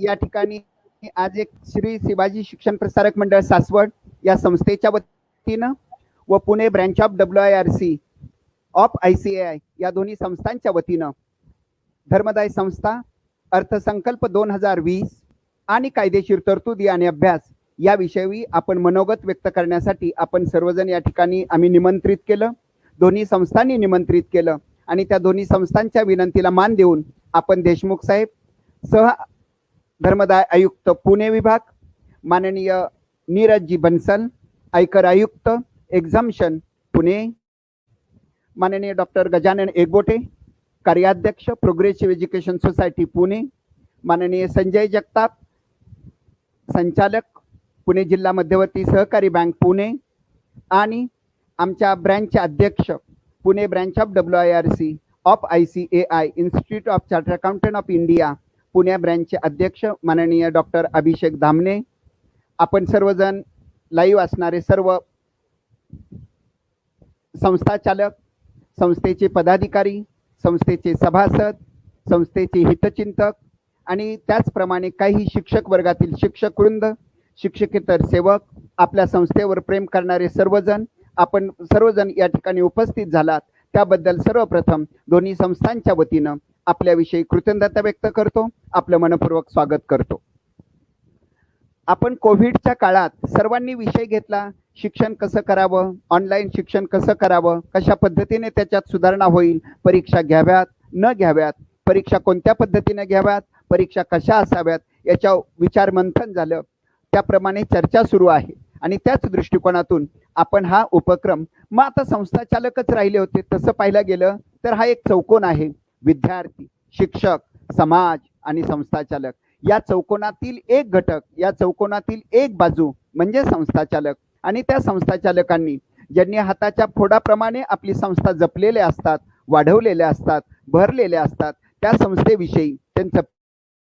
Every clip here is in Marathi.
या ठिकाणी आज एक श्री शिवाजी शिक्षण प्रसारक मंडळ सासवड या संस्थेच्या वतीनं व Pune branch of WIRC of ICAI या दोन्ही संस्थांच्या वतीनं धर्मदाय संस्था अर्थसंकल्प 2020 आणि कायदेशीर तरतुदी आणि अभ्यास याविषयी आपण मनोगत व्यक्त करण्यासाठी आपण सर्वजण या ठिकाणी आम्ही निमंत्रित केलं, दोन्ही संस्थांनी निमंत्रित केलं आणि त्या दोन्ही संस्थांच्या विनंतीला मान देऊन आपण देशमुख साहेब, सह धर्मदाय आयुक्त पुणे विभाग, माननीय नीरजजी बन्सल, आयकर आयुक्त एक्झाम्शन पुणे, माननीय डॉक्टर गजानन एकबोटे, कार्याध्यक्ष प्रोग्रेसिव्ह एज्युकेशन सोसायटी पुणे, माननीय संजय जगताप, संचालक पुणे जिल्हा मध्यवर्ती सहकारी बँक पुणे आणि आमच्या ब्रँचचे अध्यक्ष Pune branch of WIRC of ICAI institute of chartered accountant of India Pune ब्रँचचे अध्यक्ष माननीय डॉक्टर अभिषेक धामणे, आपण सर्वजण लाईव्ह असणारे सर्व संस्था चालक, संस्थेचे पदाधिकारी, संस्थेचे सभासद, संस्थेचे हितचिंतक आणि त्याचप्रमाणे काही शिक्षक वर्गातील शिक्षक वृंद, शिक्षकेतर सेवक, आपल्या संस्थेवर प्रेम करणारे सर्वजण, आपण सर्वजण या ठिकाणी उपस्थित झालात त्याबद्दल सर्वप्रथम दोन्ही संस्थांच्या वतीनं आपल्याविषयी कृतज्ञता व्यक्त करतो, आपलं मनपूर्वक स्वागत करतो. आपण कोविडच्या काळात सर्वांनी विषय घेतला, शिक्षण कसं करावं, ऑनलाईन शिक्षण कसं करावं, कशा पद्धतीने त्याच्यात सुधारणा होईल, परीक्षा घ्याव्यात न घ्याव्यात, परीक्षा कोणत्या पद्धतीने घ्याव्यात, परीक्षा कशा असाव्यात याच्या विचार मंथन झालं, त्याप्रमाणे चर्चा सुरू आहे आणि त्याच दृष्टिकोनातून आपण हा उपक्रम, मग आता संस्था चालकच राहिले होते तसं पाहायला गेलं तर हा एक चौकोन आहे, विद्यार्थी, शिक्षक, समाज आणि संस्था चालक या चौकोनातील एक घटक, या चौकोनातील एक बाजू म्हणजे संस्था चालक आणि त्या संस्था चालकांनी ज्यांनी हाताच्या फोडाप्रमाणे आपली संस्था जपलेल्या असतात, वाढवलेल्या असतात, भरलेल्या असतात, त्या संस्थेविषयी त्यांचं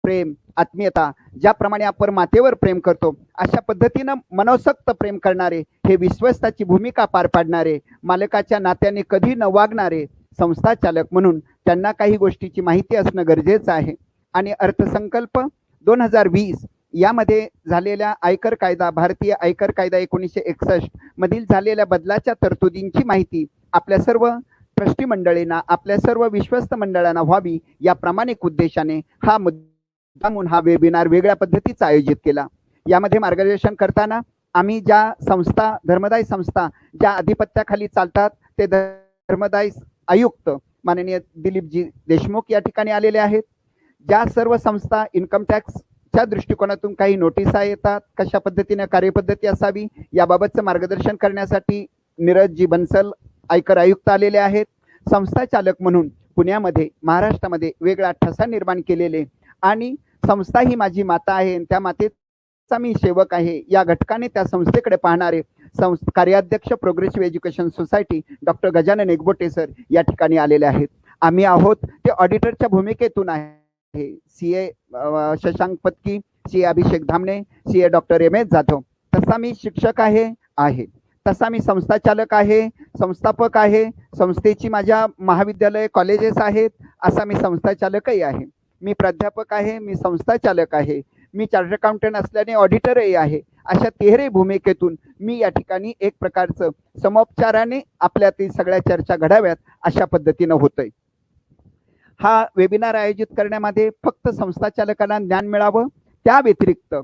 प्रेम, आत्मीयता, ज्याप्रमाणे आपण मातेवर प्रेम करतो अशा पद्धतीनं मनोसक्त प्रेम करणारे, हे विश्वस्ताची भूमिका पार पाडणारे, मालकाच्या नात्याने कधी न वागणारे संस्था चालक म्हणून त्यांना काही गोष्टीची माहिती असणं गरजेचं आहे. आणि अर्थसंकल्प 2020 यामध्ये झालेल्या आयकर कायदा, भारतीय आयकर कायदा 1961 मधील झालेल्या बदलाच्या तरतुदींची माहिती आपल्या सर्व ट्रस्टी मंडळींना, आपल्या सर्व विश्वस्त मंडळांना व्हावी या प्रामाणिक उद्देशाने हा मुद्दामून हा वेबिनार वेगळ्या पद्धतीचा आयोजित केला. यामध्ये मार्गदर्शन करताना आम्ही ज्या संस्था, धर्मदाय संस्था ज्या आधिपत्याखाली चालतात ते धर्मदाय आयुक्त माननीय दिलीपजी देशमुख या ठिकाणी आलेले आहेत. ज्या सर्व संस्था इन्कम टॅक्सच्या दृष्टिकोनातून काही नोटिसा येतात, कशा पद्धतीने कार्यपद्धती असावी याबाबतचं मार्गदर्शन करण्यासाठी नीरजजी बन्सल आयकर आयुक्त आलेले आहेत. संस्था चालक म्हणून पुण्यामध्ये, महाराष्ट्रामध्ये वेगळा ठसा निर्माण केलेले आणि संस्था ही माझी माता आहे, त्या मातेचा मी सेवक आहे या घटकाने त्या संस्थेकडे पाहणारे कार्याध्यक्ष progressive education society doctor Gajanan Ekbote sir या ठिकाणी आलेले आहेत. आम्ही आहोत ते ऑडिटरच्या भूमिकेतून आहे, CA Shashank Patki, CA Abhishek Dhamane, CA doctor MS Jadhav. तसा मी शिक्षक आहे, तसा मी संस्था चालक आहे, संस्थापक आहे, संस्थेची माझ्या महाविद्यालय कॉलेजेस आहेत, असा मी संस्था चालकही आहे. मी प्राध्यापक आहे, मी संस्था चालक आहे, मी चार्टर्ड अकाउंटंट असल्याने ऑडिटरही आहे. अशा तिहेरी भूमिकेतून मी या ठिकाणी एक प्रकारचं समोपचाराने आपल्यातील सगळ्या चर्चा घडाव्यात अशा पद्धतीनं होतंय. हा वेबिनार आयोजित करण्यामध्ये फक्त संस्था चालकांना ज्ञान मिळावं, त्या व्यतिरिक्त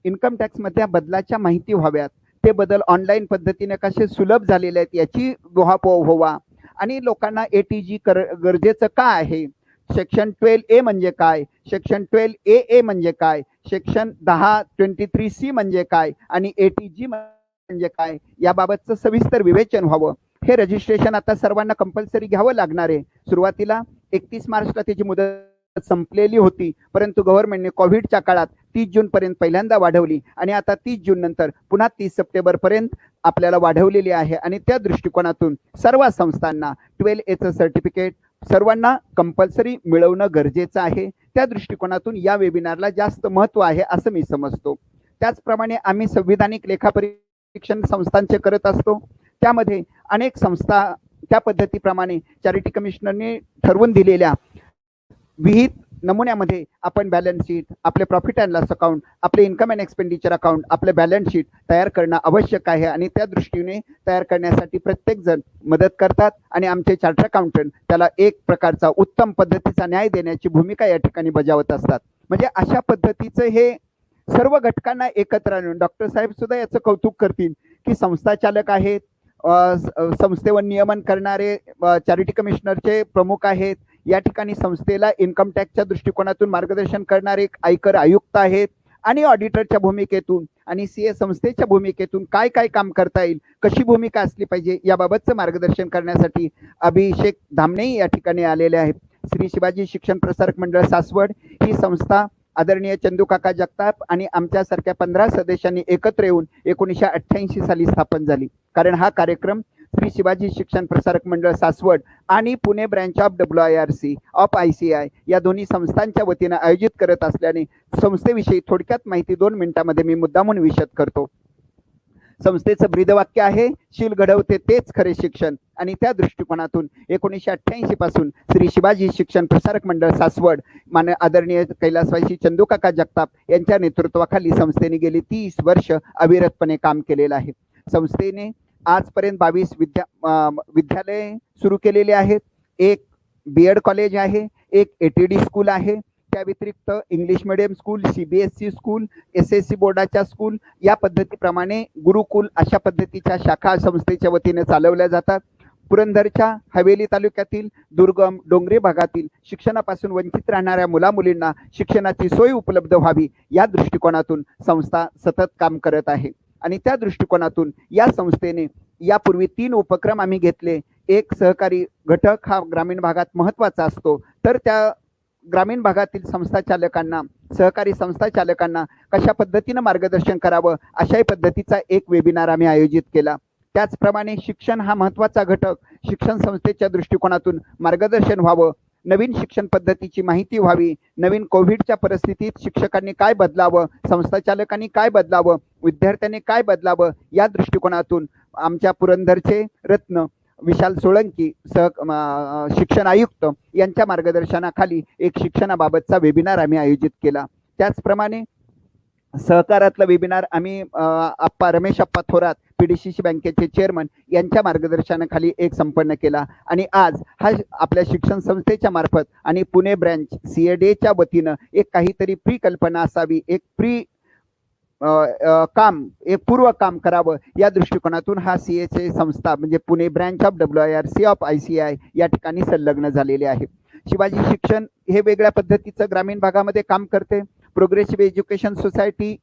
इन्कम टॅक्समधल्या बदलाच्या माहिती व्हाव्यात, ते बदल ऑनलाईन पद्धतीने कसे सुलभ झालेले आहेत याची उहापोह व्हावा आणि लोकांना ATG गरजेचं का आहे, सेक्शन 12A म्हणजे काय, सेक्शन 12AA म्हणजे काय, सेक्शन 1023C म्हणजे काय आणि ATG म्हणजे काय याबाबतचं सविस्तर विवेचन व्हावं. हे रजिस्ट्रेशन आता सर्वांना कंपल्सरी घ्यावं लागणार आहे. सुरुवातीला 31 मार्चला त्याची मुदत संपलेली होती, परंतु गव्हर्नमेंटने कोविडच्या काळात 30 जून पर्यंत पहिल्यांदा वाढवली आणि आता 30 जून नंतर पुन्हा 30 सप्टेंबर पर्यंत आपल्याला वाढवलेली आहे आणि त्या दृष्टिकोनातून सर्व संस्थांना 12Aचं सर्टिफिकेट सर्वांना कंपल्सरी मिळवणं गरजेचं आहे. त्या दृष्टिकोनातून या वेबिनारला जास्त महत्त्व आहे असं मी समजतो. त्याचप्रमाणे आम्ही संविधानिक लेखापरीक्षण संस्थांचे करत असतो, त्यामध्ये अनेक संस्था त्या पद्धतीप्रमाणे चॅरिटी कमिशनरने ठरवून दिलेल्या विहित नमुन्यामध्ये आपण बॅलन्स शीट, आपले प्रॉफिट अँड लॉस अकाउंट, आपले इन्कम अँड एक्सपेंडिचर अकाउंट, आपले बॅलन्स शीट तयार करणं आवश्यक आहे आणि त्या दृष्टीने तयार करण्यासाठी प्रत्येक जण मदत करतात आणि आमचे चार्टर्ड अकाउंटंट त्याला एक प्रकारचा उत्तम पद्धतीचा न्याय देण्याची भूमिका या ठिकाणी बजावत असतात. म्हणजे अशा पद्धतीचं हे सर्व घटकांना एकत्र आणून डॉक्टर साहेब सुद्धा याचं कौतुक करतील की संस्था चालक आहेत, संस्थेवर नियमन करणारे चॅरिटी कमिशनरचे प्रमुख आहेत, या ठिकाणी संस्थेला इन्कम टॅक्सच्या दृष्टिकोनातून मार्गदर्शन करणारे आयकर आयुक्त आहेत आणि ऑडिटरच्या भूमिकेतून आणि सीए संस्थेच्या भूमिकेतून काय काय काम करता येईल, कशी भूमिका असली पाहिजे याबाबतचं मार्गदर्शन करण्यासाठी अभिषेक धामणे या ठिकाणी आलेले आहेत. श्री शिवाजी शिक्षण प्रसारक मंडळ सासवड ही संस्था आदरणीय चंदूकाका जगताप आणि आमच्यासारख्या 15 सदस्यांनी एकत्र येऊन 1988 साली स्थापन झाली. कारण हा कार्यक्रम श्री शिवाजी शिक्षण प्रसारक मंडळ सासवड आणि Pune branch of WIRC of ICI या दोन्ही संस्थांच्या वतीनं आयोजित करत असल्याने संस्थेविषयी थोडक्यात माहिती 2 मिनिटांमध्ये मी मुद्दामून विशद करतो. संस्थेचं ब्रीदवाक्य आहे, शील घडवते तेच खरे शिक्षण आणि त्या दृष्टिकोनातून 1988 पासून श्री शिवाजी शिक्षण प्रसारक मंडळ सासवड आदरणीय कैलासवासी चंदूकाका जगताप यांच्या नेतृत्वाखाली संस्थेने गेली 30 वर्ष अविरतपणे काम केलेलं आहे. संस्थेने आजपर्यंत 22 विद्यालय सुरू केलेले आहेत. एक BEd कॉलेज आहे, एक ATD स्कूल आहे, त्या व्यतिरिक्त English medium school, CBSE school, SSC बोर्डाच्या स्कूल या पद्धतीप्रमाणे गुरुकुल अशा पद्धतीच्या शाखा संस्थेच्या वतीने चालवल्या जातात. पुरंदरच्या हवेली तालुक्यातील दुर्गम डोंगरी भागातील शिक्षणापासून वंचित राहणाऱ्या मुलामुलींना शिक्षणाची सोय उपलब्ध व्हावी या दृष्टिकोनातून संस्था सतत काम करत आहे आणि त्या दृष्टिकोनातून या संस्थेने यापूर्वी 3 उपक्रम आम्ही घेतले. एक सहकारी घटक हा ग्रामीण भागात महत्त्वाचा असतो, तर त्या ग्रामीण भागातील संस्था चालकांना, सहकारी संस्था चालकांना कशा पद्धतीनं मार्गदर्शन करावं अशाही पद्धतीचा एक वेबिनार आम्ही आयोजित केला. त्याचप्रमाणे शिक्षण हा महत्त्वाचा घटक, शिक्षण संस्थेच्या दृष्टिकोनातून मार्गदर्शन व्हावं, नवीन शिक्षण पद्धतीची माहिती व्हावी, नवीन कोविडच्या परिस्थितीत शिक्षकांनी काय बदलावं, संस्था चालकांनी काय बदलावं, विद्यार्थ्यांनी काय बदलावं या दृष्टिकोनातून आमच्या पुरंदरचे रत्न विशाल सोळंकी शिक्षण आयुक्त यांच्या मार्गदर्शनाखाली एक शिक्षणाबाबतचा वेबिनार आम्ही आयोजित केला. त्याचप्रमाणे सहकारातला वेबिनार आम्ही आप्पा रमेश आप्पा थोरात PDCC बँकेचे चेअरमन यांच्या मार्गदर्शनाखाली एक संपन्न केला आणि आज हा आपल्या शिक्षण संस्थेच्या मार्फत आणि पुणे ब्रँच CADAच्या वतीनं एक काहीतरी कल्पना असावी, एक पूर्व काम करावं या दृष्टिकोनातून हा CAC संस्था म्हणजे Pune branch of WIRC of ICI या ठिकाणी संलग्न झालेले आहे. शिवाजी शिक्षण हे वेगळ्या पद्धतीचं ग्रामीण भागामध्ये काम करते. प्रोग्रेसिव्ह एज्युकेशन सोसायटी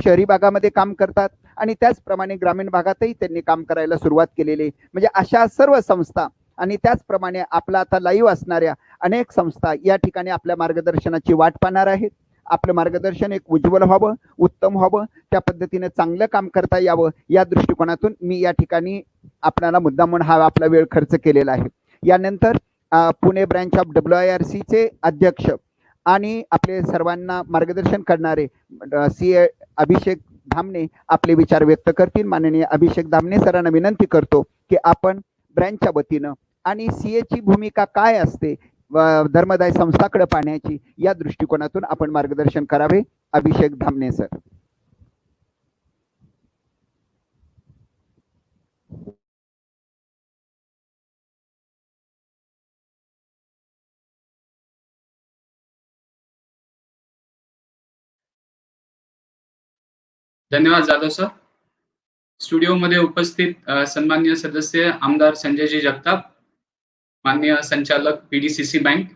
शहरी भागामध्ये काम करतात आणि त्याचप्रमाणे ग्रामीण भागातही त्यांनी काम करायला सुरुवात केलेली. म्हणजे अशा सर्व संस्था आणि त्याचप्रमाणे आपला आता लाईव्ह असणाऱ्या अनेक संस्था या ठिकाणी आपल्या मार्गदर्शनाची वाट पाहणार आहेत. आपलं मार्गदर्शन एक उज्ज्वल व्हावं, उत्तम व्हावं, त्या पद्धतीने चांगलं काम करता यावं या दृष्टिकोनातून मी या ठिकाणी आपल्याला मुद्दामून हा आपला वेळ खर्च केलेला आहे. यानंतर पुणे ब्रँच ऑफ WIRCचे अध्यक्ष आणि आपले सर्वांना मार्गदर्शन करणारे CA अभिषेक धामणे आपले विचार व्यक्त करतील. माननीय अभिषेक धामणे सरांना विनंती करतो की आपण ब्रँचच्या वतीनं आणि CAची भूमिका काय असते धर्मदाय संस्थाकडे पाहण्याची या दृष्टिकोनातून आपण मार्गदर्शन करावे. अभिषेक धामणे सर. धन्यवाद जाधव सर. स्टुडिओमध्ये उपस्थित सन्माननीय सदस्य आमदार संजयजी जगताप, माननीय संचालक PDCC बँक,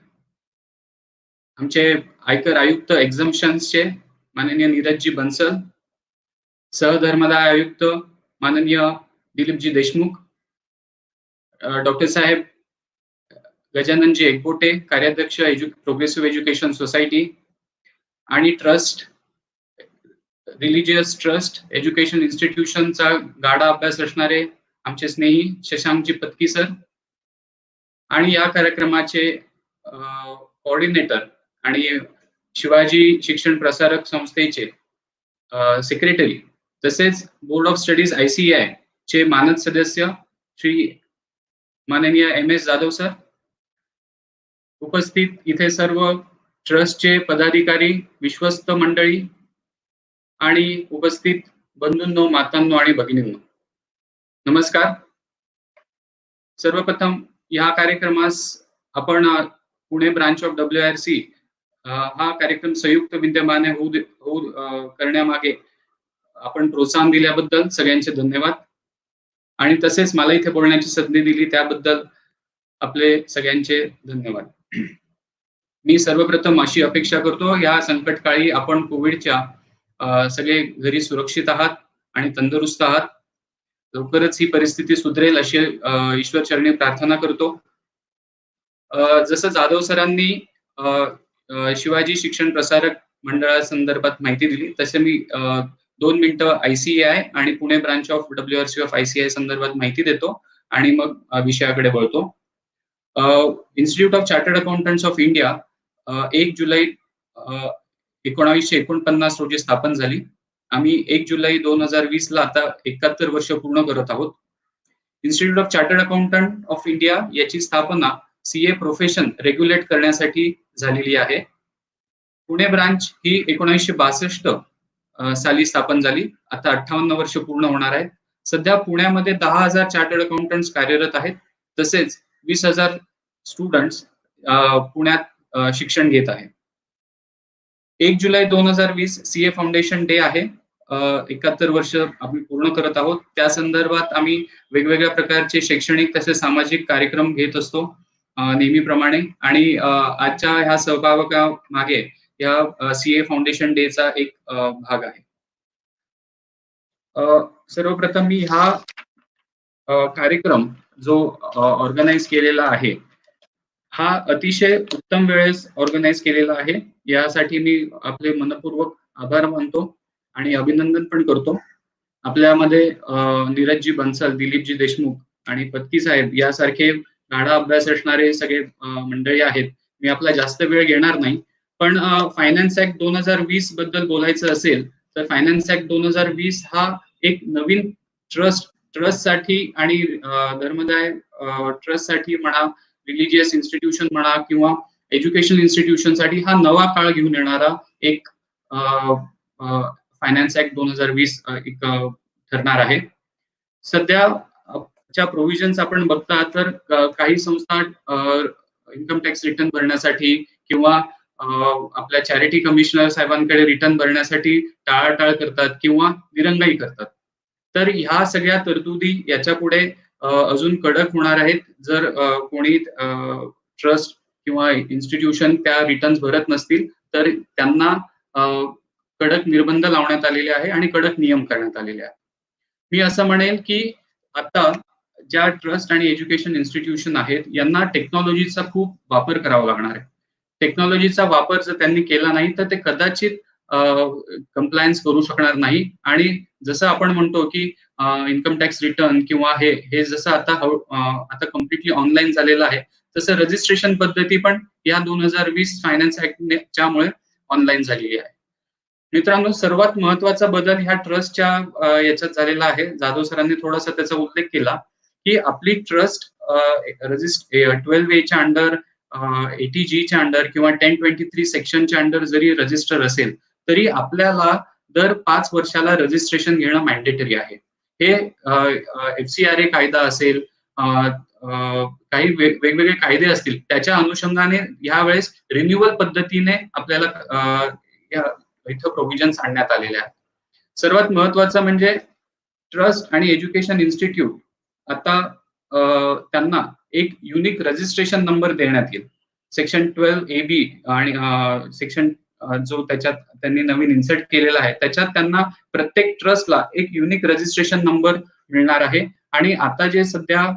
आमचे आयकर आयुक्त एक्झम्पशन्सचे माननीय नीरजजी बन्सल, सहधर्मदाय आयुक्त माननीय दिलीपजी देशमुख, डॉक्टर साहेब गजाननजी एकबोटे, कार्याध्यक्ष प्रोग्रेसिव्ह एज्युकेशन सोसायटी आणि ट्रस्ट, रिलिजियस ट्रस्ट एज्युकेशन इन्स्टिट्यूशनचा गाढा अभ्यास असणारे आमचे स्नेही शशांकजी पत्की सर आणि या कार्यक्रमाचे कोऑर्डिनेटर आणि शिवाजी शिक्षण प्रसारक संस्थेचे सेक्रेटरी तसेच बोर्ड ऑफ स्टडीज ICI चे मानद सदस्य श्री माननीय MS जाधव सर, उपस्थित इथे सर्व ट्रस्टचे पदाधिकारी, विश्वस्त मंडळी आणि उपस्थित बंधूंनो, मातांनो आणि भगिनींनो, नमस्कार. सर्वप्रथम या कार्यक्रमास आपण पुणे ब्रांच ऑफ WIRC हा कार्यक्रम संयुक्त विद्यमाने करण्यामागे आपण प्रोत्साहन दिल्याबद्दल सगळ्यांचे धन्यवाद. आणि तसेच मला इथे बोलण्याची संधी दिली त्याबद्दल आपले सगळ्यांचे धन्यवाद. मी सर्वप्रथम अशी अपेक्षा करतो, या संकटकाळी आपण कोविडच्या सगळे घरी सुरक्षित आहात आणि तंदुरुस्त आहात. लवकरच ही परिस्थिती सुधरेल अशी ईश्वर चरणी प्रार्थना करतो. जसं जाधव सरांनी शिवाजी शिक्षण प्रसारक मंडळासंदर्भात माहिती दिली, तसे मी 2 मिनिटं ICAI आणि Pune branch of WIRC of ICAI संदर्भात माहिती देतो आणि मग विषयाकडे वळतो. Institute of chartered accountants of India 1 जुलै 1949 रोजी स्थापन झाली. आम्ही 1 जुलै 2020 ला आता 71 वर्ष पूर्ण करत आहोत. Institute of chartered accountant of India याची स्थापना CA प्रोफेशन रेग्युलेट करण्यासाठी झालेली आहे. पुणे ब्रांच ही 1962 साली स्थापन झाली. आता 58 वर्ष पूर्ण होणार आहेत. सध्या पुण्यामध्ये 10,000 चार्टर्ड अकाउंटंट्स कार्यरत आहेत. तसेच 20,000 स्टुडंट्स पुण्यात शिक्षण घेत आहेत. 1 जुलै 2020 CA फाउंडेशन डे आहे. 71 वर्ष आम्ही पूर्ण करत आहोत. त्या संदर्भात आम्ही वेगवेगळ्या प्रकारचे शैक्षणिक तसेच सामाजिक कार्यक्रम घेत असतो नेहमीप्रमाणे. आणि आजच्या ह्या सहभागामागे या CA फाउंडेशन डेचा एक भाग आहे. सर्वप्रथम मी हा कार्यक्रम जो ऑर्गनाइज केलेला आहे, हा अतिशय उत्तम वेळेस ऑर्गनाइज केलेला आहे. यासाठी मी आपले मनपूर्वक आभार मानतो आणि अभिनंदन पण करतो. आपल्यामध्ये नीरजजी बन्सल, दिलीपजी देशमुख आणि पत्की साहेब यासारखे गाढा अभ्यास असणारे सगळे मंडळी आहेत. मी आपला जास्त वेळ घेणार नाही, पण फायनान्स ऍक्ट 2020 बद्दल बोलायचं असेल तर फायनान्स ऍक्ट 2020 हा एक नवीन ट्रस्टसाठी आणि धर्मदाय ट्रस्टसाठी म्हणा, रिलिजियस इन्स्टिट्यूशन म्हणा किंवा एज्युकेशन इन्स्टिट्यूशनसाठी हा नवा काळ घेऊन येणारा एक फायनान्स ऍक्ट 2020 एक ठरणार आहे. सध्याच्या प्रोव्हिजन्स आपण बघता तर काही संस्था इन्कम टॅक्स रिटर्न भरण्यासाठी किंवा आपल्या चॅरिटी कमिशनर साहेबांकडे रिटर्न भरण्यासाठी टाळाटाळ करतात किंवा दिरंगाई करतात. तर ह्या सगळ्या तरतुदी याच्या पुढे अजून कडक होणार आहेत. जर कोणी ट्रस्ट किंवा इन्स्टिट्यूशन त्या रिटर्न्स भरत नसतील तर त्यांना कडक निर्बंध लावण्यात आलेले आहे आणि कडक नियम करण्यात आलेले आहेत. मी असं म्हणेल की आता ज्या ट्रस्ट आणि एज्युकेशन इन्स्टिट्यूशन आहेत यांना टेक्नॉलॉजीचा खूप वापर करावा लागणार आहे. टेक्नॉलॉजीचा वापर जर त्यांनी केला नाही तर ते कदाचित कंप्लायन्स करू शकणार नाही. आणि जसं आपण म्हणतो की इन्कम टॅक्स रिटर्न किंवा हे जसं आता कम्प्लिटली ऑनलाईन झालेलं आहे, तसं रजिस्ट्रेशन पद्धती पण या 2020 फायनान्स ऍक्टच्यामुळे ऑनलाईन झालेली आहे. मित्रांनो, सर्वात महत्वाचा बदल ह्या ट्रस्टच्या याच्यात झालेला आहे. जाधव सरांनी थोडासा त्याचा उल्लेख केला की आपली ट्रस्ट 12A च्या अंडर, 80G च्या अंडर किंवा 1023 सेक्शनच्या अंडर जरी रजिस्टर असेल तरी आपल्याला दर 5 वर्षाला रजिस्ट्रेशन घेणं मॅन्डेटरी आहे. हे FCRA कायदा असेल, काही वेगवेगळे कायदे असतील, त्याच्या अनुषंगाने यावेळेस रिन्युअल पद्धतीने आपल्याला इथं प्रोव्हिजन्स आणण्यात आलेले आहेत. सर्वात महत्वाचं म्हणजे ट्रस्ट आणि एज्युकेशन इन्स्टिट्यूट आता त्यांना एक युनिक रजिस्ट्रेशन नंबर देण्यात येईल. सेक्शन 12AB आणि सेक्शन जो त्याच्यात त्यांनी नवीन इन्सर्ट केलेला आहे त्याच्यात त्यांना प्रत्येक ट्रस्टला एक युनिक रजिस्ट्रेशन नंबर मिळणार आहे. आणि आता जे सध्या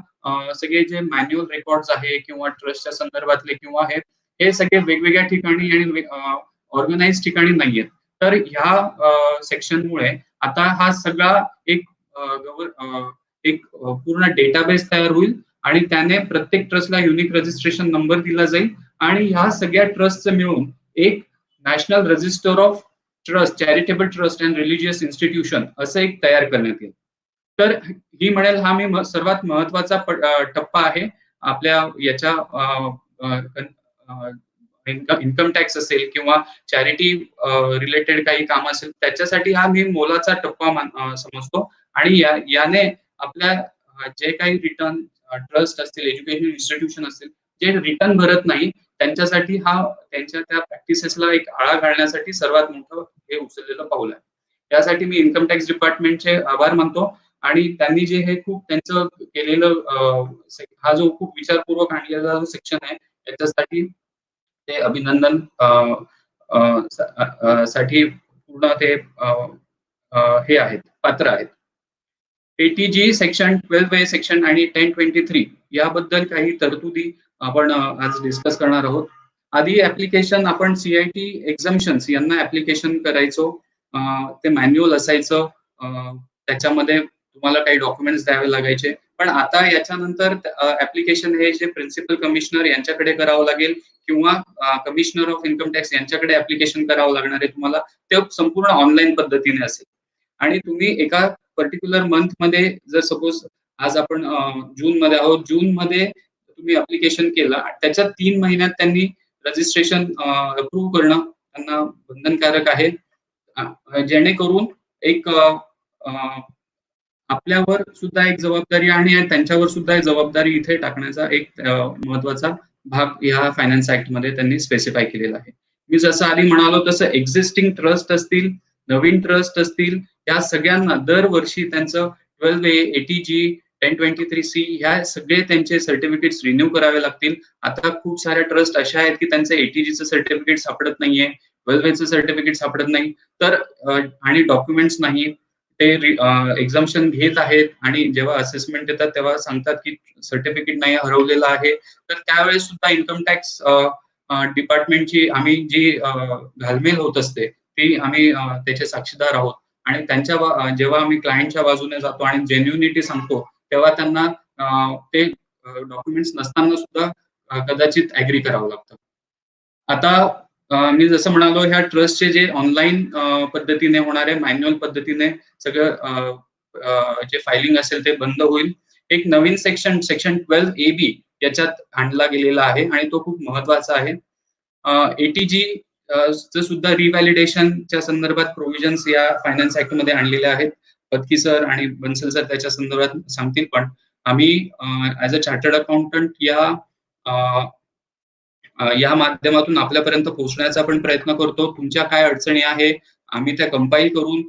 सगळे जे मॅन्युअल रेकॉर्ड्स आहे किंवा ट्रस्टच्या संदर्भातले किंवा हे सगळे वेगवेगळ्या ठिकाणी आणि ऑर्गनाइज ठिकाणी नाहीयेत. तर ह्या सेक्शनमुळे आता हा सगळा एक पूर्ण डेटाबेस तयार होईल आणि त्याने प्रत्येक ट्रस्टला युनिक रजिस्ट्रेशन नंबर दिला जाईल आणि ह्या सगळ्या ट्रस्टचं मिळून एक national register of trust, charitable trust and religious institution असं एक तयार करण्यात येईल. तर ही म्हणेल हा मी सर्वात महत्वाचा टप्पा आहे आपल्या याच्या इन्कम टॅक्स असेल किंवा चॅरिटी रिलेटेड काही काम असेल, त्याच्यासाठी हा मी मोलाचा टप्पा समजतो. आणि याने आपल्या जे काही रिटर्न ट्रस्ट असतील, एज्युकेशन इन्स्टिट्यूशन असतील, जे रिटर्न भरत नाही त्यांच्यासाठी त्यांच्या त्या प्रॅक्टिसेसला एक आळा घालण्यासाठी सर्वात मोठं हे उचललेलं पाऊल आहे. त्यासाठी मी इन्कम टॅक्स डिपार्टमेंटचे आभार मानतो आणि त्यांनी जे हे खूप त्यांचं केलेलं हा जो खूप विचारपूर्वक आणलेला जो सेक्शन आहे त्याच्यासाठी ते अभिनंदन साठी पूर्ण ते हे आहेत, पात्र आहेत. एटीजी सेक्शन 12A सेक्शन आणि 1023 याबद्दल काही तरतुदी आपण आज डिस्कस करणार आहोत. आधी ऍप्लिकेशन आपण सीआयटी एक्झम्पशन्स यांना ऍप्लिकेशन करायचो. ते मॅन्युअल असायचं. त्याच्यामध्ये तुम्हाला काही डॉक्युमेंट्स द्यावे लागायचे. पण आता याच्यानंतर ऍप्लिकेशन हे जे प्रिन्सिपल कमिशनर यांच्याकडे करावं लागेल किंवा कमिशनर ऑफ इन्कम टॅक्स यांच्याकडे ऍप्लिकेशन करावं लागणार आहे तुम्हाला. ते संपूर्ण ऑनलाईन पद्धतीने असेल आणि तुम्ही एका पर्टिक्युलर मंथ मध्ये जर सपोज आज आपण जून मध्ये आहोत, जून मध्ये तुम्ही ऍप्लिकेशन केलं, त्याच्या 3 महिन्यात त्यांनी रजिस्ट्रेशन अप्रूव्ह करणं त्यांना बंधनकारक आहे. जेणेकरून एक आपल्यावर सुद्धा एक जबाबदारी आणि त्यांच्यावर सुद्धा एक जबाबदारी इथे टाकण्याचा एक महत्वाचा भाग या फायनान्स ऍक्ट मध्ये त्यांनी स्पेसिफाय केलेला आहे. मी जसं आधी म्हणालो तसं एक्झिस्टिंग ट्रस्ट असतील, नवीन ट्रस्ट असतील, या सगळ्यांना दरवर्षी त्यांचं 12A, ATG, 1023C ह्या सगळे त्यांचे सर्टिफिकेट्स रिन्यू करावे लागतील. आता खूप साऱ्या ट्रस्ट अशा आहेत की त्यांचं ATGचं सर्टिफिकेट सापडत नाहीये, 12Aचं सर्टिफिकेट सापडत नाही, तर आणि डॉक्युमेंट्स नाही, ते एक्झाम्पशन घेत आहेत आणि जेव्हा असेसमेंट देतात तेव्हा सांगतात की सर्टिफिकेट नाही, हरवलेलं आहे. तर त्यावेळेस सुद्धा इन्कम टॅक्स डिपार्टमेंटची आम्ही जी घालमेल होत असते ती आम्ही त्याचे साक्षीदार आहोत. आणि त्यांच्या जेव्हा आम्ही क्लायंटच्या बाजूने जातो आणि जेन्युनिटी सांगतो तेव्हा त्यांना ते डॉक्युमेंट्स नसताना सुद्धा कदाचित ऍग्री करावं लागतं. आता मी जसं म्हणालो, ह्या ट्रस्टचे जे ऑनलाईन पद्धतीने होणारे मॅन्युअल पद्धतीने सगळं जे फायलिंग असेल ते बंद होईल. एक नवीन सेक्शन 12AB याच्यात आणला गेलेला आहे आणि तो खूप महत्वाचा आहे. ATG सुद्धा रिव्हॅलिडेशनच्या संदर्भात प्रोव्हिजन्स या फायनान्स ऍक्ट मध्ये आणलेले आहेत. पत्की सर आणि बन्सल सर त्याच्या संदर्भात सांगतील. पण आम्ही ऍज अ चार्टर्ड अकाउंटंट या माध्यमातून आपल्यापर्यंत पोहोचण्याचा पण प्रयत्न करतो. तुमच्या काय अडचणी आहे आम्ही त्या कंपाईल करून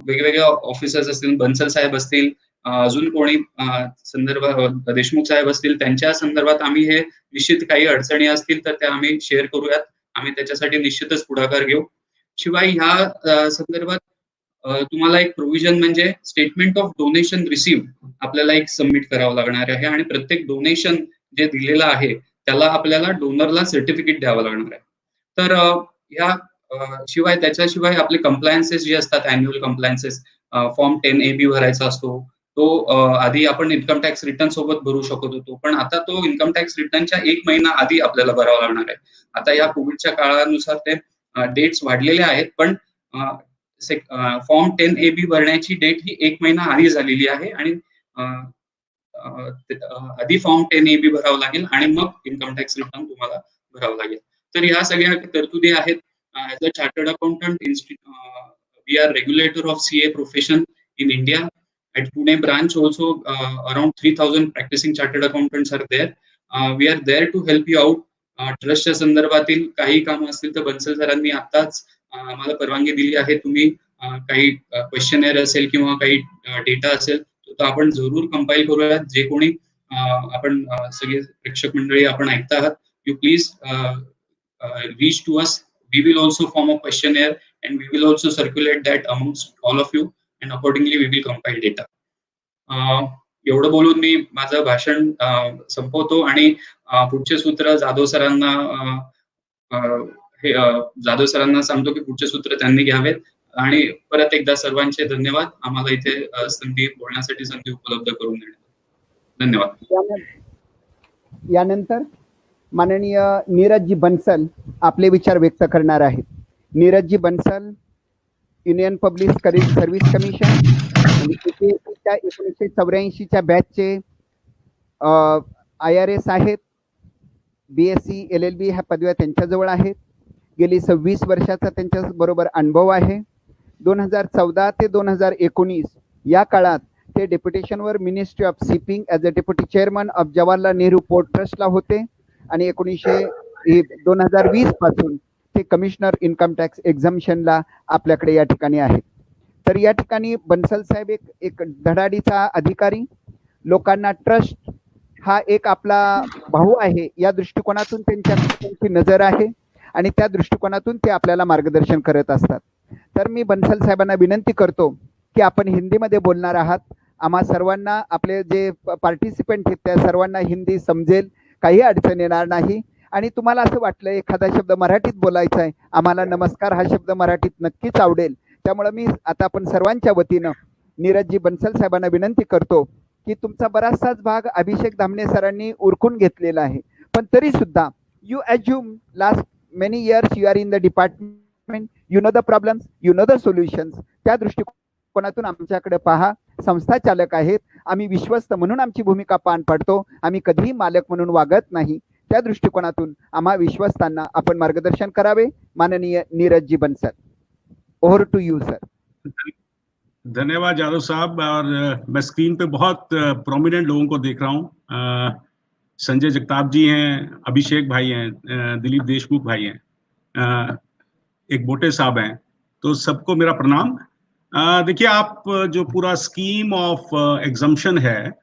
वेगवेगळ्या ऑफिसर्स असतील, बन्सल साहेब असतील, अजून कोणी संदर्भात देशमुख साहेब असतील, त्यांच्या संदर्भात आम्ही हे निश्चित काही अडचणी असतील तर त्या आम्ही शेअर करूयात. आम्ही त्याच्यासाठी निश्चितच पुढाकार घेऊ. शिवाय ह्या संदर्भात तुम्हाला एक प्रोव्हिजन म्हणजे स्टेटमेंट ऑफ डोनेशन रिसिव्ह आपल्याला एक सबमिट करावं लागणार आहे आणि प्रत्येक डोनेशन जे दिलेलं आहे त्याला आपल्याला डोनरला सर्टिफिकेट द्यावं लागणार आहे. तर ह्या शिवाय त्याच्याशिवाय आपले कंप्लायन्सेस जे असतात, अॅन्युअल कंप्लायन्सेस, फॉर्म 10AB भरायचा असतो. तो आधी आपण इन्कम टॅक्स रिटर्न सोबत भरू शकत होतो, पण आता तो इन्कम टॅक्स रिटर्नच्या 1 महिना आधी आपल्याला भरावा लागणार आहे. आता या कोविडच्या काळानुसार ते डेट्स वाढलेले आहेत, पण फॉर्म 10AB भरण्याची डेट ही 1 महिना आधी झालेली आहे आणि आधी फॉर्म 10AB भरावं लागेल आणि मग इन्कम टॅक्स रिटर्न तुम्हाला भरावं लागेल. तर ह्या सगळ्या तरतुदी आहेत. As a chartered accountant we are regulator of CA profession in India. At Pune branch also around 3,000 practicing chartered accountants are there. We are there to help you out. ट्रस्टच्या संदर्भातील काही कामं असतील तर बन्सल सरांनी आताच आम्हाला परवानगी दिली आहे. तुम्ही काही क्वेश्चनर असेल किंवा काही डेटा असेल तर आपण जरूर कंपाईल करूयात. जे कोणी आपण सगळे प्रेक्षक मंडळी आपण ऐकता आहात, you please reach to us. We will also form a questionnaire and we will also circulate that amongst all of you and accordingly we will compile data. एवढं बोलून मी माझं भाषण संपवतो आणि पुढचे सूत्र जाधव सरांना जाधव सरांना सांगतो की पुढचे सूत्र त्यांनी घ्यावेत. आणि परत एकदा सर्वांचे धन्यवाद आम्हाला इथे बोलण्यासाठी संधी उपलब्ध करून देण्यात. धन्यवाद. यानंतर माननीय नीरजजी बन्सल आपले विचार व्यक्त करणार आहेत. नीरजजी Bansal union public service commission 1984च्या बॅचचे IRS आहेत. BSc LLB ह्या पदव्या त्यांच्याजवळ आहेत. गेली 26 वर्षाचा त्यांच्या बरोबर अनुभव आहे. 2014 ते 2019 या काळात ते डेप्युटेशनवर ministry of shipping as a deputy chairman of Jawaharlal Nehru port ट्रस्टला होते आणि 2020 पासून ते कमिशनर इन्कम टॅक्स एक्झम्पशनला आपल्याकडे या ठिकाणी आहेत. तर या ठिकाणी बन्सल साहेब एक धडाडीचा अधिकारी, लोकांना ट्रस्ट हा एक आपला भाऊ आहे या दृष्टिकोनातून त्यांची नजर आहे आणि त्या दृष्टिकोनातून ते आपल्याला मार्गदर्शन करत असतात. तर मी बन्सल साहेबांना विनंती करतो की आपण हिंदीमध्ये बोलणार आहात. आम्हा सर्वांना, आपले जे पार्टिसिपेंट आहेत त्या सर्वांना हिंदी समजेल, काही अडचण येणार नाही. आणि तुम्हाला असं वाटलं एखादा शब्द मराठीत बोलायचा आहे, आम्हाला नमस्कार हा शब्द मराठीत नक्कीच आवडेल. त्यामुळे मी आता आपण सर्वांच्या वतीनं नीरजजी बन्सल साहेबांना विनंती करतो की तुमचा बराचसाच भाग अभिषेक धामणे सरांनी उरकून घेतलेला आहे, पण तरी सुद्धा you assume last many years you are in the department, you know the problems, you know the solutions. त्या दृष्टिकोनातून आमच्याकडे पहा. संस्था चालक आहेत, आम्ही विश्वस्त म्हणून आमची भूमिका पार पाडतो, आम्ही कधीही मालक म्हणून वागत नाही. त्या दृष्टिकोनातून आम्हा विश्वस्तांना आपण मार्गदर्शन करावे. माननीय नीरजजी Bansal, over to you sir. धन्यवाद जादव साहब. और मैं स्क्रीन पे बहुत प्रोमिनेंट लोगों को देख रहा हूँ. संजय जगताप जी हैं, अभिषेक भाई हैं, दिलीप देशमुख भाई हैं, एक बोटे साहब हैं, तो सबको मेरा प्रणाम. देखिए, आप जो पूरा स्कीम ऑफ एग्जम्पशन है,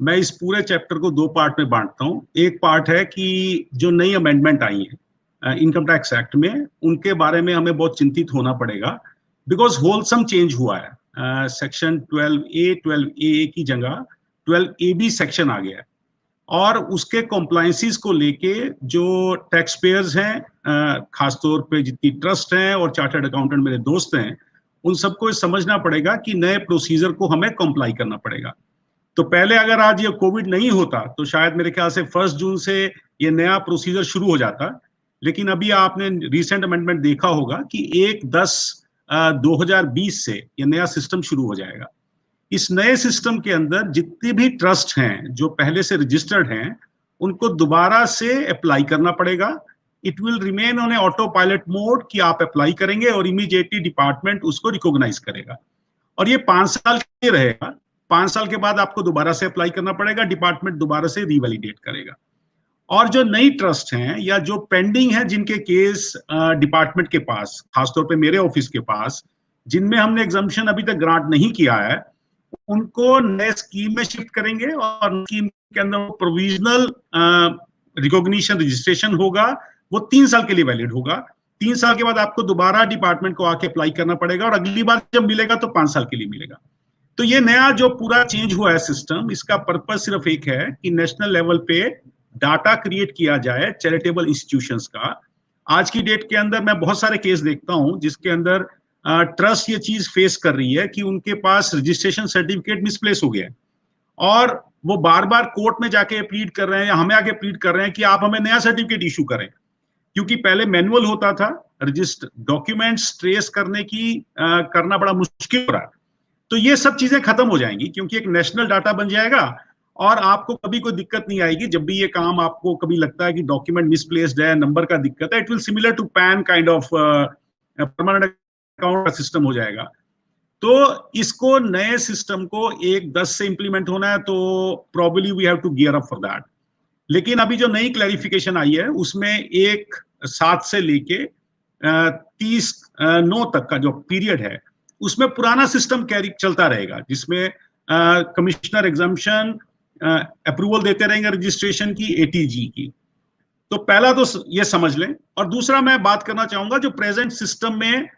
मैं इस पूरे चैप्टर को 2 पार्ट में बांटता हूँ. एक पार्ट है कि जो नई अमेंडमेंट आई है इनकम टैक्स एक्ट में, उनके बारे में हमें बहुत चिंतित होना पड़ेगा, बिकॉज होलसम चेंज हुआ है. सेक्शन 12A 12AA की जगह 12AB सेक्शन आ गया है और उसके कॉम्प्लायंसेस को लेके जो टैक्स पेयर्स हैं, खासतौर पे जितनी ट्रस्ट हैं और चार्टर्ड अकाउंटेंट मेरे दोस्त हैं, उन सबको समझना पड़ेगा कि नए प्रोसीजर को हमें कंप्लाई करना पड़ेगा. तो पहले अगर आज ये कोविड नहीं होता तो शायद मेरे ख्याल से 1 जून से ये नया प्रोसीजर शुरू हो जाता. लेकिन अभी आपने रिसेंट अमेंडमेंट देखा होगा कि 1/10/2020 से ये नया सिस्टम शुरू हो जाएगा. इस नए सिस्टम के अंदर जितने भी ट्रस्ट हैं जो पहले से रजिस्टर्ड हैं, उनको दोबारा से अप्लाई करना पड़ेगा. It will remain on a autopilot mode कि आप अप्लाई करेंगे और इमीडिएटली डिपार्टमेंट उसको रिकॉग्नाइज करेगा. और ये 5 साल के लिए रहेगा. 5 साल के बाद आपको दोबारा से अप्लाई करना पड़ेगा, डिपार्टमेंट दोबारा से रिवैलिडेट करेगा. और जो नई ट्रस्ट हैं या जो पेंडिंग है, जिनके केस डिपार्टमेंट के पास, खासतौर पे मेरे ऑफिस के पास, जिनमें हमने एग्जम्पशन अभी तक ग्रांट नहीं किया है, उनको नए स्कीम में शिफ्ट करेंगे और स्कीम के अंदर प्रोविजनल रिकॉग्निशन रजिस्ट्रेशन होगा. वो 3 साल के लिए वैलिड होगा. 3 साल के बाद आपको दोबारा डिपार्टमेंट को आके अप्लाई करना पड़ेगा और अगली बार जब मिलेगा तो 5 साल के लिए मिलेगा. तो ये नया जो पूरा चेंज हुआ है सिस्टम, इसका पर्पस सिर्फ एक है कि नेशनल लेवल पे डाटा क्रिएट किया जाए चैरिटेबल इंस्टीट्यूशंस का. आज की डेट के अंदर मैं बहुत सारे केस देखता हूं जिसके अंदर ट्रस्ट ये चीज फेस कर रही है कि उनके पास रजिस्ट्रेशन सर्टिफिकेट मिसप्लेस हो गया है और वो बार बार कोर्ट में जाके प्लीड कर रहे हैं या हमें आके प्लीड कर रहे हैं कि आप हमें नया सर्टिफिकेट इशू करें, क्योंकि पहले मैनुअल होता था. रजिस्टर डॉक्यूमेंट्स ट्रेस करने की करना बड़ा मुश्किल हो रहा है. तो ये सब चीजें खत्म हो जाएंगी क्योंकि एक नेशनल डाटा बन जाएगा और आपको कभी कोई दिक्कत नहीं आएगी. जब भी ये काम आपको कभी लगता है कि डॉक्यूमेंट मिसप्लेस्ड है, नंबर का दिक्कत है, इट विल सिमिलर टू पैन काइंड ऑफ परमानेंट अकाउंट का सिस्टम हो जाएगा. तो इसको नए सिस्टम को 1/10 से इंप्लीमेंट होना है, तो probably we have to gear up for that. लेकिन अभी जो नई क्लैरिफिकेशन आई है उसमें 1/7 से लेके 30/9 तक का जो पीरियड है उसमें पुराना सिस्टम कैरी चलता रहेगा, जिसमें कमिश्नर एग्जम्पशन अप्रूवल देते रहेंगे रजिस्ट्रेशन की, ATG की. तो पहला तो ये समझ लें. और दूसरा मैं बात करना चाहूंगा, जो प्रेजेंट सिस्टम में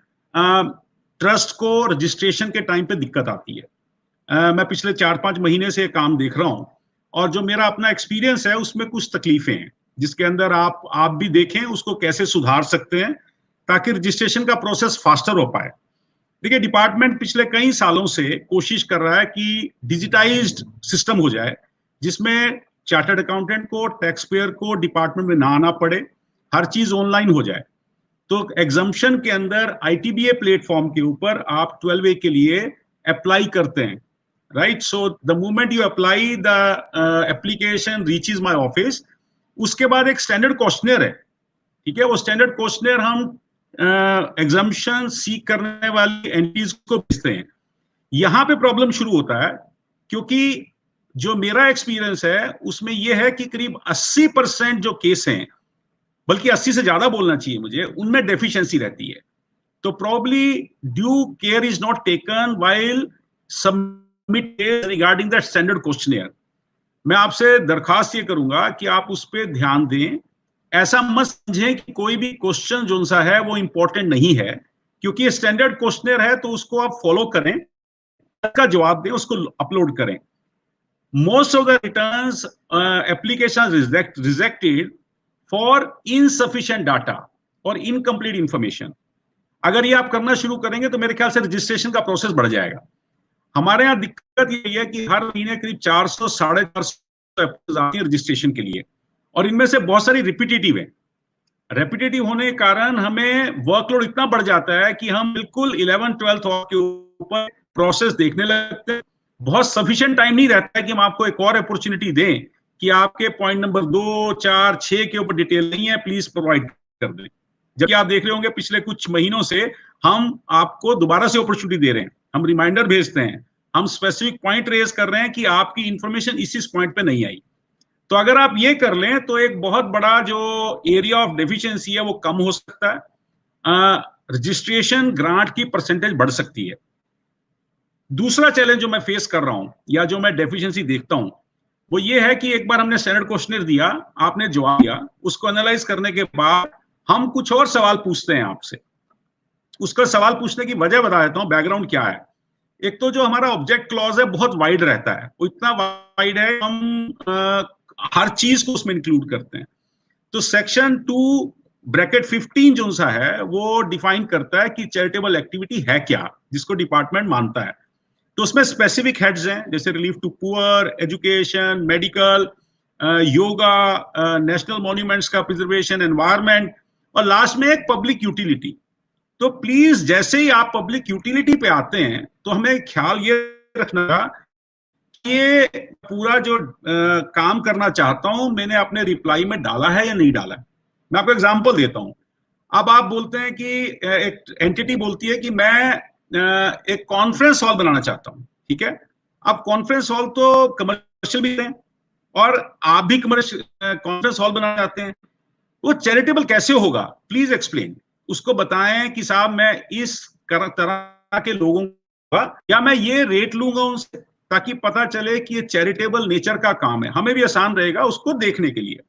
ट्रस्ट को रजिस्ट्रेशन के टाइम पे दिक्कत आती है. मैं पिछले 4-5 महीने से काम देख रहा हूं और जो मेरा अपना एक्सपीरियंस है उसमें कुछ तकलीफें हैं जिसके अंदर आप भी देखें उसको कैसे सुधार सकते हैं ताकि रजिस्ट्रेशन का प्रोसेस फास्टर हो पाए. देखिए, डिपार्टमेंट पिछले कई सालों से कोशिश कर रहा है कि डिजिटाइज्ड सिस्टम हो जाए जिसमें चार्टर्ड अकाउंटेंट को, टैक्स पेयर को डिपार्टमेंट में ना आना पड़े, हर चीज ऑनलाइन हो जाए. तो एग्जम्पशन के अंदर ITBA प्लेटफॉर्म के ऊपर आप 12A के लिए अप्लाई करते हैं, right. So the moment you apply, the application reaches my office, उसके बाद एक स्टैंडर्ड क्वेश्चनर है, ठीक है। वो स्टैंडर्ड क्वेश्चनर हम एग्जाम्पशन सीक करने वाली एंटिटीज को भेजते हैं। यहां पे प्रॉब्लम शुरू होता है, क्योंकि जो मेरा एक्सपीरियंस है उसमें यह है कि करीब 80% जो केस हैं, बल्कि 80 से ज्यादा बोलना चाहिए मुझे, उनमें डेफिशिएंसी रहती है। तो probably due care is not taken while submitted regarding that standard questionnaire. मैं आपसे दरखास्त ये करूंगा कि आप उस पर ध्यान दें। ऐसा मत समझें कि कोई भी क्वेश्चन जो सा है वो इंपॉर्टेंट नहीं है, क्योंकि ये स्टैंडर्ड क्वेश्चनर है तो उसको आप फॉलो करें, का जवाब दें, उसको अपलोड करें। Most of the returns application rejected for insufficient data और इनकम्प्लीट इंफॉर्मेशन। अगर ये आप करना शुरू करेंगे तो मेरे ख्याल से रजिस्ट्रेशन का प्रोसेस बढ़ जाएगा। हमारे यहाँ दिक्कत ये है कि हर महीने करीब 400 450 आती है रजिस्ट्रेशन के लिए, और इनमें से बहुत सारी रिपीटेटिव है। रेपिटेटिव होने के कारण हमें वर्कलोड इतना बढ़ जाता है कि हम बिल्कुल 11-12 के ऊपर प्रोसेस देखने लगते हैं। बहुत सफिशिएंट टाइम नहीं रहता है कि हम आपको एक और अपॉर्चुनिटी दें कि आपके पॉइंट नंबर 2, 4, 6 के ऊपर डिटेल नहीं है, प्लीज प्रोवाइड कर दें। जबकि आप देख रहे होंगे पिछले कुछ महीनों से हम आपको दोबारा से अपॉर्चुनिटी दे रहे हैं, हम रिमाइंडर भेजते हैं, हम स्पेसिफिक पॉइंट रेज कर रहे हैं कि आपकी इंफॉर्मेशन इस पॉइंट पे नहीं आई। तो अगर आप ये कर लें तो एक बहुत बड़ा जो एरिया ऑफ डेफिशिएंसी है वो कम हो सकता है, रजिस्ट्रेशन ग्रांट की परसेंटेज बढ़ सकती है। दूसरा चैलेंज जो मैं फेस कर रहा हूं या जो मैं डेफिशिएंसी देखता हूं वो ये है कि एक बार हमने स्टैंडर्ड क्वेश्चनर दिया, आपने जवाब दिया, उसको एनालाइज करने के बाद हम कुछ और सवाल पूछते हैं आपसे। उसका सवाल पूछने की वजह बता देता हूं, बैकग्राउंड क्या है। एक तो जो हमारा ऑब्जेक्ट क्लॉज है बहुत वाइड रहता है, वो इतना वाइड है हम हर चीज को उसमें इंक्लूड करते हैं। तो सेक्शन 2(15) जो सा है वो डिफाइन करता है कि चैरिटेबल एक्टिविटी है क्या, जिसको डिपार्टमेंट मानता है। तो उसमें स्पेसिफिक हेड्स हैं, जैसे relief to poor, education, medical, yoga, national monuments का प्रिजर्वेशन, एनवायरमेंट, और लास्ट में एक पब्लिक यूटिलिटी। तो प्लीज जैसे ही आप पब्लिक यूटिलिटी पे आते हैं तो हमें ख्याल ये रखना कि ये पूरा जो काम करना चाहता हूं मैंने अपने रिप्लाई में डाला है या नहीं डाला है। मैं आपको एग्जांपल देता हूं। अब आप बोलते हैं कि एक एंटिटी बोलती है कि मैं एक कॉन्फ्रेंस हॉल बनाना चाहता हूं, ठीक है। अब कॉन्फ्रेंस हॉल तो कमर्शियल भी है और आप भी कमर्शियल कॉन्फ्रेंस हॉल बनाना चाहते हैं, वो चैरिटेबल कैसे होगा? Please explain. उसको बताएं कि साहब मैं इस तरह के लोगों का, या मैं ये रेट लूंगा उनसे, ताकि पता चले कि ये चैरिटेबल नेचर का काम है, हमें भी आसान रहेगा उसको देखने के लिए।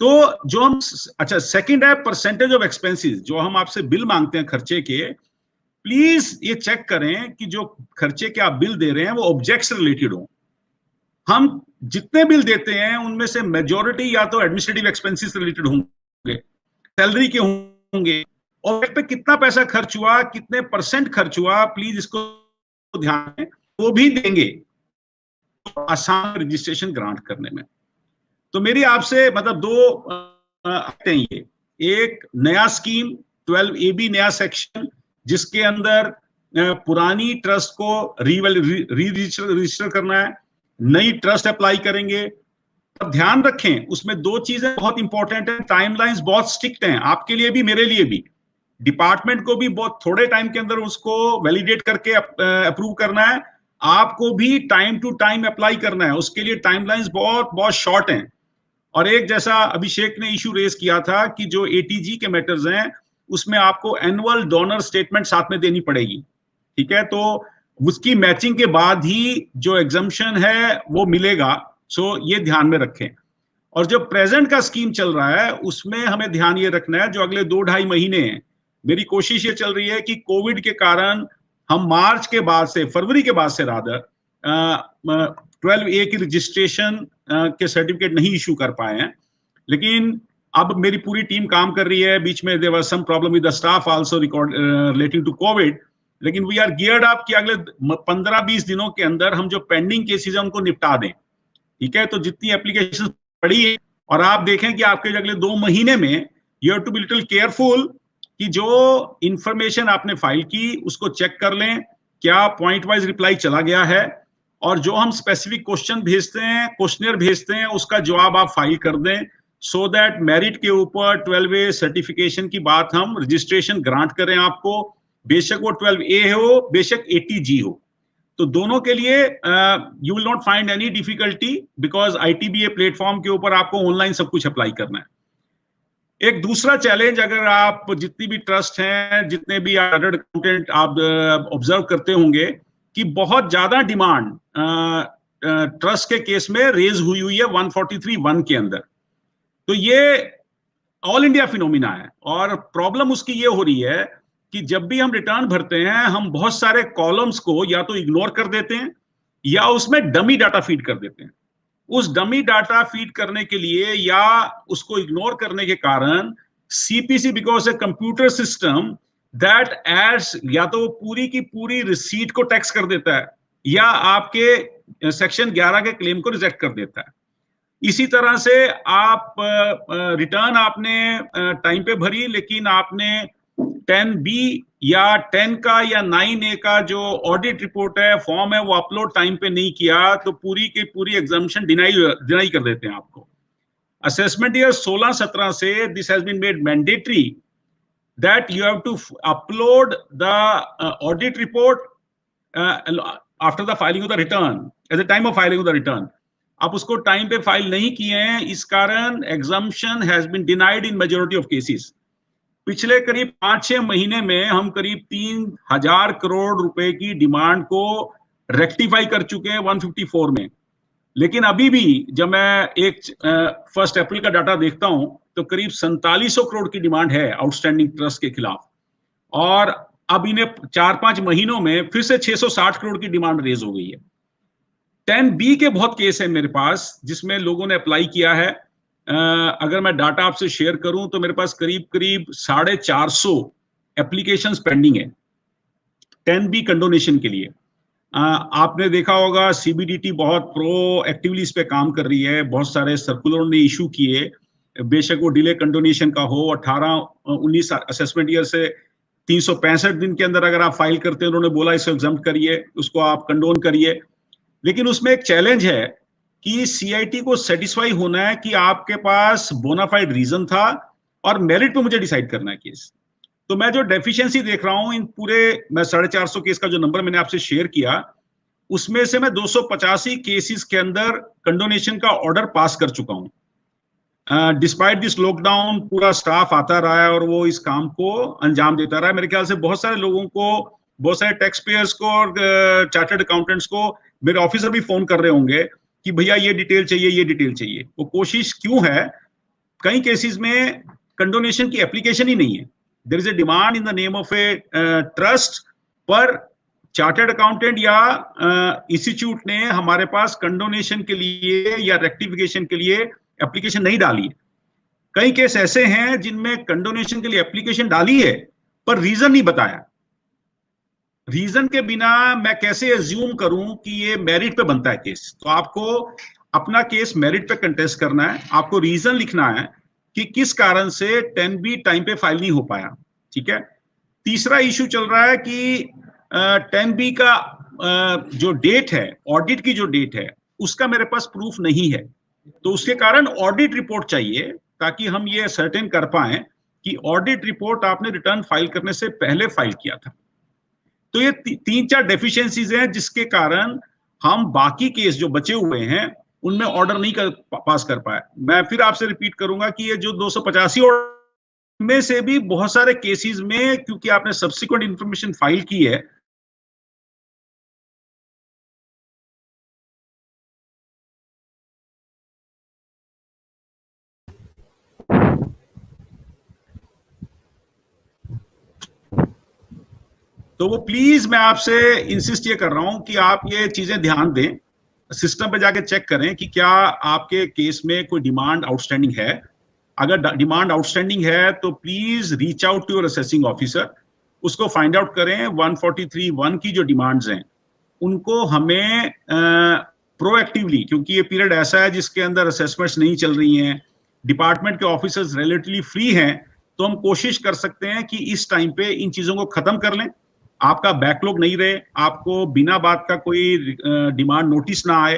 तो जो हम, अच्छा, सेकंड है परसेंटेज ऑफ एक्सपेंसेस। जो हम आपसे बिल मांगते हैं खर्चे के, प्लीज ये चेक करें कि जो खर्चे के आप बिल दे रहे हैं वो ऑब्जेक्ट से रिलेटेड हो। हम जितने बिल देते हैं उनमें से मेजॉरिटी या तो एडमिनिस्ट्रेटिव एक्सपेंसेस रिलेटेड होंगे, सैलरी के होंगे, ऑब्जेक्ट पे कितना पैसा खर्च हुआ, कितने परसेंट खर्च हुआ, प्लीज इसको ध्यान दें, वो भी देंगे आसान रजिस्ट्रेशन ग्रांट करने में। तो मेरी आपसे मतलब दो आते हैं ये, एक नया स्कीम 12AB नया सेक्शन जिसके अंदर पुरानी ट्रस्ट को रजिस्टर करना है, नई ट्रस्ट अप्लाई करेंगे। अब ध्यान रखें उसमें दो चीजें बहुत इंपॉर्टेंट है, टाइमलाइंस बहुत स्ट्रिक्ट हैं, आपके लिए भी मेरे लिए भी, डिपार्टमेंट को भी बहुत थोड़े टाइम के अंदर उसको वैलिडेट करके अप्रूव करना है, आपको भी टाइम टू टाइम अप्लाई करना है, उसके लिए टाइमलाइंस बहुत बहुत शॉर्ट हैं। और एक जैसा अभिषेक ने इशू रेज किया था कि जो ATG के मैटर्स हैं उसमें आपको एनुअल डोनर स्टेटमेंट साथ में देनी पड़ेगी, ठीक है। तो उसकी मैचिंग के बाद ही जो एग्जम्पशन है वो मिलेगा, सो ये ध्यान में रखें। और जो प्रेजेंट का स्कीम चल रहा है उसमें हमें ध्यान ये रखना है, जो अगले 2-2.5 महीने हैं, मेरी कोशिश ये चल रही है कि कोविड के कारण हम मार्च के बाद से, फरवरी के बाद से रादर 12A की रजिस्ट्रेशन के सर्टिफिकेट नहीं इशू कर पाए हैं। लेकिन अब मेरी पूरी टीम काम कर रही है, बीच में there was some problem with the staff also relating to covid, लेकिन वी आर गियर्ड अप कि अगले 15-20 दिनों के अंदर हम जो पेंडिंग केसेस हैं उनको निपटा दें, ठीक है। तो जितनी एप्लीकेशन पड़ी है, और आप देखें कि आपके अगले 2 महीने में you have to be little careful कि जो इंफॉर्मेशन आपने फाइल की उसको चेक कर लें, क्या पॉइंट वाइज रिप्लाई चला गया है, और जो हम स्पेसिफिक क्वेश्चन भेजते हैं, क्वेश्चनर भेजते हैं, उसका जवाब आप फाइल कर दें, सो दैट मेरिट के ऊपर 12A सर्टिफिकेशन की बात हम रजिस्ट्रेशन ग्रांट करें आपको, बेशक वो 12A हो बेशक 80G हो। तो दोनों के लिए you will not find any difficulty, because ITBA platform के ऊपर आपको ऑनलाइन सब कुछ अप्लाई करना है। एक दूसरा चैलेंज, अगर आप जितनी भी ट्रस्ट हैं, जितने भी चार्टर्ड अकाउंटेंट आप ऑब्जर्व करते होंगे कि बहुत ज्यादा डिमांड ट्रस्ट के केस में रेज हुई है 143(1) के अंदर। तो ये ऑल इंडिया फिनोमिना है, और प्रॉब्लम उसकी ये हो रही है कि जब भी हम रिटर्न भरते हैं हम बहुत सारे कॉलम्स को या तो इग्नोर कर देते हैं या उसमें डमी डाटा फीड कर देते हैं। उस डमी डाटा फीड करने के लिए या उसको इग्नोर करने के कारण CPC, because a computer system that adds, या तो पूरी की पूरी रिसीट को टैक्स कर देता है या आपके सेक्शन 11 के क्लेम को रिजेक्ट कर देता है। इसी तरह से आप रिटर्न आपने टाइम पे भरी, लेकिन आपने 10B या 10 का या 9A का जो ऑडिट रिपोर्ट है, फॉर्म है, वो अपलोड टाइम पे नहीं किया, तो पूरी की पूरी एग्जामिशन डिनाई कर देते हैं आपको। असेसमेंट ईयर 16-17 से this has been made mandatory that you have to upload the audit report after the filing of the return, at the time of filing of the return. आप उसको टाइम पे फाइल नहीं किए हैं, इस कारण exemption has been denied in majority of cases. पिछले करीब 5-6 महीने में हम करीब 3000 करोड़ रुपए की डिमांड को रेक्टिफाई कर चुके हैं 154 में। लेकिन अभी भी जब मैं एक 1 अप्रैल का डाटा देखता हूं तो करीब 4700 करोड़ की डिमांड है आउटस्टैंडिंग ट्रस्ट के खिलाफ, और अब इन्हें 4-5 महीनों में फिर से 660 करोड़ की डिमांड रेज हो गई है। 10B के बहुत केस है मेरे पास जिसमें लोगों ने अप्लाई किया है। अगर मैं डाटा आपसे शेयर करूं तो मेरे पास करीब 450 एप्लीकेशंस पेंडिंग है 10B कंडोनेशन के लिए। आपने देखा होगा CBDT बहुत प्रो एक्टिवली इस पे काम कर रही है, बहुत सारे सर्कुलर ने इशू किए, बेशक वो डिले कंडोनेशन का हो। 18-19 असेसमेंट ईयर से 365 दिन के अंदर अगर आप फाइल करते हैं, उन्होंने बोला इसको एग्जाम्प्ट करिए, उसको आप कंडोन करिए। लेकिन उसमें एक चैलेंज है कि CIT को सेटिस्फाई होना है कि आपके पास बोनाफाइड रीजन था और मेरिट पे मुझे डिसाइड करना है केस। तो मैं जो डेफिशिएंसी देख रहा हूं इन पूरे, मैं 450 केस का जो नंबर मैंने आपसे शेयर किया, उसमें से मैं 285 केसेस के अंदर कंडोनेशन का ऑर्डर पास कर चुका हूं। डिस्पाइट दिस लॉकडाउन पूरा स्टाफ आता रहा है और वो इस काम को अंजाम देता रहा है। मेरे ख्याल से बहुत सारे लोगों को, बहुत सारे टैक्स पेयर्स को और चार्टर्ड अकाउंटेंट्स को मेरे ऑफिसर भी फोन कर रहे होंगे कि भैया ये डिटेल चाहिए, ये डिटेल चाहिए। वो कोशिश क्यों है, कई केसेस में कंडोनेशन की एप्लीकेशन ही नहीं है। There is a demand in the name of a trust, पर चार्टर्ड अकाउंटेंट या इंस्टीट्यूट ने हमारे पास कंडोनेशन के लिए या रेक्टिफिकेशन के लिए एप्लीकेशन नहीं डाली है। कई केस ऐसे हैं जिनमें कंडोनेशन के लिए एप्लीकेशन डाली है पर रीजन नहीं बताया। रीजन के बिना मैं कैसे एज्यूम करूं कि ये मेरिट पे बनता है केस? तो आपको अपना केस मेरिट पे कंटेस्ट करना है, आपको रीजन लिखना है कि किस कारण से 10B टाइम पे फाइल नहीं हो पाया। ठीक है। तीसरा इशू चल रहा है कि 10B का जो डेट है, ऑडिट की जो डेट है, उसका मेरे पास प्रूफ नहीं है, तो उसके कारण ऑडिट रिपोर्ट चाहिए ताकि हम ये सर्टेन कर पाए कि ऑडिट रिपोर्ट आपने रिटर्न फाइल करने से पहले फाइल किया था। तो ये 3-4 डेफिशिएंसीज हैं जिसके कारण हम बाकी केस जो बचे हुए हैं उनमें ऑर्डर नहीं पास कर पाए। मैं फिर आपसे रिपीट करूंगा कि ये जो 285 ऑर्डर में से भी बहुत सारे केसेस में, क्योंकि आपने सब्सिक्वेंट इंफॉर्मेशन फाइल की है, तो वो प्लीज मैं आपसे इंसिस्ट ये कर रहा हूं कि आप ये चीजें ध्यान दें, सिस्टम पे जाके चेक करें कि क्या आपके केस में कोई डिमांड आउटस्टैंडिंग है। अगर डिमांड आउटस्टैंडिंग है तो please reach out to your assessing officer, उसको फाइंड आउट करें। 143(1) की जो डिमांड्स हैं उनको हमें प्रोएक्टिवली, क्योंकि ये पीरियड ऐसा है जिसके अंदर असेसमेंट्स नहीं चल रही हैं, डिपार्टमेंट के ऑफिसर्स रिलेटिवली फ्री हैं, तो हम कोशिश कर सकते हैं कि इस टाइम पे इन चीजों को खत्म कर लें, आपका बैकलॉग नहीं रहे, आपको बिना बात का कोई डिमांड नोटिस ना आए,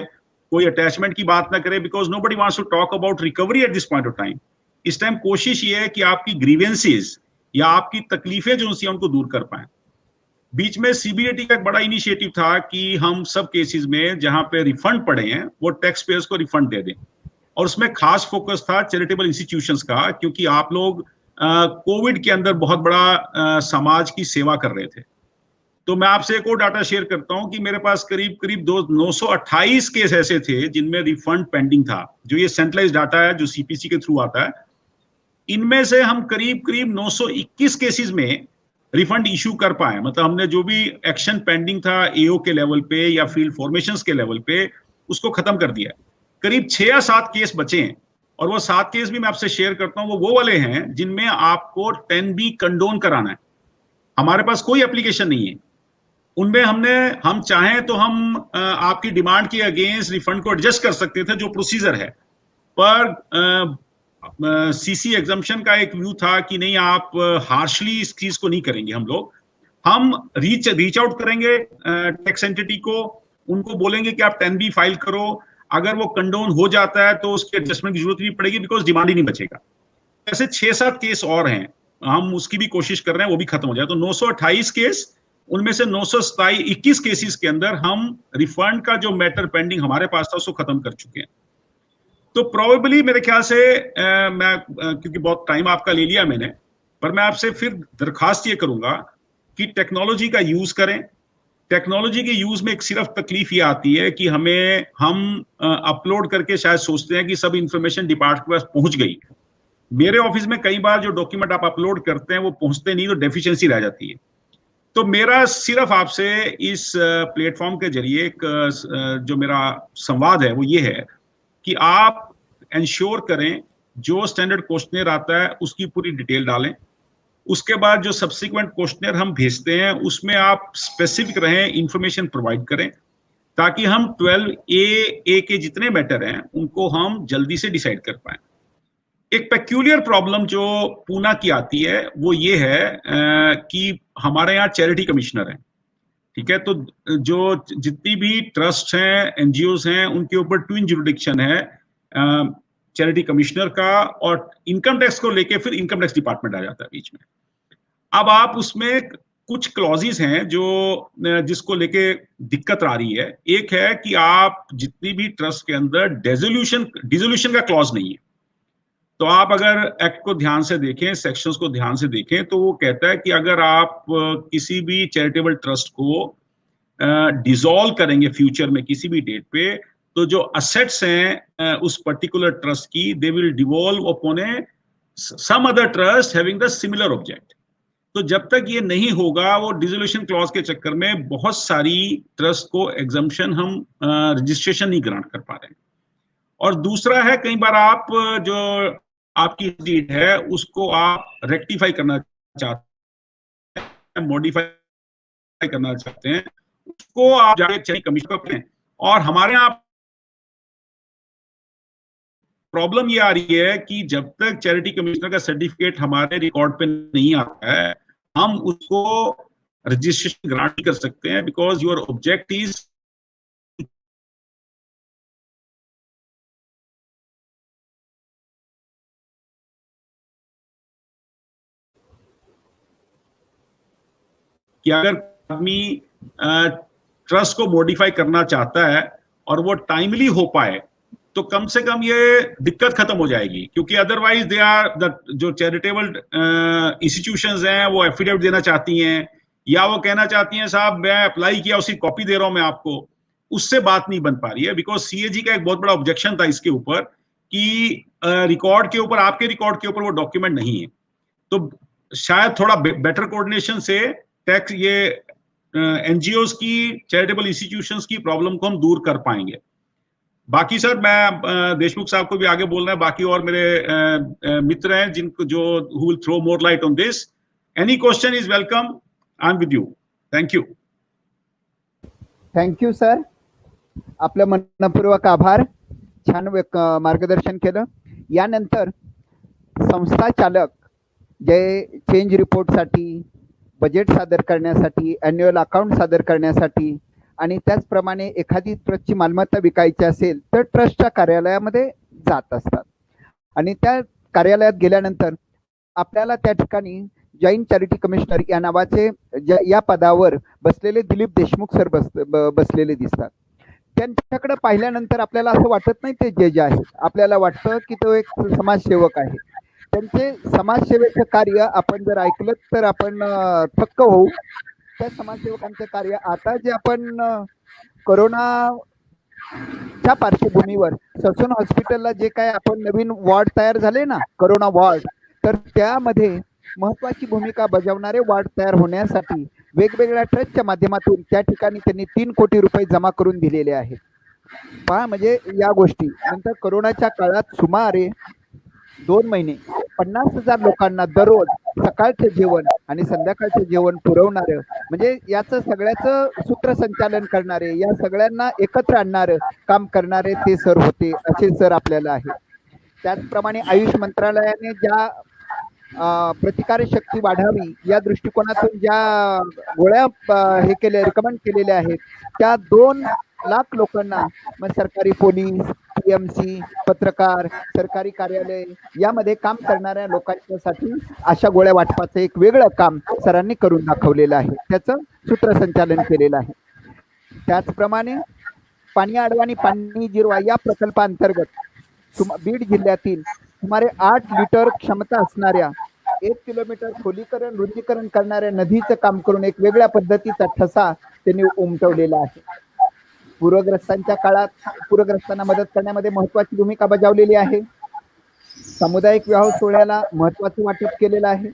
कोई अटैचमेंट की बात ना करे, because nobody wants to talk about recovery at this point of time. इस टाइम कोशिश ये है कि आपकी ग्रीवेंसेस या आपकी तकलीफें जो सी उनको दूर कर पाए। बीच में सीबीडीटी का एक बड़ा इनिशिएटिव था कि हम सब केसेस में जहां पे रिफंड पड़े हैं वो टैक्स पेयर्स को रिफंड दे दें, और उसमें खास फोकस था चैरिटेबल इंस्टीट्यूशंस का, क्योंकि आप लोग कोविड के अंदर बहुत बड़ा समाज की सेवा कर रहे थे। तो मैं आपसे एक और डाटा शेयर करता हूं कि मेरे पास करीब करीब 928 केस ऐसे थे जिनमें रिफंड पेंडिंग था, जो ये सेंट्रलाइज डाटा है जो सीपीसी के थ्रू आता है। इनमें से हम करीब करीब 921 केसेस में रिफंड इशू कर पाए, मतलब हमने जो भी एक्शन पेंडिंग था एओ के लेवल पे या फील्ड फॉर्मेशंस के लेवल पे उसको खत्म कर दिया। करीब 6 या 7 केस बचे हैं, और वो 7 केस भी मैं आपसे शेयर करता हूं, वो वाले हैं जिनमें आपको 10B कंडोन कराना है। हमारे पास कोई एप्लीकेशन नहीं है उनमें, हम चाहें तो हम आपकी डिमांड के अगेंस्ट रिफंड को एडजस्ट कर सकते थे जो प्रोसीजर है, पर सीसी एग्जम्पशन का एक व्यू था कि नहीं, आप हार्शली इस चीज को नहीं करेंगे। हम रीच आउट करेंगे टैक्स एंटिटी को, उनको बोलेंगे कि आप 10B फाइल करो, अगर वो कंडोन हो जाता है तो उसके एडजस्टमेंट की जरूरत नहीं पड़ेगी, बिकॉज डिमांड ही नहीं बचेगा। ऐसे 6-7 केस और हैं, हम उसकी भी कोशिश कर रहे हैं वो भी खत्म हो जाए। तो 928 केस, उनमें से 921 केसेस के अंदर हम रिफंड का जो मैटर पेंडिंग हमारे पास था उसको खत्म कर चुके हैं। तो प्रोबेबली मेरे ख्याल से क्योंकि बहुत टाइम आपका ले लिया मैंने, पर मैं आपसे फिर दरखास्त ये करूंगा कि टेक्नोलॉजी का यूज करें। टेक्नोलॉजी के यूज में एक सिर्फ तकलीफ ये आती है कि हम अपलोड करके शायद सोचते हैं कि सब इंफॉर्मेशन डिपार्टमेंट के पास पहुंच गई। मेरे ऑफिस में कई बार जो डॉक्यूमेंट आप अपलोड करते हैं वो पहुंचते नहीं, तो डेफिशिएंसी रह जाती है। तो मेरा सिर्फ आपसे इस प्लेटफॉर्म के जरिए जो मेरा संवाद है वो ये है कि आप इंश्योर करें जो स्टैंडर्ड क्वेश्चनर आता है उसकी पूरी डिटेल डालें। उसके बाद जो सब्सिक्वेंट क्वेश्चनर हम भेजते हैं उसमें आप स्पेसिफिक रहें, इंफॉर्मेशन प्रोवाइड करें, ताकि हम 12A के जितने मैटर हैं उनको हम जल्दी से डिसाइड कर पाए। एक पेक्यूलियर प्रॉब्लम जो पूना की आती है वो ये है कि हमारे यहाँ चैरिटी कमिश्नर हैं, ठीक है। तो जो जितनी भी ट्रस्ट हैं, एनजीओज हैं, उनके ऊपर ट्विन जुरिडिक्शन है चैरिटी कमिश्नर का, और इनकम टैक्स को लेके फिर इनकम टैक्स डिपार्टमेंट आ जाता है बीच में। अब आप उसमें कुछ क्लॉजेस हैं जो जिसको लेके दिक्कत आ रही है। एक है कि आप जितनी भी ट्रस्ट के अंदर डिसोल्यूशन का क्लॉज नहीं है। तो आप अगर एक्ट को ध्यान से देखें, सेक्शंस को ध्यान से देखें, तो वो कहता है कि अगर आप किसी भी चैरिटेबल ट्रस्ट को डिसॉल्व करेंगे फ्यूचर में किसी भी डेट पे, तो जो असेट्स हैं उस पर्टिकुलर ट्रस्ट की, they will devolve upon some other trust having the similar object. तो जब तक ये नहीं होगा, वो डिसोल्यूशन क्लॉज के चक्कर में बहुत सारी ट्रस्ट को एग्जम्पशन हम रजिस्ट्रेशन नहीं ग्रांट कर पा रहे हैं। और दूसरा है, कई बार आप जो आपकी डीड है उसको आप रेक्टिफाई करना चाहते हैं, मॉडिफाई करना चाहते हैं, उसको आप जाके कमिश्नर को करें। और हमारे यहाँ प्रॉब्लम ये आ रही है कि जब तक चैरिटी कमिश्नर का सर्टिफिकेट हमारे रिकॉर्ड पे नहीं आता है, हम उसको रजिस्ट्रेशन ग्रांट कर सकते हैं, बिकॉज योर ऑब्जेक्ट इज कि अगर आदमी ट्रस्ट को मॉडिफाई करना चाहता है और वो टाइमली हो पाए, तो कम से कम ये दिक्कत खत्म हो जाएगी। क्योंकि अदरवाइज दे आर जो चैरिटेबल इंस्टीट्यूशंस हैं वो एफिडेविट देना चाहती हैं, या वो कहना चाहती हैं साहब मैं अप्लाई किया उसकी कॉपी दे रहा हूं मैं आपको, उससे बात नहीं बन पा रही है। बिकॉज सीएजी का एक बहुत बड़ा ऑब्जेक्शन था इसके ऊपर कि रिकॉर्ड के ऊपर, आपके रिकॉर्ड के ऊपर वो डॉक्यूमेंट नहीं है। तो शायद थोड़ा बेटर कोऑर्डिनेशन से टैक्स ये एनजीओज की, चैरिटेबल इंस्टीट्यूशंस की प्रॉब्लम को हम दूर कर पाएंगे। बाकी सर मैं देशमुख साहब को भी आगे बोलना है, बाकी और मेरे मित्र हैं जिनको जो who will throw more light on this. Any question is welcome. I'm with you. Thank you. Thank you sir, आपलं मनपूर्वक आभार, छान मार्गदर्शन केलं। यानंतर संस्था चालक जे चेंज रिपोर्टसाठी, बजेट सादर करण्यासाठी, ॲन्युअल अकाउंट सादर करण्यासाठी आणि त्याचप्रमाणे एखादी ट्रस्टची मालमत्ता विकायची असेल तर ट्रस्टच्या कार्यालयामध्ये जात असतात आणि त्या कार्यालयात गेल्यानंतर आपल्याला त्या ठिकाणी जॉईंट चॅरिटी कमिशनर या नावाचे या पदावर बसलेले दिलीप देशमुख सर बसलेले दिसतात. त्यांच्याकडे पाहिल्यानंतर आपल्याला असं वाटत नाही ते जज आहेत, आपल्याला वाटतं की तो एक समाजसेवक आहे. त्यांचे समाजसेवेचं कार्य आपण जर ऐकलं तर आपण थक्क होऊ. त्या समाजसेवकांचं कार्य आता जे आपण कोरोनाच्या पार्श्वभूमीवर ससून हॉस्पिटलला जे काय आपण नवीन वॉर्ड तयार झाले ना, कोरोना वॉर्ड, तर त्यामध्ये महत्वाची भूमिका बजावणारे वॉर्ड तयार होण्यासाठी वेगवेगळ्या ट्रस्टच्या माध्यमातून त्या ठिकाणी त्यांनी 3 कोटी रुपये जमा करून दिलेले आहेत. पहा म्हणजे या गोष्टी. नंतर कोरोनाच्या काळात सुमारे 2 महिने 50,000 लोकांना दररोज सकाळचे जेवण आणि संध्याकाळचे जेवण पुरवणारं, म्हणजे याचं सगळ्याचं सूत्रसंचालन करणारे, या सगळ्यांना एकत्र आणणारं काम करणारे ते सर होते, असे सर आपल्याला आहे. त्याचप्रमाणे आयुष मंत्रालयाने ज्या प्रतिकारशक्ती वाढावी या दृष्टिकोनातून ज्या गोळ्या हे केले रिकमेंड केलेल्या आहेत, त्या 2 लाख लोकांना, मग सरकारी पोलीस, PMC, पत्रकार, सरकारी कार्यालय यामध्ये काम करणाऱ्या लोकांच्यासाठी अशा गोळ्या वाटपाचं एक वेगळं काम सरांनी करून दाखवलेलं आहे, त्याचं सूत्रसंचालन केलेलं आहे. त्याचप्रमाणे पाणी अडवा आणि पाणी जिरवा या प्रकल्पांतर्गत बीड जिल्ह्यातील सुमारे 8 लिटर क्षमता असणाऱ्या 1 किलोमीटर खोलीकरण रुंदीकरण करणाऱ्या नदीचं काम करून एक वेगळ्या पद्धतीचा ठसा त्यांनी उमटवलेला आहे. पूरग्रस्तांच्या काळात पूरग्रस्तांना मदत करण्यामध्ये महत्वाची भूमिका बजावलेली आहे. सामुदायिक विवाह सोहळ्याला महत्वाचं वाटप केलेलं आहे.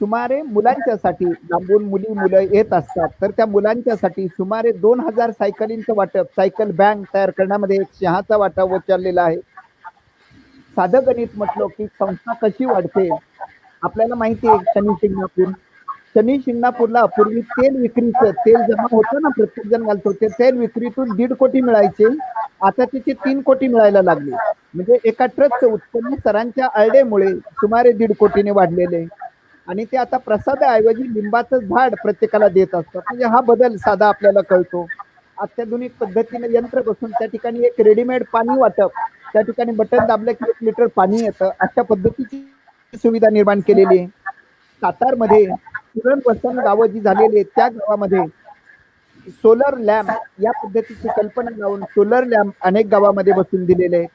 सुमारे मुलांच्यासाठी लांबून मुलं येत असतात, तर त्या मुलांच्यासाठी सुमारे 2000 सायकलींचं वाटप, सायकल बँक तयार करण्यामध्ये एक सिंहाचा वाटा उचललेला आहे. साधं गणित म्हटलं की संस्था कशी वाढते आपल्याला माहिती आहे. शनी शिंगणापूरला पूर्वी तेल विक्रीचं, तेल जमा होतं ना, प्रत्येक जण घालतो, ते तेल विक्रीतून 1.5 कोटी मिळायचे, आता त्याचे 3 कोटी मिळायला लागले. म्हणजे एका ट्रकचं उत्पन्न सरांच्या आयडियामुळे सुमारे 1.5 कोटीने वाढलेले आणि ते आता प्रसादाऐवजी लिंबाचं झाड प्रत्येकाला देत असतात. म्हणजे हा बदल साधा आपल्याला कळतो. अत्याधुनिक पद्धतीने यंत्र बसून त्या ठिकाणी एक रेडीमेड पाणी वाटप, त्या ठिकाणी बटन दाबलं की 1 लिटर पाणी येतं, अशा पद्धतीची सुविधा निर्माण केलेली आहे. सातारमध्ये पुनर्वसन गावं जी झालेली त्या गावामध्ये सोलर लॅम्प या पद्धतीची कल्पना लावून सोलर लॅम्प अनेक गावामध्ये बसून दिलेले आहेत.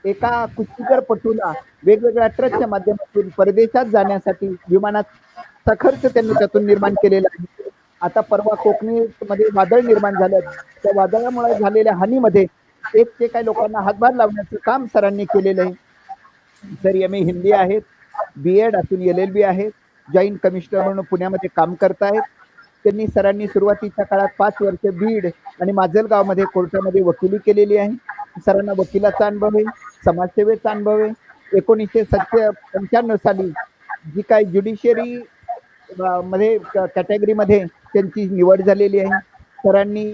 एका कुस्तीकर पटूला वेगवेगळ्या ट्रकच्या माध्यमातून परदेशात जाण्यासाठी विमानाचा खर्च त्यांनी त्यातून निर्माण केलेला आहे. आता परवा कोकणीमध्ये वादळ निर्माण झालं, त्या वादळामुळे झालेल्या हानीमध्ये ते काही लोकांना हातभार लावण्याचं काम सरांनी केलेलं आहे. सर MA हिंदी आहेत, B.Ed असून LLB आहेत, जॉईंट कमिशनर म्हणून पुण्यामध्ये काम करतायत. त्यांनी सरांनी सुरुवातीच्या काळात 5 वर्ष बीड आणि माजलगावमध्ये कोर्टामध्ये वकिली केलेली आहे. सरांना वकिलाचा अनुभव आहे, समाजसेवेचा अनुभव आहे. 1995 साली जी काही ज्युडिशियरी मध्ये कॅटेगरीमध्ये त्यांची निवड झालेली आहे. सरांनी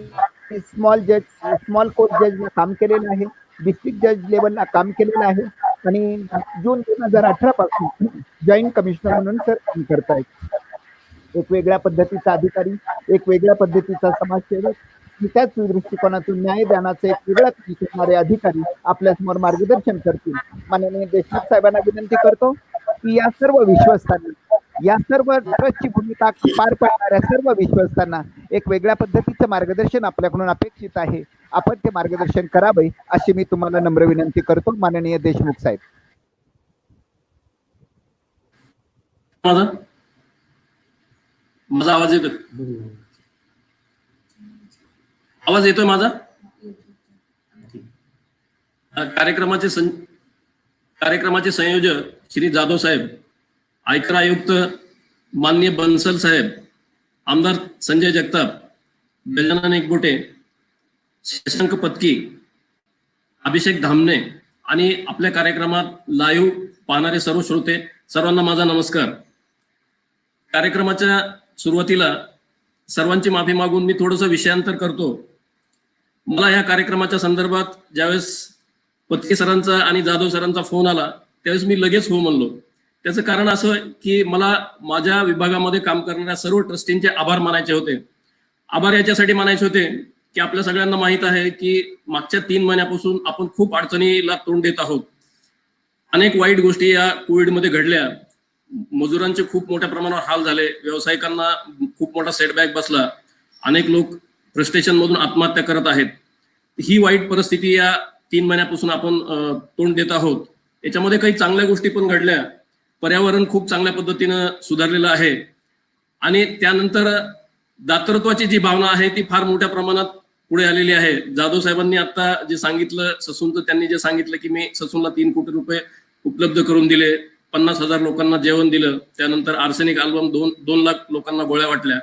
स्मॉल कोर्ट जज काम केलेलं आहे, डिस्ट्रिक्ट जज लेवलला काम केलेलं आहे आणि जून 2018 पासून जॉईंट कमिशनर म्हणून सर काम करतायत. एक वेगळ्या पद्धतीचा अधिकारी, एक वेगळ्या पद्धतीचा समाजसेवक, त्याच दृष्टिकोनातून न्यायदानाचे एक वेगळा करणारे अधिकारी आपल्या समोर मार्गदर्शन करतील. माननीय देशमुख साहेबांना विनंती करतो की या सर्व विश्वस्तांना, या सर्व ट्रस्टची भूमिका पार पाडणाऱ्या सर्व विश्वस्तांना एक वेगळ्या पद्धतीचं मार्गदर्शन आपल्याकडून अपेक्षित आहे. आपण ते मार्गदर्शन करावे अशी मी तुम्हाला नम्र विनंती करतो. माननीय देशमुख साहेब. माझा आवाज येतोय? आवाज येतोय माझा? कार्यक्रमाचे संयोजक श्री जाधव साहेब, आयकर आयुक्त माननीय बन्सल साहेब, आमदार संजय जगताप, गजानन एकबोटे, शशांक पत्की, अभिषेक धामणे आणि आपल्या कार्यक्रमात लाईव्ह पाहणारे सर्व श्रोते, सर्वांना माझा नमस्कार. कार्यक्रमाच्या सुरुवातीला सर्वांची माफी मागून मी थोडंसं विषयांतर करतो. मला या कार्यक्रमाच्या संदर्भात ज्यावेळेस पत्की सरांचा आणि जाधव सरांचा फोन आला त्यावेळेस मी लगेच हो म्हणलो. त्याचं कारण असं की मला माझ्या विभागामध्ये काम करणाऱ्या सर्व ट्रस्टींचे आभार मानायचे होते. आभार याच्यासाठी मानायचे होते की आपल्या सगळ्यांना माहित आहे की मागच्या 3 महिन्यापासून आपण खूप अडचणीला तोंड देत आहोत. अनेक वाईट गोष्टी या कोविडमध्ये घडल्या. मजुरांचे खूप मोठ्या प्रमाणावर हाल झाले, व्यावसायिकांना खूप मोठा सेटबॅक बसला, अनेक लोक फ्रस्ट्रेशन मधून आत्महत्या करत आहेत. ही वाईट परिस्थिती या 3 महिन्यापासून आपण तोंड देत आहोत. याच्यामध्ये काही चांगल्या गोष्टी पण घडल्या. पर्यावरण खूप चांगल्या पद्धतीनं सुधारलेलं आहे आणि त्यानंतर दातृत्वाची जी भावना आहे ती फार मोठ्या प्रमाणात पुढे आलेली आहे. जाधव साहेबांनी आता जे सांगितलं ससूनचं, त्यांनी जे सांगितलं की मी ससूनला 3 कोटी रुपये उपलब्ध करून दिले, 50,000 लोकांना जेवण दिलं, त्यानंतर आर्सेनिक अल्बम 2 लाख लोकांना गोळ्या वाटल्या.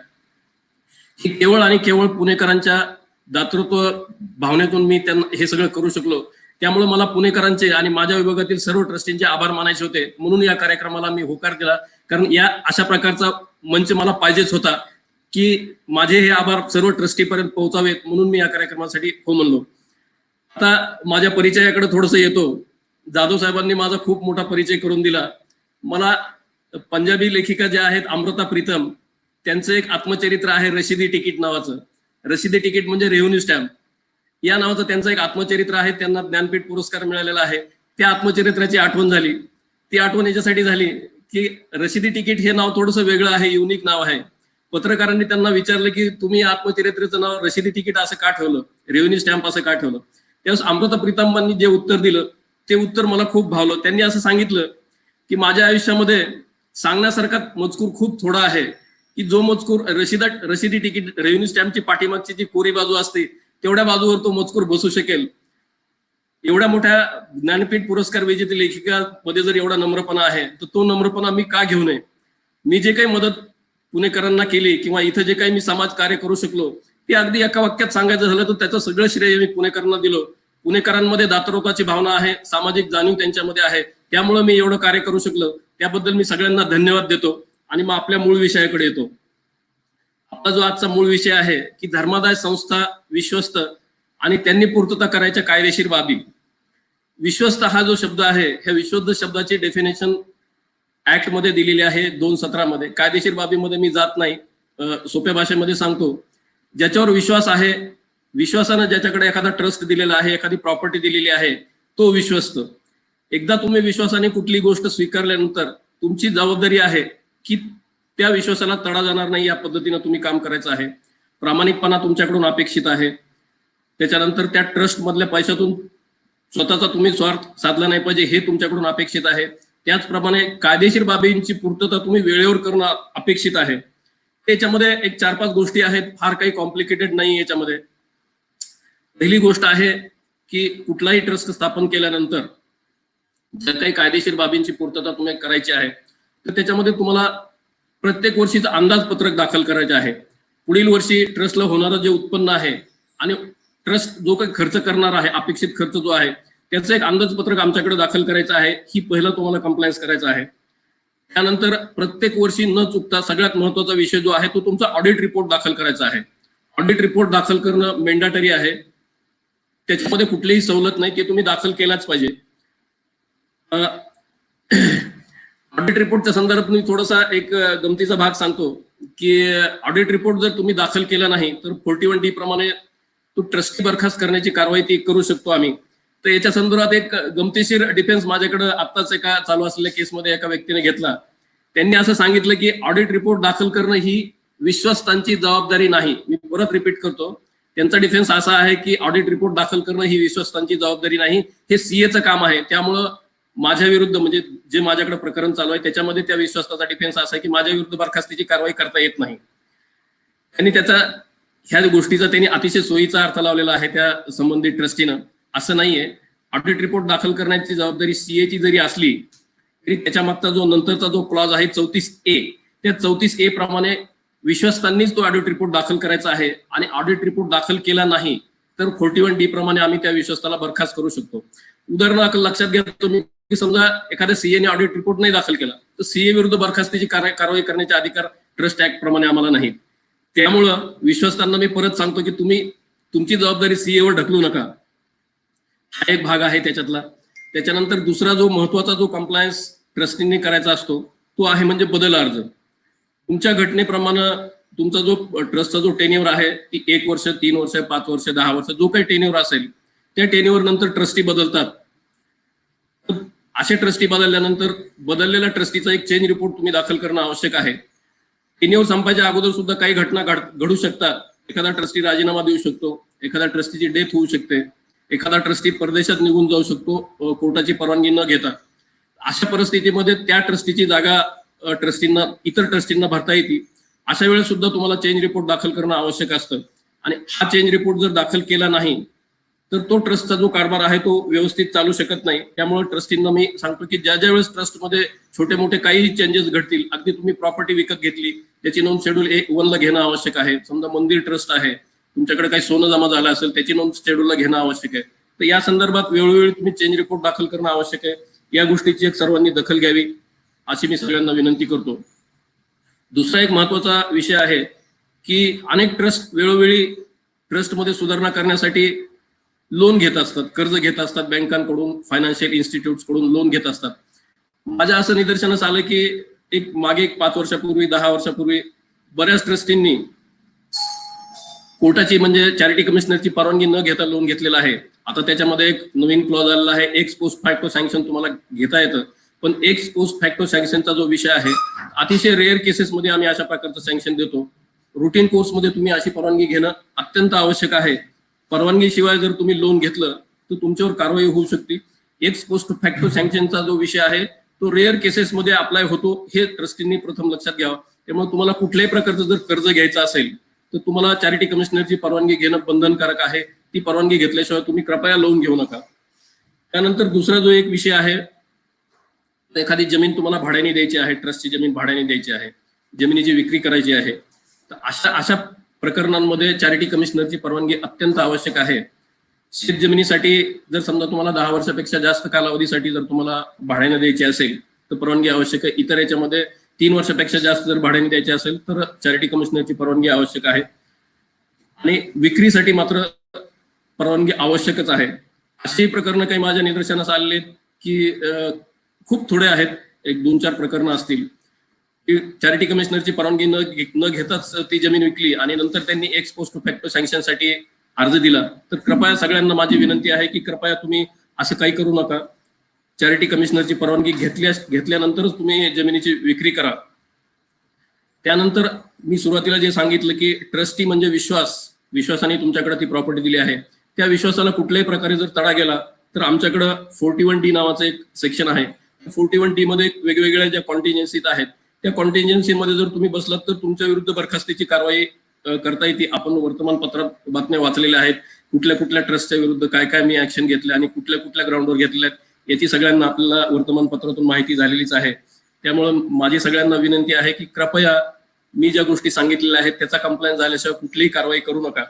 ही केवळ आणि केवळ पुणेकरांच्या दातृत्व भावनेतून मी त्यांना हे सगळं करू शकलो. त्यामुळे मला पुणेकरांचे आणि माझ्या विभागातील सर्व ट्रस्टींचे आभार मानायचे होते. म्हणून या कार्यक्रमाला मी होकार दिला, कारण या अशा प्रकारचा मंच मला पाहिजेच होता की माझे हे आभार सर्व ट्रस्टीपर्यंत पोहोचावेत, म्हणून मी या कार्यक्रमासाठी हो म्हणलो. आता माझ्या परिचयाकडे थोडंसं येतो. जाधव साहेबांनी माझा खूप मोठा परिचय करून दिला. मला पंजाबी लेखिका ज्या आहेत अमृता प्रीतम, त्यांचं एक आत्मचरित्र आहे रशिदी तिकीट नावाचं. रशिदी तिकीट म्हणजे रेव्हेन्यू स्टॅम्प या नावाचं त्यांचं एक आत्मचरित्र आहे. त्यांना ज्ञानपीठ पुरस्कार मिळालेला आहे. त्या आत्मचरित्राची आठवण झाली. ती आठवण याच्यासाठी झाली की रशिदी तिकीट हे नाव थोडंसं वेगळं आहे, युनिक नाव आहे. पत्रकारांनी त्यांना विचारलं की तुम्ही आत्मचरित्राचं नाव रशिदी तिकीट असं का ठेवलं, रेव्हेन्यू स्टॅम्प असं का ठेवलं. त्यावेळेस अमृता प्रीतमांनी जे उत्तर दिलं ते उत्तर मला खूप भावलं. त्यांनी असं सांगितलं की माझ्या आयुष्यामध्ये सांगण्यासारखा मजकूर खूप थोडा आहे की जो मजकूर रशिदी तिकीट रेव्हेन्यू स्टॅम्पची पाठीमागची जी कोरी बाजू असते तेवढ्या बाजूवर तो मजकूर बसू शकेल. एवढ्या मोठ्या ज्ञानपीठ पुरस्कार विजेते लेखिका मध्ये जर एवढा नम्रपणा आहे तर तो नम्रपणा मी का घेऊ नये. मी जे काही मदत पुणेकरांना केली किंवा इथं जे काही मी समाज कार्य करू शकलो ते अगदी एका वाक्यात सांगायचं झालं तर त्याचं सगळं श्रेय मी पुणेकरांना दिलो. पुणेकरांमध्ये दातृत्वाची भावना आहे, सामाजिक जाणीव त्यांच्यामध्ये आहे, त्यामुळे मी एवढं कार्य करू शकलो. त्याबद्दल मी सगळ्यांना धन्यवाद देतो. आणि मग आपल्या मूळ विषयाकडे येतो. आपला जो आजचा मूळ विषय आहे की धर्मादाय संस्था, विश्वस्त आणि त्यांनी पूर्तता करायच्या कायदेशीर बाबी. विश्वस्त हा जो शब्द आहे, ह्या विश्वस्त शब्दाची डेफिनेशन ऍक्ट मध्ये दिलेली आहे 217 मध्ये. कायदेशीर बाबीमध्ये मी जात नाही, सोप्या भाषेमध्ये सांगतो. ज्याच्यावर विश्वास आहे, विश्वासानं ज्याच्याकडे एखादा ट्रस्ट दिलेला आहे, एखादी प्रॉपर्टी दिलेली आहे, तो विश्वस्त. एकदा तुम्ही विश्वासाने कुठली गोष्ट स्वीकारल्यानंतर तुमची जबाबदारी आहे की त्या विश्वासाला तडा जाणार नाही या पद्धतीनं तुम्ही काम करायचं आहे. प्रामाणिकपणा तुमच्याकडून अपेक्षित आहे. त्याच्यानंतर त्या ट्रस्ट मधल्या पैशातून स्वतःचा तुम्ही स्वार्थ साधला नाही पाहिजे हे तुमच्याकडून अपेक्षित आहे. त्याचप्रमाणे कायदेशीर बाबींची पूर्तता तुम्ही वेळेवर करणं अपेक्षित आहे. त्याच्यामध्ये एक 4-5 गोष्टी आहेत, फार काही कॉम्प्लिकेटेड नाही याच्यामध्ये. पहिली गोष्ट आहे की कुठलाही ट्रस्ट स्थापन केल्यानंतर जर काही कायदेशीर बाबींची पूर्तता तुम्ही करायची आहे तर त्याच्यामध्ये तुम्हाला प्रत्येक वर्षीचं अंदाजपत्रक दाखल करायचे आहे. पुढील वर्षी ट्रस्टला होणारं जे उत्पन्न आहे आणि ट्रस्ट जो काही खर्च करणार आहे, अपेक्षित खर्च जो आहे, त्याचं एक अंदाजपत्रक आमच्याकडे दाखल करायचं आहे. ही पहिला तुम्हाला कंप्लायन्स करायचं आहे. त्यानंतर प्रत्येक वर्षी न चुकता सगळ्यात महत्वाचा विषय जो आहे तो तुमचा ऑडिट रिपोर्ट दाखल करायचा आहे. ऑडिट रिपोर्ट दाखल करणं मेंडेटरी आहे. त्याच्यामध्ये कुठलीही सवलत नाही, ते तुम्ही दाखल केलाच पाहिजे. ऑडिट रिपोर्टच्या संदर्भात मी थोडासा एक गमतीचा भाग सांगतो की ऑडिट रिपोर्ट जर तुम्ही दाखल केला नाही तर 41D प्रमाणे तो ट्रस्टी बरखास्त करण्याची कारवाई ती करू शकतो आम्ही. तर याच्या संदर्भात एक गमतीशीर डिफेन्स माझ्याकडे आत्ताच एका चालू असलेल्या केसमध्ये एका व्यक्तीने घेतला. त्यांनी असं सांगितलं की ऑडिट रिपोर्ट दाखल करणं ही विश्वस्तांची जबाबदारी नाही. मी परत रिपीट करतो, त्यांचा डिफेन्स असा आहे की ऑडिट रिपोर्ट दाखल करणं ही विश्वस्तांची जबाबदारी नाही, हे सीएचं काम आहे. त्यामुळं माझ्या विरुद्ध म्हणजे जे माझ्याकडे प्रकरण चालू आहे त्याच्यामध्ये त्या विश्वासाचा डिफेन्स असा आहे की माझ्या विरुद्ध बरखास्तीची कारवाई करता येत नाही. त्यांनी ह्या गोष्टीचा त्यांनी अतिशय सोयीचा अर्थ लावलेला आहे त्या संबंधित ट्रस्टीनं. असं नाहीये. ऑडिट रिपोर्ट दाखल करण्याची जबाबदारी सीएची जरी असली तरी त्याच्या मागचा जो नंतरचा जो क्लॉज आहे 34A, त्या 34A प्रमाणे विश्वस्तांनीच तो ऑडिट रिपोर्ट दाखल करायचा आहे. आणि ऑडिट रिपोर्ट दाखल केला नाही तर 41D प्रमाणे आम्ही त्या विश्वस्ताला बरखास्त करू शकतो. उदाहरणार्थ लक्षात घ्या तुम्ही की समजा एखाद्या सीएने ऑडिट रिपोर्ट नाही दाखल केला तर सीए विरुद्ध बरखास्तीची कारवाई करण्याचे अधिकार ट्रस्ट ऍक्ट प्रमाणे आम्हाला नाही. त्यामुळं विश्वस्तांना मी परत सांगतो की तुम्ही तुमची जबाबदारी सीएवर ढकलू नका. हा एक भाग आहे त्याच्यातला. त्याच्यानंतर दुसरा जो महत्वाचा जो कंप्लायन्स ट्रस्टींनी करायचा असतो तो आहे म्हणजे बदल अर्ज. तुमच्या घटनेप्रमाणे तुमचा जो ट्रस्टचा जो टेन्युअर आहे ती 1 वर्ष, 3 वर्ष, 5 वर्ष, 10 वर्ष जो काही टेन्युअर असेल त्या टेन्युअर नंतर ट्रस्टी बदलतात. असे ट्रस्टी बदलल्यानंतर बदललेल्या ट्रस्टीचा एक चेंज रिपोर्ट तुम्ही दाखल करणं आवश्यक आहे. टेन्युअर संपायच्या अगोदर सुद्धा काही घटना घडू शकतात. एखादा ट्रस्टी राजीनामा देऊ शकतो, एखादा ट्रस्टीची डेथ होऊ शकते, एखादा ट्रस्टी परदेशात निघून जाऊ शकतो कोर्टाची परवानगी न घेता. अशा परिस्थितीमध्ये त्या ट्रस्टीची जागा इतर ट्रस्टींना भरता येते. अशा वेळेस सुद्धा तुम्हाला चेंज रिपोर्ट दाखल करणं आवश्यक असतं. आणि हा चेंज रिपोर्ट जर दाखल केला नाही तर तो ट्रस्टचा जो कारभार आहे तो व्यवस्थित चालू शकत नाही. त्यामुळे ट्रस्टींना मी सांगतो की ज्या ज्या वेळेस ट्रस्टमध्ये छोटे मोठे काही चेंजेस घडतील, अगदी तुम्ही प्रॉपर्टी विकत घेतली त्याची नोंद शेड्यूल 1 ला घेणं आवश्यक आहे. समजा मंदिर ट्रस्ट आहे, तुमच्याकडे काही सोनं जमा झालं असेल त्याची नोंद शेड्यूलला घेणं आवश्यक आहे. तर या संदर्भात वेळोवेळी तुम्ही चेंज रिपोर्ट दाखल करणं आवश्यक आहे. या गोष्टीची एक सर्वांनी दखल घ्यावी अशी मी सगळ्यांना विनंती करतो. दुसरा एक महत्वाचा विषय आहे की अनेक ट्रस्ट वेळोवेळी ट्रस्टमध्ये सुधारणा करण्यासाठी लोन घेत असतात, कर्ज घेत असतात, बँकांकडून, फायनान्शियल इन्स्टिट्यूट्स कडून लोन घेत असतात. माझ्या असं निदर्शनास आलं की मागे 5 वर्षापूर्वी, 10 वर्षापूर्वी बऱ्याच ट्रस्टींनी कोर्टाची म्हणजे चॅरिटी कमिशनरची परवानगी न घेता लोन घेतलेलं आहे. आता त्याच्यामध्ये एक नवीन क्लॉज आलेला आहे, एक्स पोस्ट फॅक्टो सँक्शन तुम्हाला घेता येतं. पण एक्स पोस्ट फॅक्टो सँक्शनचा जो विषय आहे अतिशय रेअर केसेसमध्ये आम्ही अशा प्रकारचं सँक्शन देतो. रुटीन कोर्समध्ये तुम्ही अशी परवानगी घेणं अत्यंत आवश्यक आहे. परवानगीशिवाय जर तुम्ही लोन घेतलं तर तुमच्यावर कारवाई होऊ शकते. एक्स पोस्ट फॅक्टो सँक्शनचा जो विषय आहे तो रेअर केसेसमध्ये अप्लाय होतो, हे ट्रस्टींनी प्रथम लक्षात घ्यावं. त्यामुळे तुम्हाला कुठल्याही प्रकारचं जर कर्ज घ्यायचं असेल तर तुम्हाला चॅरिटी कमिशनरची परवानगी घेणं बंधनकारक आहे. ती परवानगी घेतल्याशिवाय तुम्ही कृपया लोन घेऊ नका. त्यानंतर दुसरा जो एक विषय आहे, एखादी जमीन तुम्हाला भाड्याने द्यायची आहे, ट्रस्टची जमीन भाड्याने द्यायची आहे, जमिनीची विक्री करायची आहे, तर अशा प्रकरणांमध्ये चॅरिटी कमिशनरची परवानगी अत्यंत आवश्यक आहे. शेत जमिनीसाठी जर समजा तुम्हाला 10 वर्षापेक्षा जास्त कालावधीसाठी जर तुम्हाला भाड्याने द्यायची असेल तर परवानगी आवश्यक आहे. इतर याच्यामध्ये 3 वर्षापेक्षा जास्त जर भाड्याने द्यायची असेल तर चॅरिटी कमिशनरची परवानगी आवश्यक आहे. आणि विक्रीसाठी मात्र परवानगी आवश्यकच आहे. अशी प्रकरणं काही माझ्या निदर्शनास आलेली की खूप थोडे आहेत, 1-2-4 प्रकरणं असतील. चॅरिटी कमिशनरची परवानगी न घेताच ती जमीन विकली आणि नंतर त्यांनी एक्स पोस्ट फॅक्टो सँक्शनसाठी अर्ज दिला. तर कृपया सगळ्यांना माझी विनंती आहे की कृपया तुम्ही असं काही करू नका. चॅरिटी कमिशनरची परवानगी घेतल्यानंतरच तुम्ही जमिनीची विक्री करा. त्यानंतर मी सुरुवातीला जे सांगितलं की ट्रस्टी म्हणजे विश्वासाने तुमच्याकडे ती प्रॉपर्टी दिली आहे, त्या विश्वासाला कुठल्याही प्रकारे जर तडा गेला तर आमच्याकडं 41D नावाचं एक सेक्शन आहे. 41D मध्ये वेगवेगळ्या ज्या कॉन्टिन्जन्सीज आहेत त्या कॉन्टिन्जन्सीमध्ये जर तुम्ही बसलात तर तुमच्या विरुद्ध बरखास्तीची कारवाई करता येते. आपण वर्तमानपत्रात बातम्या वाचलेल्या आहेत, कुठल्या कुठल्या ट्रस्टच्या विरुद्ध काय काय मी ऍक्शन घेतल्या आणि कुठल्या कुठल्या ग्राउंडवर घेतल्या याची सगळ्यांना आपल्याला वर्तमानपत्रातून माहिती झालेलीच आहे. त्यामुळे माझी सगळ्यांना विनंती आहे की कृपया मी ज्या गोष्टी सांगितलेल्या आहेत त्याचा कंप्लायन्स झाल्याशिवाय कुठलीही कारवाई करू नका.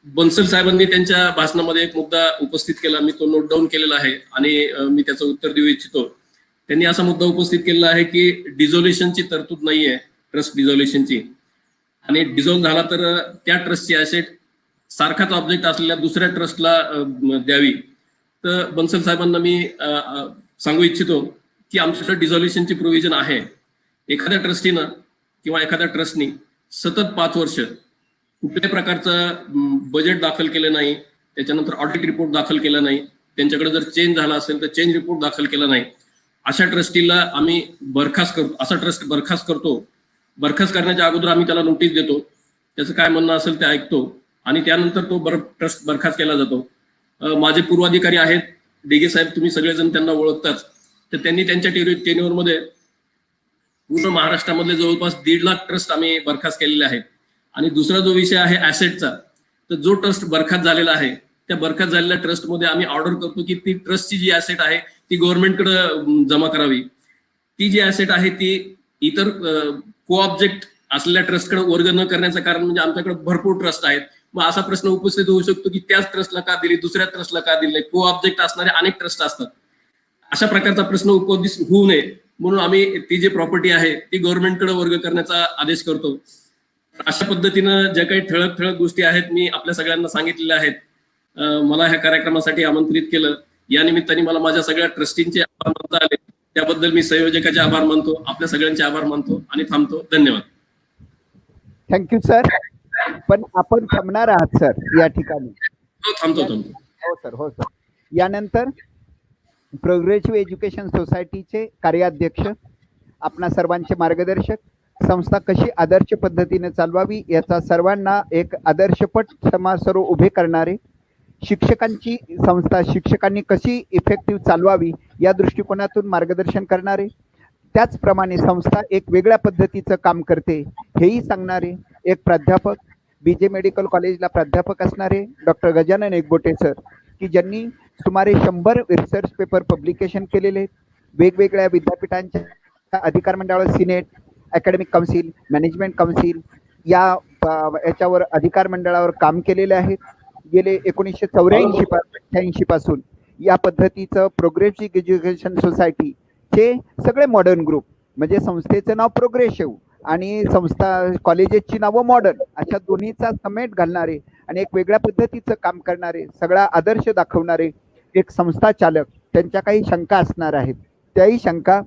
बन्सल साहेबांनी त्यांच्या भाषणामध्ये एक मुद्दा उपस्थित केला, मी तो नोट डाऊन केलेला आहे आणि मी त्याचं उत्तर देऊ इच्छितो. त्यांनी असा मुद्दा उपस्थित केलेला आहे की डिझोल्युशनची तरतूद नाहीये, ट्रस्ट डिझोल्युशनची, आणि डिझॉल्व झाला तर त्या ट्रस्टची ऍसेट सारखाच ऑब्जेक्ट असलेल्या दुसऱ्या ट्रस्टला द्यावी. तर बन्सल साहेबांना मी सांगू इच्छितो की आमच्याकडे डिझोल्युशनची प्रोव्हिजन आहे. एखाद्या ट्रस्टीनं किंवा एखाद्या ट्रस्टनी सतत 5 वर्ष कुठल्याही प्रकारचं बजेट दाखल केलं नाही, त्याच्यानंतर ऑडिट रिपोर्ट दाखल केला नाही, त्यांच्याकडे जर चेंज झाला असेल तर चेंज रिपोर्ट दाखल केला नाही, अशा ट्रस्टीला आम्ही बरखास्त करतो. असा ट्रस्ट बरखास्त करतो. बरखास्त करण्याच्या अगोदर आम्ही त्याला नोटीस देतो, त्याचं काय म्हणणं असेल ते ऐकतो आणि त्यानंतर तो ट्रस्ट बरखास्त केला जातो. माझे पूर्वाधिकारी आहेत डेगे साहेब, तुम्ही सगळेजण त्यांना ओळखताच. तर त्यांनी त्यांच्या टेन्युअरमध्ये पूर्ण महाराष्ट्रामधले जवळपास 1.5 लाख ट्रस्ट आम्ही बरखास्त केलेले आहेत. आणि दुसरा जो विषय आहे ऍसेटचा, तर जो ट्रस्ट बरखास्त झालेला आहे त्या बरखास्त झालेल्या ट्रस्टमध्ये आम्ही ऑर्डर करतो की ती ट्रस्टची जी ऍसेट आहे ती गव्हर्नमेंटकडे जमा करावी. ती जी ऍसेट आहे ती इतर को ऑब्जेक्ट असलेल्या ट्रस्टकडे वर्ग न करण्याचं कारण म्हणजे आमच्याकडे भरपूर ट्रस्ट आहेत. मग असा प्रश्न उपस्थित होऊ शकतो की त्याच ट्रस्टला का दिली, दुसऱ्या ट्रस्टला का दिली, को ऑब्जेक्ट असणारे अनेक ट्रस्ट असतात. अशा प्रकारचा प्रश्न उपस्थित होऊ नये म्हणून आम्ही ती जी प्रॉपर्टी आहे ती गव्हर्नमेंटकडे वर्ग करण्याचा आदेश करतो. अशा पद्धतीनं ज्या काही ठळक गोष्टी आहेत मी आपल्या सगळ्यांना सांगितलेल्या आहेत. मला ह्या कार्यक्रमासाठी आमंत्रित केलं, या निमित्ताने मला माझ्या सगळ्या ट्रस्टींचे आभार मानता आले, त्याबद्दल मी संयोजकाचे आभार मानतो, आपल्या सगळ्यांचे आभार मानतो आणि थांबतो. धन्यवाद. Thank you sir. पण आपण थांबणार आहात सर या ठिकाणी. हो, थांबतो. हो सर, हो सर. यानंतर प्रोग्रेसिव्ह एज्युकेशन सोसायटीचे कार्याध्यक्ष, आपणा सर्वांचे मार्गदर्शक, संस्था कशी आदर्श पद्धतीने चालवावी याचा सर्वांना एक आदर्शपट समाजसमोर उभे करणारे, शिक्षकांची संस्था शिक्षकांनी कशी इफेक्टिव्ह चालवावी या दृष्टिकोनातून मार्गदर्शन करणारे, त्याचप्रमाणे संस्था एक वेगळ्या पद्धतीचं काम करते हेही सांगणारे एक प्राध्यापक, बीजे मेडिकल कॉलेजला प्राध्यापक असणारे डॉक्टर गजानन एकबोटे सर, की ज्यांनी सुमारे 100 रिसर्च पेपर पब्लिकेशन केलेले, वेगवेगळ्या विद्यापीठांच्या अधिकार मंडळावर Senate, academic council, management council याच्यावर अधिकार मंडळावर काम केलेले आहेत. गेले 1984-88 पासून या पद्धतीचं प्रोग्रेसिव्ह एज्युकेशन सोसायटीचे सगळे मॉडर्न ग्रुप, म्हणजे संस्थेचं नाव प्रोग्रेसिव्ह आणि संस्था कॉलेजेसची नावं मॉडर्न, अशा दोन्हीचा समेट घालणारे आणि एक वेगळ्या पद्धतीचं काम करणारे, सगळा आदर्श दाखवणारे एक संस्था चालक, त्यांच्या काही शंका असणार आहेत, त्याही शंका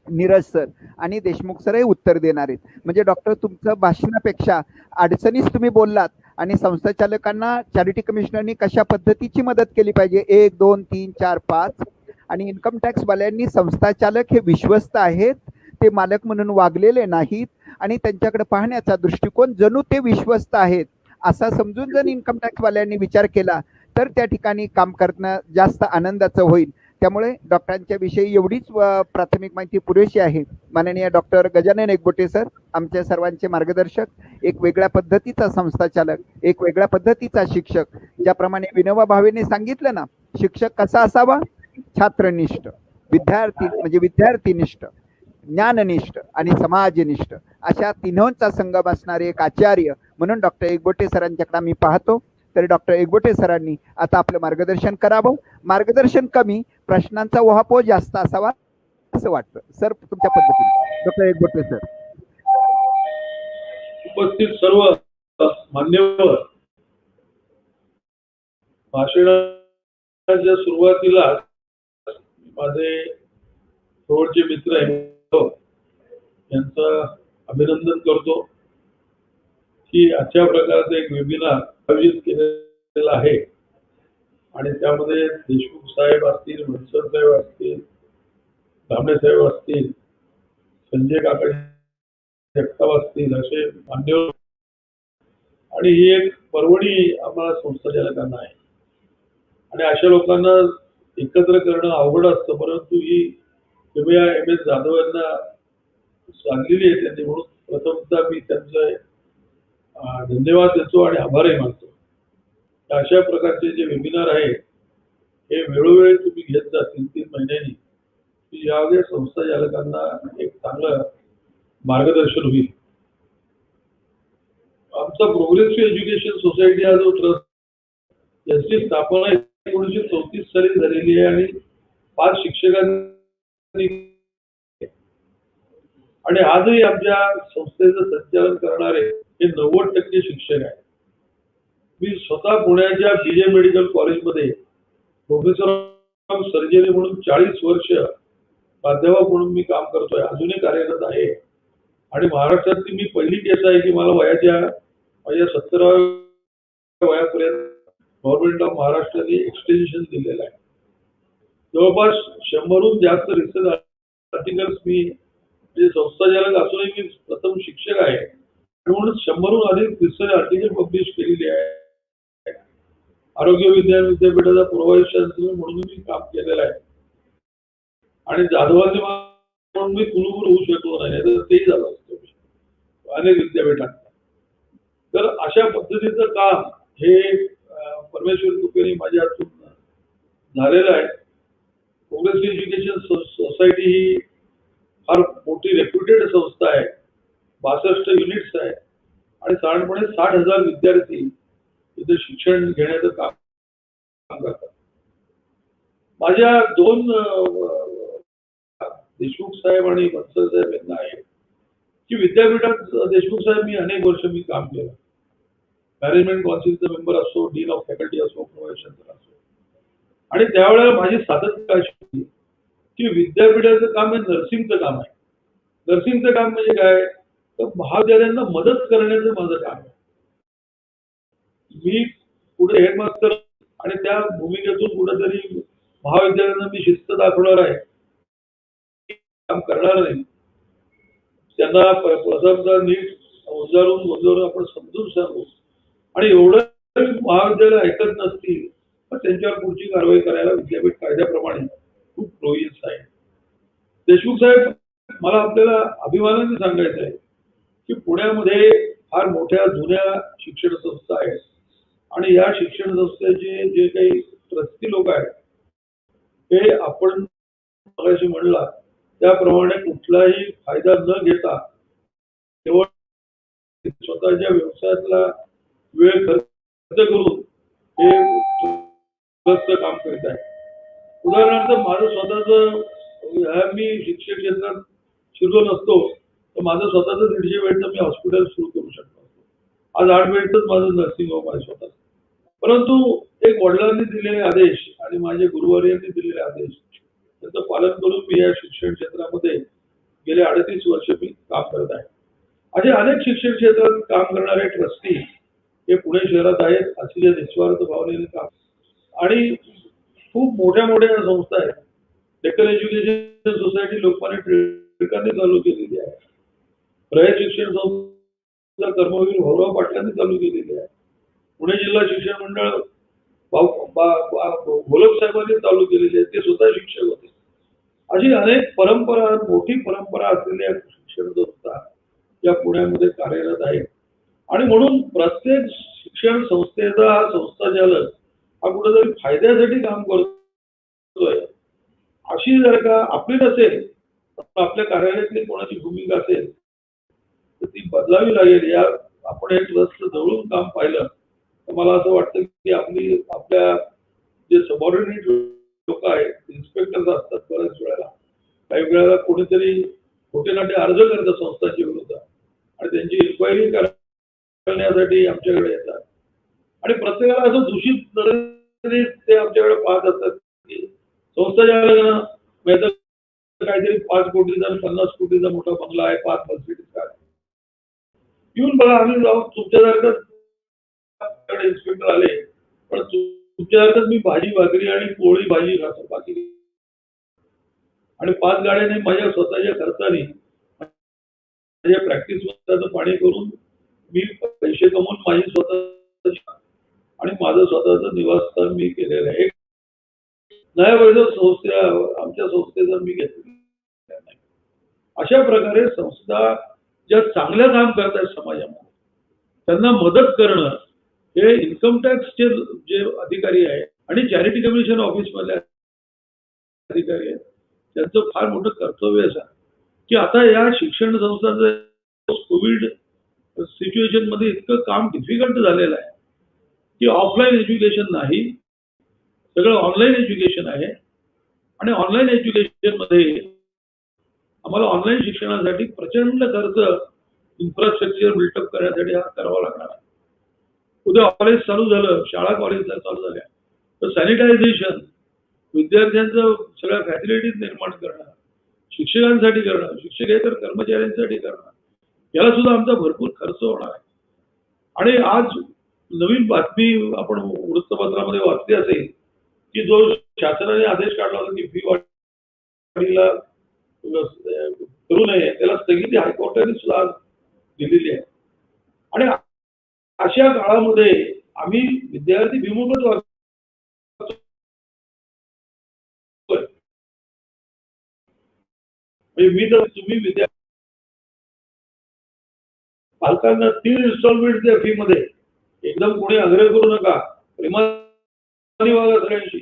नीरज सर आणि देशमुख सरही उत्तर देणार आहेत. म्हणजे डॉक्टर, तुमचं भाषणापेक्षा अडचणीच तुम्ही बोललात आणि संस्था चालकांना चॅरिटी कमिशनरनी कशा पद्धतीची मदत केली पाहिजे 1, 2, 3, 4, 5 आणि इन्कम टॅक्सवाल्यांनी संस्था चालक हे विश्वस्त आहेत, ते मालक म्हणून वागलेले नाहीत आणि त्यांच्याकडे पाहण्याचा दृष्टिकोन जणू ते विश्वस्त आहेत असा समजून जर इन्कम टॅक्सवाल्यांनी विचार केला तर त्या ठिकाणी काम करणं जास्त आनंदाचं होईल. त्यामुळे डॉक्टरांच्या विषयी एवढीच प्राथमिक माहिती पुरेशी आहे. माननीय डॉक्टर गजानन एकबोटे सर, आमच्या सर्वांचे मार्गदर्शक, एक वेगळ्या पद्धतीचा संस्था चालक, एक वेगळ्या पद्धतीचा शिक्षक, ज्याप्रमाणे विनोबा भावेने सांगितलं ना, शिक्षक कसा असावा, छात्रनिष्ठ, विद्यार्थी म्हणजे विद्यार्थीनिष्ठ, ज्ञाननिष्ठ आणि समाजनिष्ठ, अशा तिन्हांचा संगम असणारे एक आचार्य म्हणून डॉक्टर एकबोटे सरांच्याकडे मी पाहतो. तर डॉक्टर एकबोटे सरांनी आता आपलं मार्गदर्शन करावं. मार्गदर्शन कमी, प्रश्नांचा उहापोह जास्त असावा असं वाटतं. सर, तुमच्या पद्धतीने डॉक्टर एकबोटे सर. उपस्थित सर्व मान्यवर, भाषणाच्या सुरुवातीला माझे जवळचे मित्र यांचं अभिनंदन करतो की अशा प्रकारचा एक वेबिनार आयोजित केलेला आहे आणि त्यामध्ये देशमुख साहेब असतील, मनसर साहेब असतील, धामणे साहेब असतील, संजय काका जगताप असतील, असे मान्यवर, आणि ही एक परवडी आम्हाला संस्थाचालकांना आहे आणि अशा लोकांना एकत्र करणं अवघड असतं, परंतु ही कृपया MS जाधव यांना सांगलेली आहे त्यांनी, म्हणून प्रथमतः मी त्यांचं धन्यवाद देतो आणि आभारही मानतो. अशा प्रकारचे जे वेबिनार आहे हे वेळोवेळी तुम्ही घेत जा 3-3 महिन्यांनी, की यावेळी संस्था चालकांना एक चांगलं मार्गदर्शन होईल. आमचा प्रोग्रेसिव्ह एज्युकेशन सोसायटी हा जो ट्रस्ट, याची स्थापना 1934 साली झालेली आहे आणि 5 शिक्षकांनी आणि आजही आमच्या संस्थेचं संचालन करणारे हे 90% शिक्षक आहेत. मी स्वतः पुण्याच्या बीजे मेडिकल कॉलेजमध्ये प्रोफेसर ऑफ सर्जरी म्हणून 40 वर्ष प्राध्यापक म्हणून मी काम करतोय, अजूनही कार्यरत आहे. आणि महाराष्ट्रातली मी पहिली केस आहे की मला माझ्या 70व्या वयापर्यंत गव्हर्नमेंट ऑफ महाराष्ट्राने एक्सटेन्शन दिलेलं आहे. जवळपास 100हून जास्त रिसर्च आर्टिकल्स मी म्हणजे संस्थाचालक असूनही मी प्रथम शिक्षक आहे म्हणून 100हून अधिक रिसर्च आर्टिकल पब्लिश केलेली आहे. आरोग्य विज्ञान विद्यापीठाचा प्रोव्हाइस चान्सलर म्हणून मी काम केलेलं आहे आणि जाधवांनी म्हणून मी कुलगुरू होऊ शकलो नाही, तर तेही झालं असतं अनेक विद्यापीठात. तर अशा पद्धतीचं काम हे परमेश्वर कृपेने माझ्या हातून झालेलं आहे. प्रोग्रेसिव्ह एज्युकेशन सोसायटी ही फार मोठी रेप्युटेड संस्था आहे, 62 युनिट्स आहे आणि साधारणपणे 60,000 विद्यार्थी इथे शिक्षण घेण्याचं काम करतात. माझ्या 2 देशमुख साहेब आणि बन्सल साहेब यांना आहे की विद्यापीठात देशमुख साहेब मी अनेक वर्ष मी काम केलं, मॅनेजमेंट काउन्सिलचा मेंबर असो, डीन ऑफ फॅकल्टी असो, प्रोव्हाइस असो, आणि त्यावेळेला माझी सातत्य अशी होती की विद्यापीठाचं काम हे नर्सिंगचं काम आहे. नर्सिंगचं काम म्हणजे काय, तर महाविद्यालयांना मदत करण्याचं माझं काम आहे. मी पुढे हेडमास्टर आणि त्या भूमिकेतून कुठेतरी महाविद्यालयांना मी शिस्त दाखवणार आहे, काम करणार नाही. त्यांना प्रथमतः नीट उजारून आपण समजून सांगू आणि एवढं महाविद्यालय ऐकत नसतील तर त्यांच्यावर पुढची कारवाई करायला विद्यापीठ कायद्याप्रमाणे खूप प्रोविजन्स आहे. देशमुख साहेब, मला आपल्याला अभिमानाने सांगायचं आहे की पुण्यामध्ये फार मोठ्या जुन्या शिक्षण संस्था आहेत आणि या शिक्षण संस्थेचे जे काही ट्रस्टी लोक आहेत ते आपण मगाशी म्हणला त्याप्रमाणे कुठलाही फायदा न घेता केवळ स्वतःच्या व्यवसायातला वेळ खर्च करून हे ट्रस्टचं काम करीत आहे. उदाहरणार्थ माझं स्वतःच मी शिक्षण क्षेत्रात शिरलो नसतो तर माझं स्वतःच 150 बेडचं मी हॉस्पिटल सुरू करू शकलो असतो. आज 8 बेडचंच माझं नर्सिंग होम आहे स्वतः. परंतु एक वडिलांनी दिलेले आदेश आणि माझे गुरुवार्यांनी दिलेले आदेश त्याचं पालन करून मी या शिक्षण क्षेत्रामध्ये गेले 38 वर्ष मी काम करत आहे. असे अनेक शिक्षण क्षेत्रात काम करणारे ट्रस्टी हे पुणे शहरात आहेत. अतिशय निस्वार्थ भावनेने काम आणि खूप मोठ्या मोठ्या संस्था आहेत. डेक्कन एज्युकेशन सोसायटी लोकमान्य टिळकांनी चालू केलेली आहे. रयत शिक्षण संस्था कर्मवीर भाऊराव पाटलांनी चालू केलेली आहे. पुणे जिल्हा शिक्षण मंडळ घोलप साहेबांनी चालू केलेली आहे. ते स्वतः शिक्षक होते. अशी अनेक परंपरा, मोठी परंपरा असलेल्या शिक्षण संस्था या पुण्यामध्ये कार्यरत आहेत आणि म्हणून प्रत्येक शिक्षण संस्थेचा हा संस्थाचालक हा कुठेतरी फायद्यासाठी काम करतोय अशी जर का आपली नसेल तर आपल्या कार्यालयातली कोणाची भूमिका असेल तर ती बदलावी लागेल. या आपण हे ट्रस्ट जवळून काम पाहिलं तर मला असं वाटतं की आपल्या जे सबऑर्डिनेट लोक आहेत, इन्स्पेक्टर्स असतात, बऱ्याच वेळेला काही वेळेला कोणीतरी खोटे नाटे अर्ज करतात संस्थांच्या विरोधात आणि त्यांची इन्क्वायरी करण्यासाठी आमच्याकडे येतात आणि प्रत्येकाला असं दूषित नजरेने ते आमच्याकडे पाहत असतात की संस्थाच्या काहीतरी 5 कोटीचा 50 कोटीचा मोठा बंगला आहे, 5 मर्सिडीज कार येऊन बघा. आम्ही जाऊ तुमच्यासारखं इन्स्पेक्टर आले पण तुमच्यासारखं मी भाजी भाकरी आणि पोळी भाजी खातो बाकी आणि 5 गाड्याने माझ्या स्वतःच्या खर्चाने माझ्या प्रॅक्टिस मध्ये पाणी करून मी पैसे कमवून माझी स्वतः आणि माझं स्वतःचं निवासस्थान मी केलेलं आहे. नया संस्था आमच्या संस्थेचा मी घेतलेला नाही. अशा प्रकारे संस्था ज्या चांगल्या काम करतात समाजामध्ये त्यांना मदत करणं हे इन्कम टॅक्सचे जे अधिकारी आहेत आणि चॅरिटी कमिशन ऑफिस मधले अधिकारी आहेत त्यांचं फार मोठं कर्तव्य असं की आता या शिक्षण संस्थांचं कोविड सिच्युएशन मध्ये इतकं काम डिफिकल्ट झालेलं आहे की ऑफलाईन एज्युकेशन नाही, सगळं ऑनलाईन एज्युकेशन आहे आणि ऑनलाईन एज्युकेशन मध्ये आम्हाला ऑनलाईन शिक्षणासाठी प्रचंड खर्च इन्फ्रास्ट्रक्चर बिल्टअप करण्यासाठी हा करावा लागणार आहे. उद्या कॉलेज चालू झालं, शाळा कॉलेज चालू झाल्या तर सॅनिटायझेशन, विद्यार्थ्यांचं सगळ्या फॅसिलिटीज निर्माण करणं, शिक्षकांसाठी करणं, शिक्षकेतर कर्मचाऱ्यांसाठी करणं याला सुद्धा आमचा भरपूर खर्च होणार आहे. आणि आज नवीन बातमी आपण वृत्तपत्रामध्ये वाचली असेल की जो शासनाने आदेश काढला होता की फी वाढीला करू नये त्याला स्थगिती हायकोर्टाने सुद्धा दिलेली आहे. आणि अशा काळामध्ये आम्ही विद्यार्थी विमुखच वागतोय. मी तर तुम्ही विद्यार्थी पालकांना 3 इन्स्टॉलमेंट द्या फी मध्ये. एकदम कोणी आग्रह करू नका, प्रेमाने वागा सगळ्यांशी.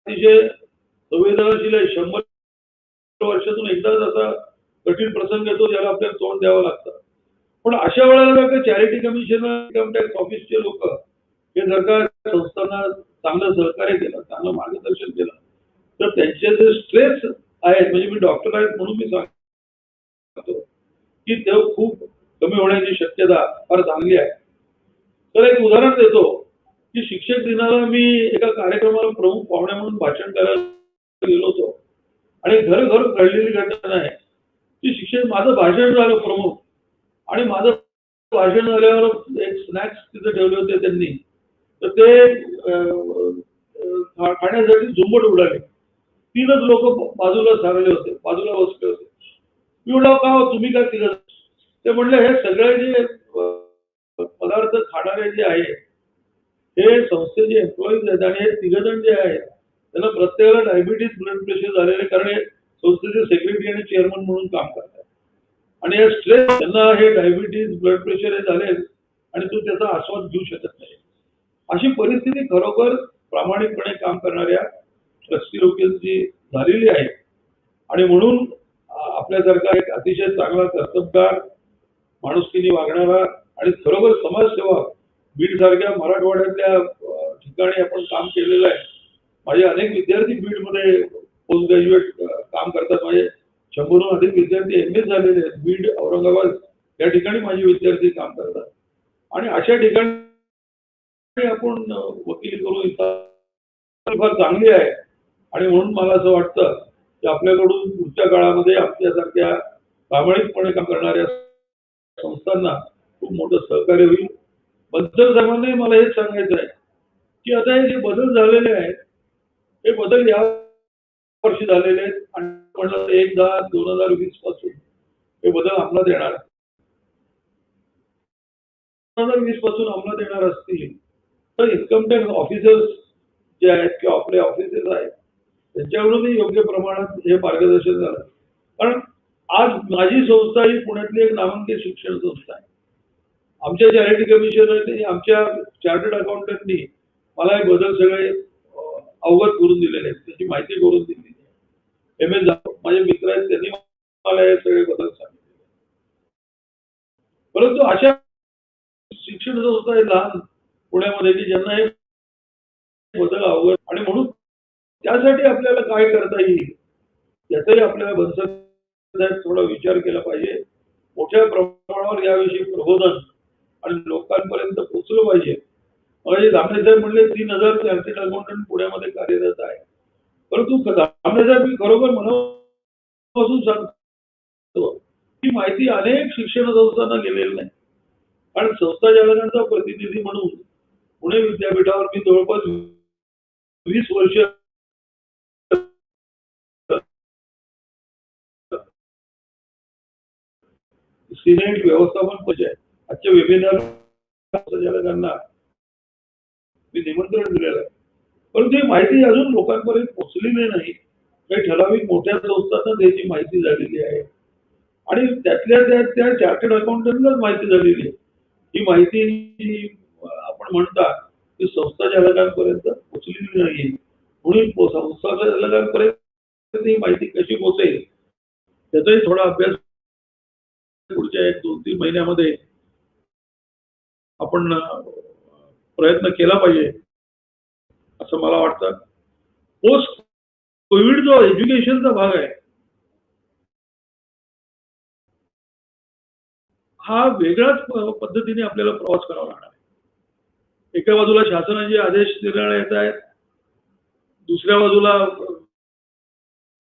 अतिशय संवेदनशील आहे. 100 वर्षातून एकदाच असा कठीण प्रसंग येतो ज्याला आपल्याला तोंड द्यावं लागतं. पण अशा वेळेला जर का चॅरिटी कमिशन, इन्कम टॅक्स ऑफिसचे लोक हे जर का संस्थांना चांगलं सहकार्य केलं, चांगलं मार्गदर्शन केलं तर त्यांचे जे स्ट्रेस आहेत, म्हणजे मी डॉक्टर आहेत म्हणून मी सांगतो की ते खूप कमी होण्याची शक्यता फार चांगली आहे. तर एक उदाहरण देतो की शिक्षक दिनाला मी एका कार्यक्रमाला प्रमुख पाहुणे म्हणून भाषण करायला गेलो होतो आणि घरोघर घडलेली घटना आहे की शिक्षक माझं भाषण झालं प्रमुख आणि माझं भाषण झाल्यावर एक स्नॅक्स तिथे ठेवले होते त्यांनी, तर ते खाण्यासाठी झुंबड उडाले. 3च लोक बाजूला सारले होते, बाजूला बसले होते. मी म्हटलं का हो, तुम्ही काय तिघ? ते म्हणले हे सगळे जे पदार्थ खाणारे जे आहे हे संस्थेचे एम्प्लॉईज आहेत आणि हे 3 जण जे आहेत त्यांना प्रत्येकाला डायबिटीज, ब्लड प्रेशर झालेले, कारण हे संस्थेचे सेक्रेटरी आणि चेअरमन म्हणून काम करतात आणि हे स्ट्रेस, त्यांना हे डायबिटीज, ब्लड प्रेशर हे झाले आणि तो त्याचा आस्वाद घेऊ शकत नाही. अशी परिस्थिती खरोखर प्रामाणिकपणे काम करणाऱ्या ट्रस्टी लोकांची झालेली आहे. आणि म्हणून आपल्यासारखा एक अतिशय चांगला कर्तबगार, माणुसकीने वागणारा आणि खरोखर समाजसेवक बीड सारख्या मराठवाड्यातल्या ठिकाणी आपण काम केलेलं आहे. माझे अनेक विद्यार्थी बीडमध्ये पोस्ट ग्रॅज्युएट काम करतात. माझे 100हून अधिक विद्यार्थी MS झालेले आहेत. बीड, औरंगाबाद या ठिकाणी माझे विद्यार्थी काम करतात आणि अशा ठिकाणी आपण वकिली करू इथं फार चांगली आहे. आणि म्हणून मला असं वाटतं की आपल्याकडून पुढच्या काळामध्ये आपल्यासारख्या प्रामाणिकपणे काम करणाऱ्या संस्थांना खूप मोठं सहकार्य होईल. बंसल साहेबांनी मला हेच सांगायचं आहे की आता हे जे बदल झालेले आहेत हे बदल या वर्षी झालेले आहेत आणि म्हणलं 1/10/2020 पासून हे बदल अंमलात येणार. 2020 पासून अंमलात येणार असतील तर इन्कम टॅक्स ऑफिसर्स जे आहेत किंवा आपले ऑफिसेस आहेत त्यांच्याकडूनही योग्य प्रमाणात हे मार्गदर्शन झालं. कारण आज माझी संस्था ही पुण्यातली एक नामांकित शिक्षण संस्था आहे. आमच्या चॅरिटी कमिशनरने, आमच्या चार्टर्ड अकाउंटंटनी मला हे बदल सगळे अवगत करून दिलेले आहेत, त्याची माहिती करून दिलेली आहे. MS जाधव माझे मित्र आहेत, त्यांनी मला हे सगळे बदल सांगितले. परंतु अशा शिक्षण संस्था आहेत लहान पुण्यामध्ये की ज्यांना हे बदल अवगत, आणि म्हणून त्यासाठी आपल्याला काय करता येईल याचाही आपल्याला बंसल थोडा विचार केला पाहिजे. मोठ्या प्रमाणावर याविषयी प्रबोधन आणि लोकांपर्यंत पोहोचलं पाहिजे. मला दामले साहेब म्हणले 3000 चार्टर्ड अकाउंटंट पुण्यामध्ये कार्यरत आहे. परंतु दामले साहेब मी खरोखर मनापासून सांगतो ही माहिती अनेक शिक्षण संस्थांना गेलेली नाही. कारण संस्था चालकांचा प्रतिनिधी म्हणून पुणे विद्यापीठावर मी जवळपास 20 वर्ष सिनेट व्यवस्थापन परिषद आजच्या वेबिनार संचालकांना मी निमंत्रण दिलेलं आहे. परंतु ही माहिती अजून लोकांपर्यंत पोहोचलेली नाही. काही ठराविक मोठ्या संस्थांना त्याची माहिती झालेली आहे आणि त्यातल्या त्या चार्टर्ड अकाउंटंटलाच माहिती झालेली आहे. ही माहिती आपण म्हणता की संस्था चालकांपर्यंत पोहोचलेली नाही. म्हणून संस्था चालकांपर्यंत ही माहिती कशी पोहोचेल त्याचाही थोडा अभ्यास पुढच्या 1-2-3 महिन्यामध्ये आपण प्रयत्न केला पाहिजे असं मला वाटतं. पोस्ट कोविड जो एज्युकेशनचा भाग आहे हा वेगळ्याच पद्धतीने आपल्याला प्रवास करावा लागणार आहे. एका बाजूला शासनाचे आदेश देण्यात येत आहेत, दुसऱ्या बाजूला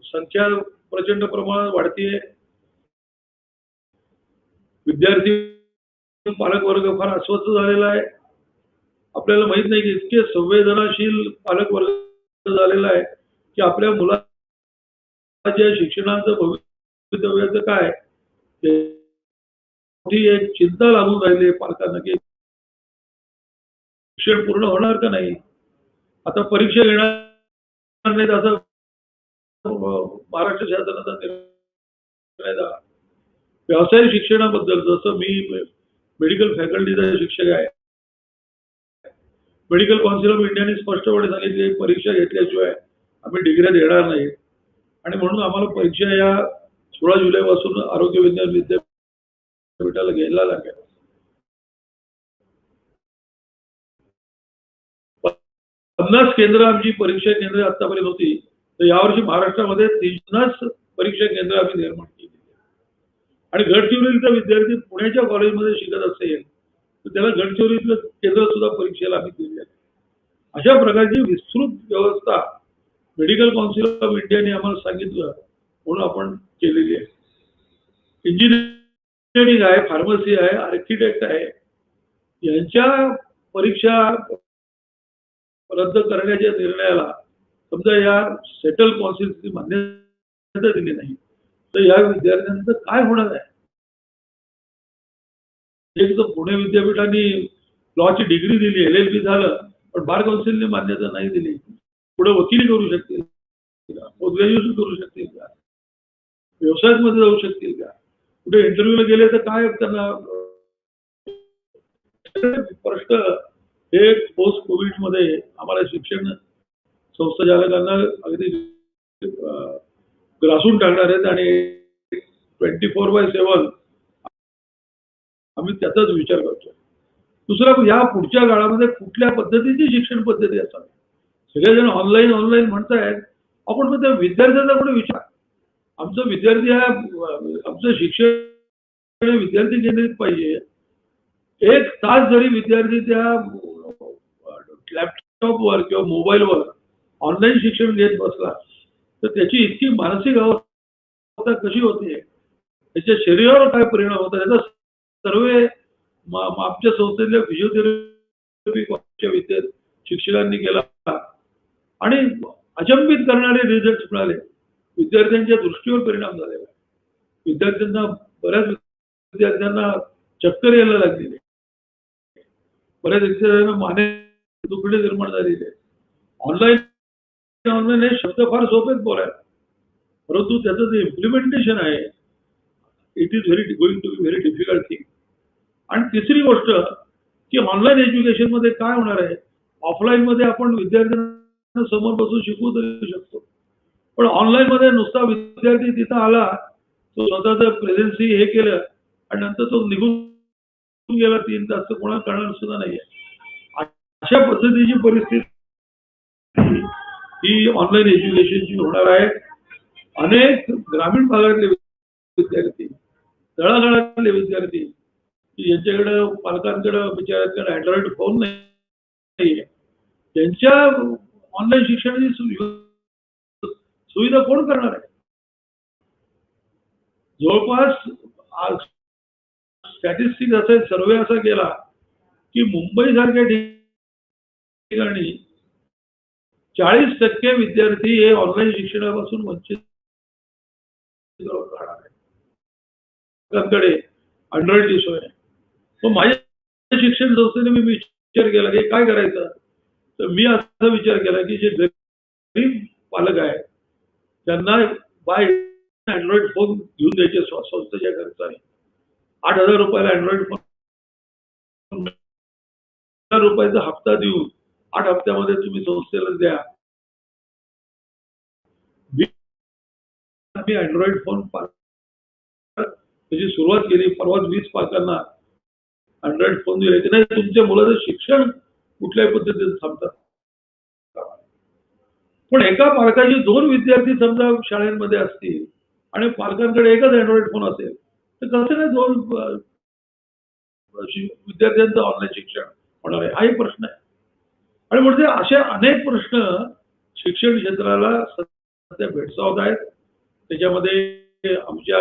संख्या प्रचंड प्रमाणात वाढतीये. विद्यार्थी पालक वर्ग फार अस्वस्थ झालेला आहे. आपल्याला माहित नाही की इतके संवेदनाशील पालक वर्ग झालेला आहे की आपल्या मुलाच्या शिक्षणाचं भवितव्याचं काय मोठी एक चिंता लागून राहिली पालकांना की शिक्षण पूर्ण होणार का नाही, आता परीक्षा घेणार नाहीत असं महाराष्ट्र शासनाचा निर्णय झाला. व्यावसायिक शिक्षणाबद्दल जसं मी मेडिकल फॅकल्टीचा शिक्षक आहे, मेडिकल काउन्सिल ऑफ इंडियाने स्पष्टपणे सांगितले परीक्षा घेतल्याशिवाय आम्ही डिग्र्या देणार नाही आणि म्हणून आम्हाला परीक्षा या 16 जुलैपासून आरोग्य विज्ञान विद्यापीठाला घ्यायला लागेल. 50 केंद्र आमची परीक्षा केंद्र आतापर्यंत होती, तर यावर्षी महाराष्ट्रामध्ये 30 परीक्षा केंद्र आम्ही निर्माण केली. आणि गडचिरोलीचा विद्यार्थी पुण्याच्या कॉलेजमध्ये शिकत असेल तर त्याला गडचिरोलीतलं केंद्र सुद्धा परीक्षेला आम्ही दिली आहे. अशा प्रकारची विस्तृत व्यवस्था मेडिकल काउन्सिल ऑफ इंडियाने आम्हाला सांगितलं म्हणून आपण केलेली आहे. इंजिनिअरिंग इंजिनिअरिंग आहे, फार्मसी आहे, आर्किटेक्ट आहे, यांच्या परीक्षा रद्द करण्याच्या निर्णयाला समजा या सेटल कौन्सिलची मान्यता दिली नाही तर या विद्यार्थ्यांचं काय होणार आहे? एक तर पुणे विद्यापीठाने लॉची डिग्री दिली, LLB झालं, पण बार काउन्सिलने मान्यता नाही दिली. पुढे वकिली करू शकतील का? पोस्ट ग्रॅज्युएशन करू शकतील का? व्यवसायामध्ये जाऊ शकतील का? कुठे इंटरव्ह्यूला गेले तर काय त्यांना प्रश्न हे पोस्ट कोविड मध्ये आम्हाला शिक्षण संस्थाचालकांना अगदी ग्रासून टाकणार आहेत आणि 24/7 आम्ही त्याचाच विचार करतो. दुसरा, या पुढच्या काळामध्ये कुठल्या पद्धतीची शिक्षण पद्धती असावी? सगळेजण ऑनलाईन ऑनलाईन म्हणतायत, आपण मग त्या विद्यार्थ्यांचा कुठे विचार? आमचं विद्यार्थी हा आमचं शिक्षण विद्यार्थी केंद्रित पाहिजे. 1 तास जरी विद्यार्थी त्या लॅपटॉपवर किंवा मोबाईलवर ऑनलाईन शिक्षण घेत बसला तर त्याची इतकी मानसिक अवस्था कशी होते, त्याच्या शरीरावर काय परिणाम होतात, याचा सर्वे आमच्या संस्थेतल्या फिजिओथेरपी शिक्षकांनी केला आणि अचंबित करणारे रिझल्ट मिळाले. विद्यार्थ्यांच्या दृष्टीवर परिणाम झालेला आहे. विद्यार्थ्यांना बऱ्याच विद्यार्थ्यांना चक्कर यायला लागलेली, बऱ्याच विद्यार्थ्यांना माने दुखणे निर्माण झालेले. ऑनलाईन हे शब्द फार सोपेच बोलायला, परंतु त्याचं जे इम्प्लिमेंटेशन आहे it is going to be very difficult thing. आणि तिसरी गोष्ट की ऑनलाईन एज्युकेशन मध्ये काय होणार आहे, ऑफलाईन मध्ये आपण विद्यार्थ्यांना समोर बसून शिकवू तरी शकतो, पण ऑनलाईन मध्ये नुसता विद्यार्थी तिथं आला, तो स्वतःच प्रेझेन्सी हे केलं आणि नंतर तो निघून गेला 3 तास, तर कोणाला कळणार सुद्धा नाहीये. अशा पद्धतीची परिस्थिती ही ऑनलाईन एज्युकेशनची होणार आहे. अनेक ग्रामीण भागातले विद्यार्थी, तळागाळातले विद्यार्थी यांच्याकडे पालकांकडे बिचाऱ्यांकडे अँड्रॉइड फोन नाहीये, त्यांच्या ऑनलाईन शिक्षणाची सुविधा कोण करणार आहे? जवळपास स्टॅटिस्टिक असे सर्वे असा केला की मुंबई सारख्या ठिकाणी 40% विद्यार्थी हे ऑनलाईन शिक्षणापासून वंचित राहणार आहे. त्यांच्याकडे अँड्रॉइडची सोय आहे. मग माझ्या शिक्षण संस्थेने मी विचार केला की काय करायचं, तर मी असा विचार केला की जे गरीब पालक आहेत त्यांना बाय अँड्रॉइड फोन घेऊन द्यायचे संस्थेच्या खर्चाने. 8,000 रुपयाला अँड्रॉइड फोन, ₹1000 हप्ता देऊन 8 हप्त्यामध्ये तुम्ही संस्थेला द्या. मी अँड्रॉइड फोन त्याची सुरुवात केली. परवाच 20 पालकांना अँड्रॉइड फोन दिले. नाही तुमच्या मुलाचं शिक्षण कुठल्याही पद्धतीने थांबतात, पण एका पालकाचे 2 विद्यार्थी समजा शाळेमध्ये असतील आणि पालकांकडे एकच अँड्रॉइड फोन असेल तर कसं काय 2 विद्यार्थ्यांचं ऑनलाईन शिक्षण होणार आहे, हाही प्रश्न आहे. आणि म्हणजे असे अनेक प्रश्न शिक्षण क्षेत्राला सध्या भेडसावत आहेत. त्याच्यामध्ये आमच्या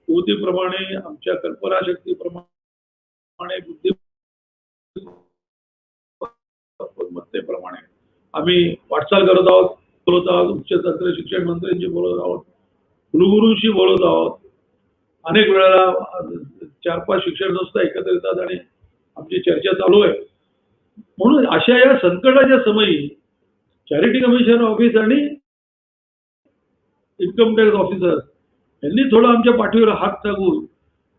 बुद्धीप्रमाणे, आमच्या कल्पनाशक्तीप्रमाणे, बुद्धिमत्तेप्रमाणे आम्ही वाटचाल करत आहोत, बोलत आहोत. उच्च तंत्र शिक्षण मंत्र्यांशी बोलत आहोत, कुलगुरूंशी बोलत आहोत. अनेक वेळेला 4-5 शिक्षण संस्था एकत्र येतात आणि आमची चर्चा चालू आहे. म्हणून अशा या संकटाच्या समयी चॅरिटी कमिशन ऑफिस आणि इन्कम टॅक्स ऑफिसर यांनी थोडं आमच्या पाठीवर हात टाकून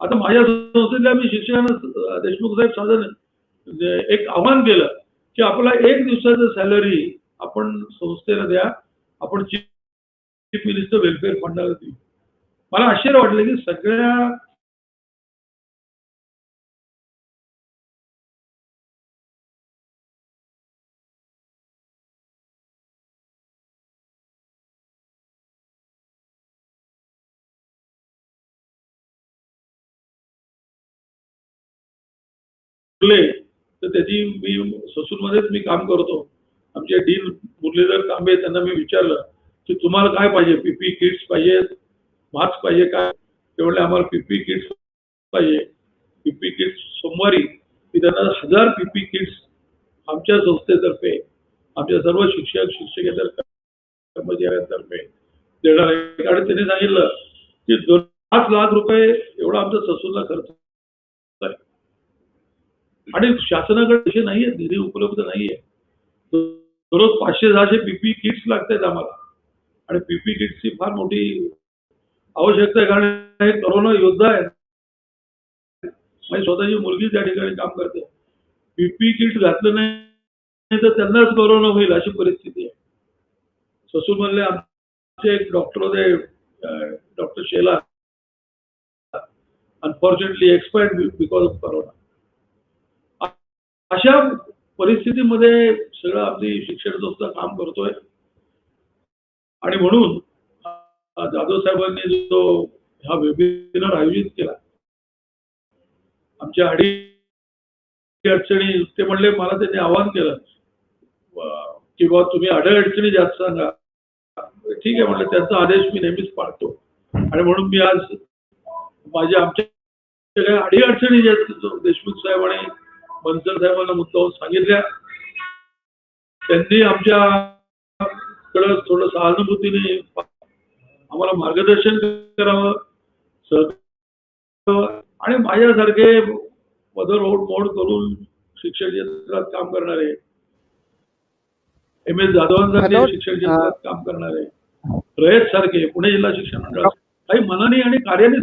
आता माझ्या संस्थेतल्या मी शिक्षकांना देशमुख साहेब साधन एक आव्हान केलं की आपला 1 दिवसाचं सॅलरी आपण संस्थेला द्या, आपण चीफ मिनिस्टर वेलफेअर फंडाला देऊ. मला आश्चर्य वाटलं की सगळ्या तर त्याची मी ससूनमध्येच मी काम करतो. आमचे डीन मुरलीधर तांबे त्यांना मी विचारलं की तुम्हाला काय पाहिजे, पीपी किट्स पाहिजेत, मास्क पाहिजे काय? ते म्हणले आम्हाला पीपी किट्स पाहिजे. पीपी किट्स सोमवारी मी त्यांना 1000 पीपी किट्स आमच्या संस्थेतर्फे आमच्या सर्व शिक्षक शिक्षकेतर कर्मचाऱ्यांतर्फे देणार आहे. आणि त्यांनी सांगितलं की 5 लाख रुपये एवढा आमचा ससूनला खर्च आहे आणि शासनाकडे तसे नाहीये, निधी उपलब्ध नाहीये. दररोज 500-600 पीपी किट्स लागतात आम्हाला आणि पीपी किट्सची फार मोठी आवश्यकता आहे. कारण हे करोना योद्धा आहे. माझी स्वतःची मुलगी त्या ठिकाणी काम करते. पीपी किट घातलं नाही तर त्यांनाच करोना होईल अशी परिस्थिती आहे. ससून मधले आमचे एक डॉक्टर होते, डॉक्टर शेला, unfortunately expired because of corona. अशा परिस्थितीमध्ये सगळं आपली शिक्षण संस्था काम करतोय आणि म्हणून जाधव साहेबांनी जो हा वेबिनार आयोजित केला, आमच्या अडचणी ते म्हणले, मला त्यांनी आवाहन केलं की बाबा तुम्ही अडचणी जास्त सांगा. ठीक आहे म्हणलं, त्यांचा आदेश मी नेहमीच पाळतो आणि म्हणून मी आज आमच्या अडचणी ज्या देशमुख साहेब आणि बन्सल साहेबांना मुद्दावून सांगितल्या. त्यांनी आमच्याकडं थोडं सहानुभूतीने आम्हाला मार्गदर्शन करावं आणि माझ्यासारखे मोड करून शिक्षण क्षेत्रात काम करणारे, MS जाधवांसारखे शिक्षण क्षेत्रात काम करणारे, रयत सारखे पुणे जिल्हा शिक्षण मंडळात काही मनाने आणि कार्याने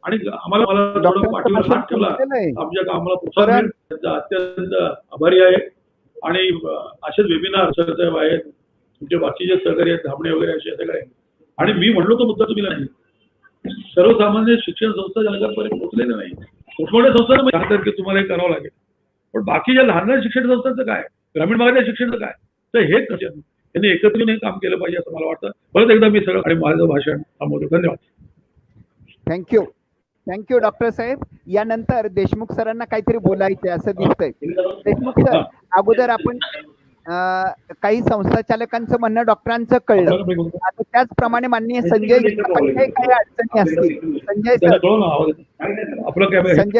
आणि आम्हाला थोडं पाठीवर हात ठेवला, आमच्या कामाला प्रोत्साहन मिळेल, त्यांचा अत्यंत आभारी आहे. आणि असेच वेबिनार साहेब आहेत, तुमचे बाकीचे सहकारी आहेत, धामणे वगैरे असे सगळे. आणि मी म्हणलो तो मुद्दा तुम्ही नाही, सर्वसामान्य शिक्षण संस्था जगापर्यंत पोहोचलेल्या नाही. मोठमोठ्या संस्थांना की तुम्हाला हे करावं लागेल, पण बाकीच्या लहान लहान शिक्षण संस्थांचं काय, ग्रामीण भागातल्या शिक्षणाचं काय, तर हे कसे त्यांनी एकत्रित हे काम केलं पाहिजे असं मला वाटतं. परत एकदा मी सगळं आणि माझं भाषण थांबवतो. धन्यवाद. थँक्यू डॉक्टर साहेब. यानंतर देशमुख सरांना काहीतरी बोलायचे असं दिसतंय. देशमुख सर, अगोदर आपण काही संस्था चालकांचं म्हणणं डॉक्टरांचं कळलं, आता त्याचप्रमाणे माननीय संजय काही अडचणी असतील. संजय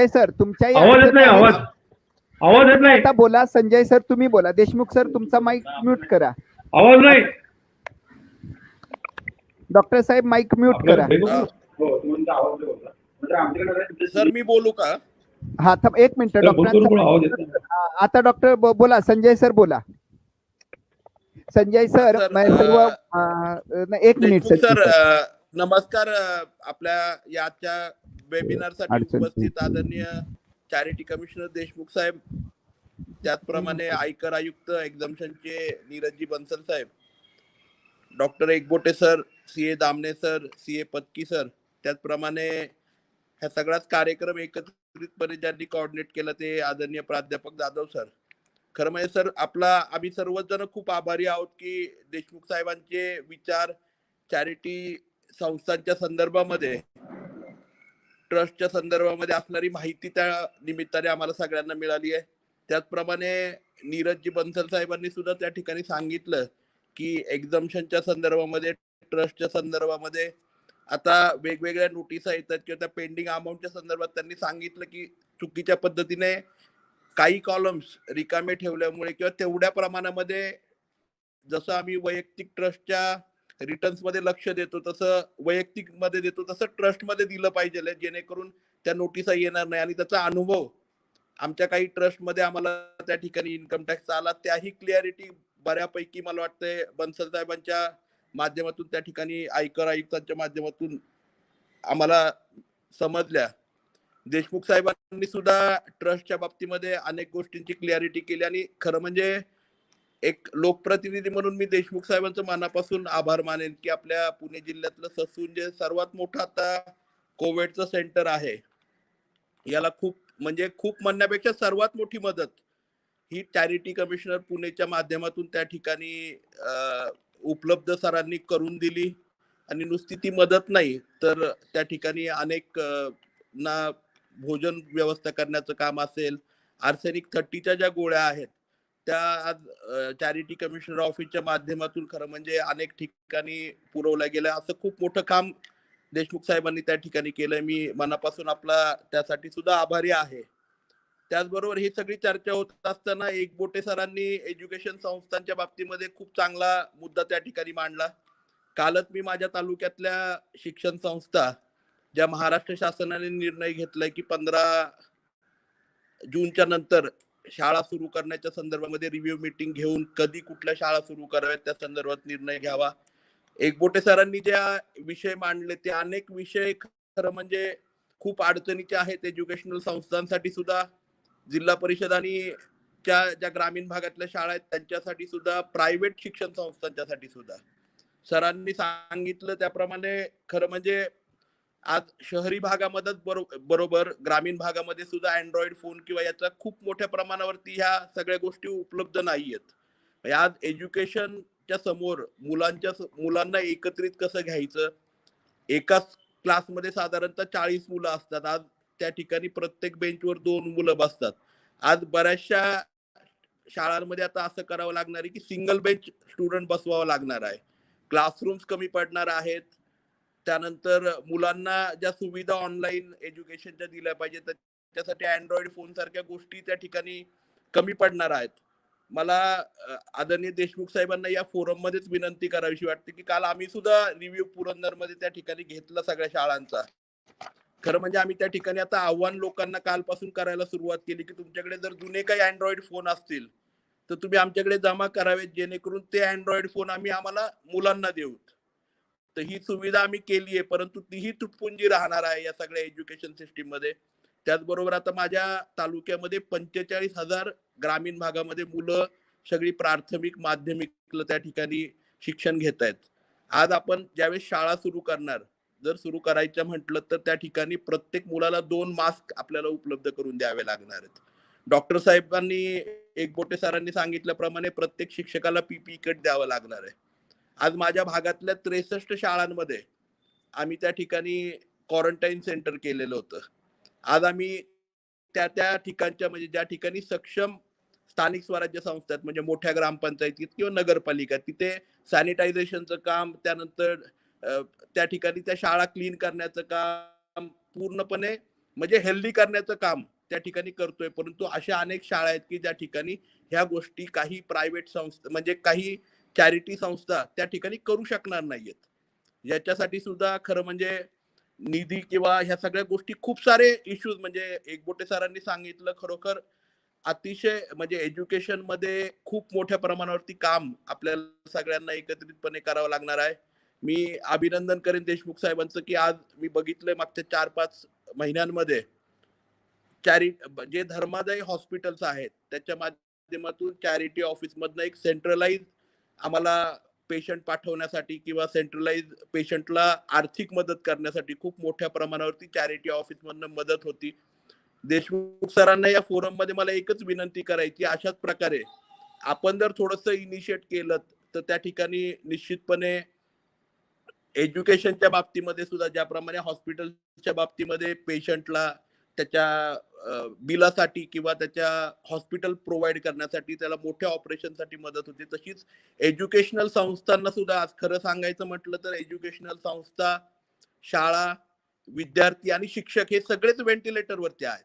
सर तुमच्या आवाज येत नाही. आता बोला संजय सर, तुम्ही बोला. देशमुख सर तुमचा माईक म्यूट करा. आवाज नाही. डॉक्टर साहेब माईक म्यूट करा. सर मी बोलू का? हा थांब एक मिनिट. डॉक्टर आता डॉक्टर बोला. संजय सर बोला. संजय सर सर्व एक मिनिट सर. नमस्कार. आपल्या याच्या वेबिनार साठी उपस्थित आदरणीय चॅरिटी कमिशनर देशमुख साहेब, त्याचप्रमाणे आयकर आयुक्त एक्झम्पशनचे नीरजजी बन्सल साहेब, doctor Ekbote sir, CA Damane sir, CA Patki sir, त्याचप्रमाणे ह्या सगळाच कार्यक्रम एकत्रितपणे ज्यांनी कोऑर्डिनेट केला ते आदरणीय प्राध्यापक जाधव सर. खरं म्हणजे सर आम्ही सर्वच जण खूप आभारी आहोत की देशमुख साहेबांचे विचार चॅरिटी संस्थांच्या संदर्भामध्ये, ट्रस्टच्या संदर्भामध्ये असणारी माहिती त्या निमित्ताने आम्हाला सगळ्यांना मिळाली आहे. त्याचप्रमाणे नीरजजी बन्सल साहेबांनी सुद्धा त्या ठिकाणी सांगितलं की एक्झम्पशनच्या संदर्भामध्ये, ट्रस्टच्या संदर्भामध्ये आता वेगवेगळ्या नोटिसा येतात किंवा त्या पेंडिंग अमाऊंटच्या संदर्भात त्यांनी सांगितलं की चुकीच्या पद्धतीने काही कॉलम्स रिकामे ठेवल्यामुळे किंवा तेवढ्या प्रमाणामध्ये जसं आम्ही वैयक्तिक ट्रस्टच्या रिटर्न्स मध्ये लक्ष देतो तसं वैयक्तिक मध्ये देतो तसं ट्रस्ट मध्ये दिलं पाहिजे, जेणेकरून त्या नोटिसा येणार नाही. आणि त्याचा अनुभव आमच्या काही ट्रस्ट मध्ये आम्हाला त्या ठिकाणी इन्कम टॅक्स आला, त्याही क्लिअरिटी बऱ्यापैकी मला वाटतंय बन्सल साहेबांच्या माध्यमातून, त्या ठिकाणी आयकर आयुक्तांच्या माध्यमातून आम्हाला समजल्या. देशमुख साहेबांनी सुद्धा ट्रस्टच्या बाबतीमध्ये अनेक गोष्टींची क्लिअरिटी केली आणि खरं म्हणजे एक लोकप्रतिनिधी म्हणून मी देशमुख साहेबांचं मनापासून आभार मानेन की आपल्या पुणे जिल्ह्यातलं ससून जे सर्वात मोठं आता कोविडचं सेंटर आहे, याला खूप म्हणण्यापेक्षा सर्वात मोठी मदत ही चॅरिटी कमिशनर पुणेच्या माध्यमातून त्या ठिकाणी उपलब्ध सरांनी करून दिली. आणि नुसती ती मदत नाही तर त्या ठिकाणी अनेक ना भोजन व्यवस्था करण्याचं काम असेल, आर्सेनिक 30च्या ज्या गोळ्या आहेत त्या आज चॅरिटी कमिशनर ऑफिसच्या माध्यमातून खरं म्हणजे अनेक ठिकाणी पुरवल्या गेल्या. असं खूप मोठं काम देशमुख साहेबांनी त्या ठिकाणी केलंय. मी मनापासून आपला त्यासाठी सुद्धा आभारी आहे. त्याचबरोबर ही सगळी चर्चा होत असताना एकबोटे सरांनी एज्युकेशन संस्थांच्या बाबतीमध्ये खूप चांगला मुद्दा त्या ठिकाणी मांडला. कालच मी माझ्या तालुक्यातल्या शिक्षण संस्था ज्या महाराष्ट्र शासनाने निर्णय घेतलाय की 15 जूनच्या नंतर शाळा सुरू करण्याच्या संदर्भामध्ये रिव्ह्यू मीटिंग घेऊन कधी कुठल्या शाळा सुरू कराव्यात त्या संदर्भात निर्णय घ्यावा. एकबोटे सरांनी ज्या विषय मांडले ते अनेक विषय खरं म्हणजे खूप अडचणीचे आहेत एज्युकेशनल संस्थांसाठी सुद्धा, जिल्हा परिषद आणि ज्या ग्रामीण भागातल्या शाळा आहेत त्यांच्यासाठी सुद्धा, प्रायव्हेट शिक्षण संस्थांच्यासाठी सुद्धा. सरांनी सांगितलं त्याप्रमाणे खरं म्हणजे आज शहरी भागामध्ये बरोबर ग्रामीण भागामध्ये सुद्धा अँड्रॉइड फोन किंवा याचा खूप मोठ्या प्रमाणावरती ह्या सगळ्या गोष्टी उपलब्ध नाहीयेत. आज एज्युकेशनच्या समोर मुलांना एकत्रित कसं घ्यायचं, एकाच क्लासमध्ये साधारणतः 40 मुलं असतात. आज त्या ठिकाणी प्रत्येक बेंचवर 2 मुलं बसतात. आज बऱ्याचशा शाळांमध्ये आता असं करावं लागणार आहे की सिंगल बेंच स्टुडंट बसवावं लागणार आहे. क्लासरूम्स कमी पडणार आहेत. त्यानंतर मुलांना ज्या सुविधा ऑनलाईन एज्युकेशनच्या दिल्या पाहिजेत त्याच्यासाठी अँड्रॉइड फोन सारख्या गोष्टी त्या ठिकाणी कमी पडणार आहेत. मला आदरणीय देशमुख साहेबांना या फोरम मध्येच विनंती करावीशी वाटते की काल आम्ही सुद्धा रिव्ह्यू पुरंदरमध्ये त्या ठिकाणी घेतला सगळ्या शाळांचा. खरं म्हणजे आम्ही त्या ठिकाणी आता आव्हान लोकांना कालपासून करायला सुरुवात केली की तुमच्याकडे जर जुने काही अँड्रॉइड फोन असतील तर तुम्ही आमच्याकडे जमा करावेत, जेणेकरून ते अँड्रॉइड फोन आम्हाला मुलांना देऊ. तर ही सुविधा आम्ही केली आहे, परंतु तीही तुटपुंजी राहणार आहे या सगळ्या एज्युकेशन सिस्टीम मध्ये. त्याचबरोबर आता माझ्या तालुक्यामध्ये 45,000 ग्रामीण भागामध्ये मुलं सगळी प्राथमिक माध्यमिकला त्या ठिकाणी शिक्षण घेत आहेत. आज आपण ज्यावेळेस शाळा सुरू करणार, जर सुरू करायचं म्हटलं तर त्या ठिकाणी प्रत्येक मुलाला 2 मास्क आपल्याला उपलब्ध करून द्यावे लागणार आहेत. डॉक्टर साहेबांनी एकबोटे सरांनी सांगितल्याप्रमाणे प्रत्येक शिक्षकाला पीपीई किट द्यावं लागणार आहे. आज माझ्या भागातल्या 63 शाळांमध्ये आम्ही त्या ठिकाणी क्वारंटाईन सेंटर केलेलं होतं. आज आम्ही त्या ठिकाणच्या म्हणजे ज्या ठिकाणी सक्षम स्थानिक स्वराज्य संस्था आहेत म्हणजे मोठ्या ग्रामपंचायतीत किंवा नगरपालिका, तिथे सॅनिटायझेशनचं काम, त्यानंतर त्या ठिकाणी त्या शाळा क्लीन करण्याचं काम, पूर्णपणे म्हणजे हेल्दी करण्याचं काम त्या ठिकाणी करतोय. परंतु अशा अनेक शाळा आहेत की ज्या ठिकाणी ह्या गोष्टी काही प्रायव्हेट संस्था म्हणजे काही चॅरिटी संस्था त्या ठिकाणी करू शकणार नाहीयेत. याच्यासाठी सुद्धा खरं म्हणजे निधी किंवा ह्या सगळ्या गोष्टी खूप सारे इश्यूज म्हणजे एकबोटे सरांनी सांगितलं, खरोखर अतिशय म्हणजे एज्युकेशन मध्ये खूप मोठ्या प्रमाणावरती काम आपल्याला सगळ्यांना एकत्रितपणे करावं लागणार आहे. मी अभिनंदन करेन देशमुख साहेबांचं की आज मी बघितलंय मागच्या 4-5 महिन्यांमध्ये जे धर्मादायी हॉस्पिटल्स आहेत त्याच्या माध्यमातून चॅरिटी ऑफिस मधनं एक सेंट्रलाइज आम्हाला पेशंट पाठवण्यासाठी किंवा सेंट्रलाइज पेशंटला आर्थिक मदत करण्यासाठी खूप मोठ्या प्रमाणावरती चॅरिटी ऑफिस मधनं मदत होती. देशमुख सरांना या फोरम मध्ये मला एकच विनंती करायची, अशाच प्रकारे आपण जर थोडंसं इनिशिएट केलं तर त्या ठिकाणी निश्चितपणे एज्युकेशनच्या बाबतीमध्ये सुद्धा ज्याप्रमाणे हॉस्पिटलच्या बाबतीमध्ये पेशंटला त्याच्या बिलासाठी किंवा त्याच्या हॉस्पिटल प्रोव्हाइड करण्यासाठी त्याला मोठ्या ऑपरेशनसाठी मदत होते, तशीच एज्युकेशनल संस्थांना सुद्धा आज खरं सांगायचं म्हटलं तर एज्युकेशनल संस्था, शाळा, विद्यार्थी आणि शिक्षक हे सगळेच व्हेंटिलेटरवरती आहेत.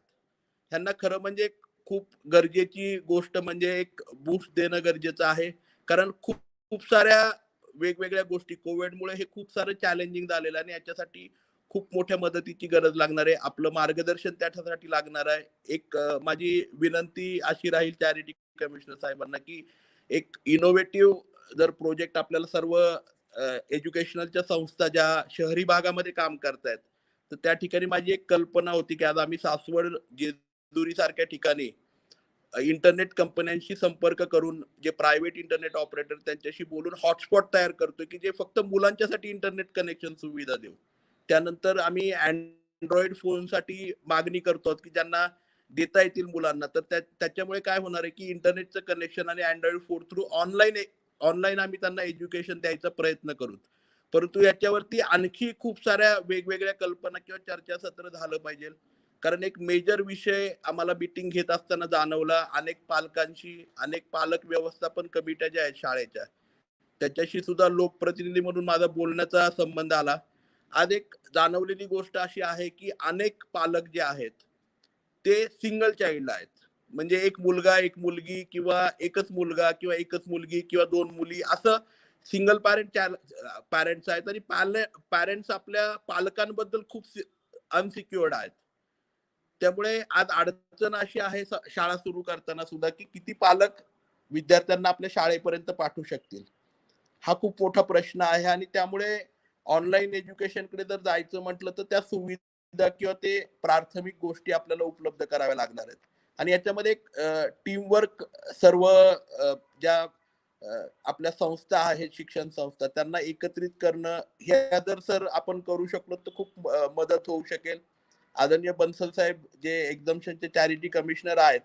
ह्यांना खरं म्हणजे खूप गरजेची गोष्ट म्हणजे एक बूस्ट देणं गरजेचं आहे. कारण खूप साऱ्या वेगवेगळ्या गोष्टी कोविडमुळे हे खूप सारं चॅलेंजिंग झालेलं आहे आणि याच्यासाठी खूप मोठ्या मदतीची गरज लागणार आहे. आपलं मार्गदर्शन त्याच्यासाठी लागणार आहे. एक माझी विनंती अशी राहील चॅरिटी कमिशनर साहेबांना की एक इनोव्हेटिव्ह जर प्रोजेक्ट आपल्याला सर्व एज्युकेशनलच्या संस्था ज्या शहरी भागामध्ये काम करतायत तर त्या ठिकाणी माझी एक कल्पना होती की आज आम्ही सासवड, जेजुरी सारख्या ठिकाणी इंटरनेट कंपन्यांशी संपर्क करून जे प्रायव्हेट इंटरनेट ऑपरेटर त्यांच्याशी बोलून हॉटस्पॉट तयार करतोय की जे फक्त मुलांच्यासाठी इंटरनेट कनेक्शन सुविधा देऊ. त्यानंतर आम्ही अँड्रॉइड फोनसाठी मागणी करतो की ज्यांना देता येतील मुलांना, तर त्याच्यामुळे काय होणार आहे की इंटरनेटचं कनेक्शन आणि अँड्रॉइड फोन थ्रू ऑनलाईन आम्ही त्यांना एज्युकेशन द्यायचा प्रयत्न करू. परंतु याच्यावरती आणखी खूप साऱ्या वेगवेगळ्या कल्पना किंवा चर्चासत्र झालं पाहिजे. कारण एक मेजर विषय आम्हाला मीटिंग घेत असताना जाणवला, अनेक पालकांशी, अनेक पालक व्यवस्थापन कमिट्या ज्या आहेत शाळेच्या त्याच्याशी सुद्धा लोकप्रतिनिधी म्हणून माझा बोलण्याचा संबंध आला आज एक जाणवलेली गोष्ट अशी आहे की अनेक पालक जे आहेत ते सिंगल चाइल्ड आहेत, म्हणजे एक मुलगा एक मुलगी किंवा एकच मुलगा किंवा एकच मुलगी किंवा दोन मुली असं सिंगल पॅरेंट्स आहेत आणि पॅरेंट्स आपल्या पालकांबद्दल खूप अनसिक्युअर्ड आहेत. त्यामुळे आज अडचण अशी आहे शाळा सुरू करताना सुद्धा की किती पालक विद्यार्थ्यांना आपल्या शाळेपर्यंत पाठवू शकतील, हा खूप मोठा प्रश्न आहे. आणि त्यामुळे ऑनलाईन एज्युकेशनकडे जर जायचं म्हटलं तर त्या सुविधा किंवा ते प्राथमिक गोष्टी आपल्याला उपलब्ध कराव्या लागणार आहेत. आणि याच्यामध्ये एक टीमवर्क सर्व ज्या आपल्या संस्था आहेत, शिक्षण संस्था, त्यांना एकत्रित करणं हे जर सर आपण करू शकलो तर खूप मदत होऊ शकेल. आदरणीय बन्सल साहेब जे एक्झम्पशनचे चॅरिटी कमिशनर आहेत,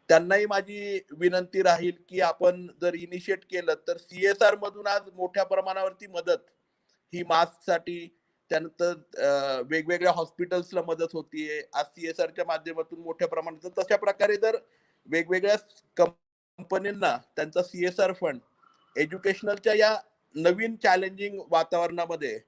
त्यांनाही माझी विनंती राहील की आपण जर इनिशिएट केलं तर CSR मधून आज मोठ्या प्रमाणावरती मदत ही मास्कसाठी, त्यानंतर वेगवेगळ्या हॉस्पिटल्सला मदत होतीये आज CSRच्या माध्यमातून मोठ्या प्रमाणात. तशा प्रकारे जर वेगवेगळ्या कंपन्यांना त्यांचा CSR फंड एज्युकेशनलच्या या नवीन चॅलेंजिंग वातावरणामध्ये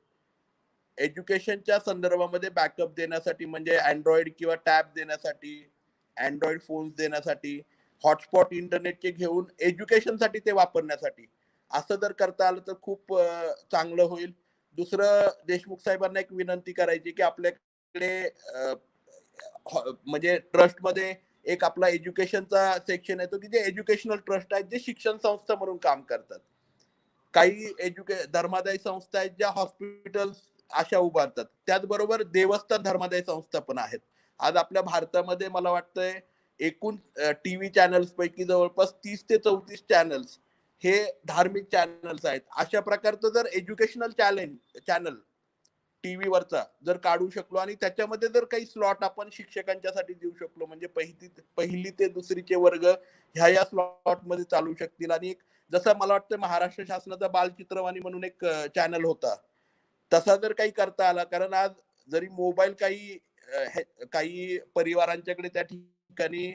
एज्युकेशनच्या संदर्भामध्ये बॅकअप देण्यासाठी, म्हणजे अँड्रॉइड किंवा टॅब देण्यासाठी, अँड्रॉइड फोन्स देण्यासाठी, हॉटस्पॉट इंटरनेटचे घेऊन एज्युकेशनसाठी ते वापरण्यासाठी असं जर करता आलं तर खूप चांगलं होईल. दुसरं, देशमुख साहेबांना एक विनंती करायची की आपल्याकडे म्हणजे ट्रस्टमध्ये एक आपला एज्युकेशनचा सेक्शन येतो की जे एज्युकेशनल ट्रस्ट आहेत जे शिक्षण संस्था म्हणून काम करतात. काही धर्मादायी संस्था आहेत ज्या हॉस्पिटल्स अशा उभारतात. त्याचबरोबर देवस्थान धर्मादायी संस्था पण आहेत. आज आपल्या भारतामध्ये मला वाटतंय एकूण टीव्ही चॅनल्स पैकी जवळपास 30 ते 34 चॅनल्स हे धार्मिक चॅनल्स आहेत. अशा प्रकारचं जर एज्युकेशनल चॅनल टीव्ही वरचा जर काढू शकलो आणि त्याच्यामध्ये जर काही स्लॉट आपण शिक्षकांच्यासाठी देऊ शकलो, म्हणजे पहिली ते दुसरीचे वर्ग ह्या स्लॉट मध्ये चालू शकतील. आणि एक जसं मला वाटतं महाराष्ट्र शासनाचा बालचित्रवाणी म्हणून एक चॅनल होता, तसा जर काही करता आला, कारण आज जरी मोबाईल काही परिवारांच्याकडे त्या ठिकाणी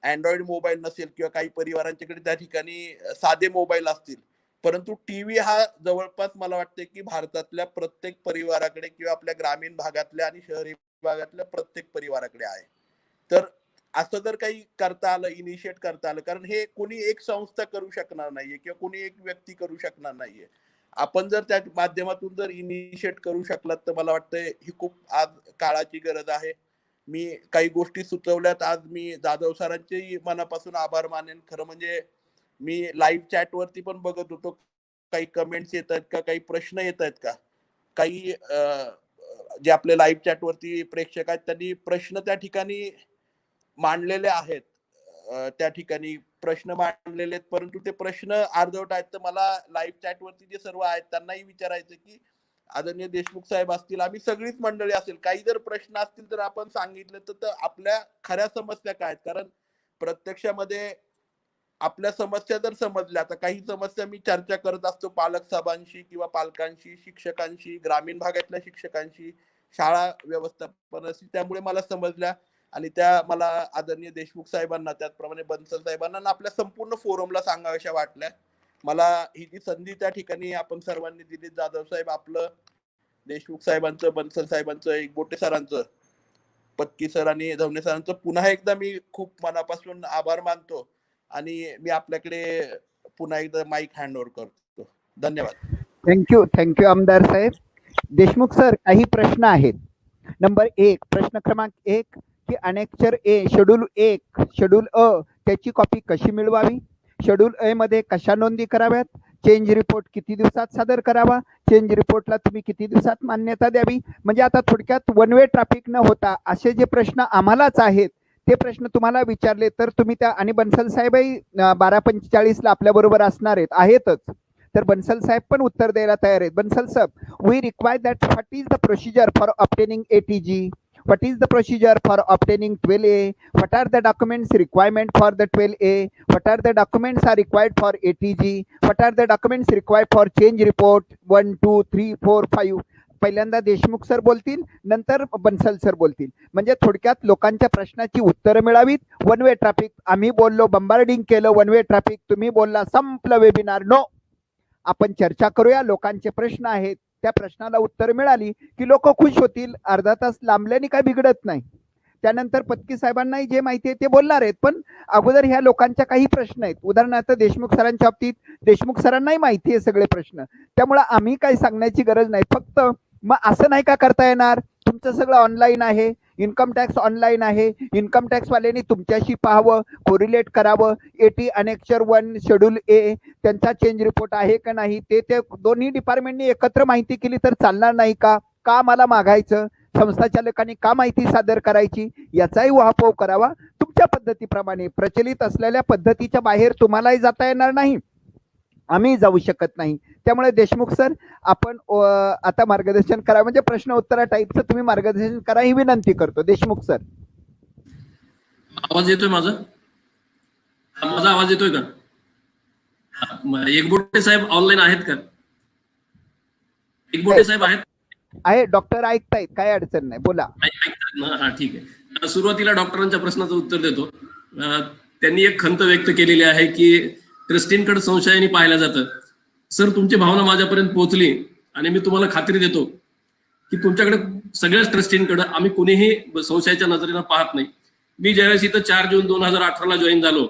अँड्रॉइड मोबाईल नसेल किंवा काही परिवारांच्याकडे त्या ठिकाणी साधे मोबाईल असतील, परंतु टीव्ही हा जवळपास मला वाटतं की भारतातल्या प्रत्येक परिवाराकडे किंवा आपल्या ग्रामीण भागातल्या आणि शहरी भागातल्या प्रत्येक परिवाराकडे आहे. तर असं जर काही करता आलं, इनिशिएट करता आलं, कारण हे कोणी एक संस्था करू शकणार नाहीये किंवा कोणी एक व्यक्ती करू शकणार नाहीये. आपण जर त्या माध्यमातून जर इनिशिएट करू शकलात तर मला वाटतंय ही खूप आज काळाची गरज आहे. मी काही गोष्टी सुचवल्यात. आज मी जाधव सरांचे मनापासून आभार मानेन. खरं म्हणजे मी लाईव्ह चॅट वरती पण बघत होतो, काही कमेंट्स येत आहेत का, काही प्रश्न येत आहेत का, काही जे आपले लाईव्ह चॅट वरती प्रेक्षक आहेत त्यांनी प्रश्न त्या ठिकाणी मांडलेले आहेत, त्या ठिकाणी प्रश्न मांडलेले आहेत, परंतु ते प्रश्न अर्धवट आहेत. तर मला लाईव्ह चॅट वरती जे सर्व आहेत त्यांनाही विचारायचं की आदरणीय देशमुख साहेब असतील, आम्ही सगळीच मंडळी असेल, काही जर प्रश्न असतील तर आपण सांगितले तर आपल्या खऱ्या समस्या काय आहेत, कारण प्रत्यक्षामध्ये आपल्या समस्या जर समजल्या, आता काही समस्या मी चर्चा करत असतो पालक सभांशी किंवा पालकांशी, शिक्षकांशी, ग्रामीण भागातल्या शिक्षकांशी, शाळा व्यवस्थापनाशी, त्यामुळे मला समजल्या आणि त्या मला आदरणीय देशमुख साहेबांना, त्याचप्रमाणे बन्सल साहेबांना आणि आपल्या संपूर्ण फोरमला सांगाव्याशा वाटल्या. मला ही जी संधी त्या ठिकाणी आपण सर्वांनी दिली, जाधव साहेब आपलं, देशमुख साहेबांचं, बन्सल साहेबांचं, एकबोटे सरांचं, पत्की सर आणि धवणे सरांचं पुन्हा एकदा मी खूप मनापासून आभार मानतो आणि मी आपल्याकडे पुन्हा एकदा माईक हँड ओव्हर करतो. धन्यवाद. थँक्यू आमदार साहेब. देशमुख सर, काही प्रश्न आहेत. नंबर 1, प्रश्न क्रमांक 1 की अनेक्चर ए शेड्यूल अ त्याची कॉपी कशी मिळवावी, शेड्यूल अ मध्ये कशा नोंदी कराव्यात, चेंज रिपोर्ट किती दिवसात सादर करावा, चेंज रिपोर्टला तुम्ही किती दिवसात मान्यता द्यावी. म्हणजे आता थोडक्यात वन वे ट्रॅफिक न होता असे जे प्रश्न आम्हालाच आहेत ते प्रश्न तुम्हाला विचारले तर तुम्ही त्या, आणि बन्सल साहेबही 12:45 आपल्या बरोबर असणार आहेतच, तर बन्सल साहेब पण उत्तर द्यायला तयार आहेत. बन्सल साहेब, we require that what is the procedure for obtaining ATG, what is the procedure for obtaining 12A, what are the documents requirement for the 12A, what are the documents are required for ATG, what are the documents required for change report 1 2 3 4 5. पहिल्यांदा देशमुख सर बोलतील, नंतर बन्सल सर बोलतील. म्हणजे थोडक्यात लोकांच्या प्रश्नाची उत्तरं मिळावीत. वन वे ट्रॅफिक आम्ही बोललो, बंबार्डिंग केलं, वन वे ट्रॅफिक तुम्ही बोलला, संपलं वेबिनार. नो, आपण चर्चा करूया. लोकांचे प्रश्न आहेत त्या प्रश्नाला उत्तर मिळाली की लोक खुश होतील. अर्धा तास लांबल्याने काय बिघडत नाही. त्यानंतर पत्की साहेबांनाही जे माहिती आहे ते बोलणार आहेत, पण अगोदर ह्या लोकांच्या काही प्रश्न आहेत. उदाहरणार्थ देशमुख सरांच्या बाबतीत देशमुख सरांनाही माहिती आहे सगळे प्रश्न, त्यामुळे आम्ही काही सांगण्याची गरज नाही. फक्त मग असं नाही का करता येणार, तुमचं सगळं ऑनलाईन आहे, इन्कम टॅक्स ऑनलाईन आहे, इन्कम टॅक्स वाल्यांनी तुमच्याशी पाहावं, कोरिलेट करावं, 80 अनेक्चर 1 शेड्यूल ए त्यांचा चेंज रिपोर्ट आहे का नाही ते दोन्ही डिपार्टमेंटनी एकत्र माहिती केली तर चालणार नाही का? का मला मागायचं? संस्थाचालकांनी का माहिती सादर करायची? याचाही उहापोह करावा. तुमच्या पद्धतीप्रमाणे प्रचलित असलेल्या पद्धतीच्या बाहेर तुम्हालाही जाता येणार नाही, आम्ही जाऊ शकत नाही. त्यामुळे देशमुख सर आपण आता मार्गदर्शन करा, म्हणजे प्रश्न उत्तरा टाईपचं तुम्ही मार्गदर्शन करा ही विनंती करतो. देशमुख सर, आवाज येतोय माझा? माझा आवाज येतोय का? एकबोटे साहेब ऑनलाईन आहेत का? एकबोटे साहेब आहेत? आहे, डॉक्टर ऐकतायत, काय अडचण नाही, बोला. ऐकतात ना? हा, ठीक आहे. सुरुवातीला डॉक्टरांच्या प्रश्नाचं उत्तर देतो. त्यांनी एक खंत व्यक्त केलेली आहे की ट्रस्टींकडे संशयाने पाहिलं जातं. सर, तुमची भावना माझ्यापर्यंत पोहोचली आणि मी तुम्हाला खात्री देतो की तुमच्याकडे सगळ्याच ट्रस्टींकडे आम्ही कोणीही संशयाच्या नजरेनं पाहत नाही. मी ज्यावेळेस इथं 4 जून 2018 जॉईन झालो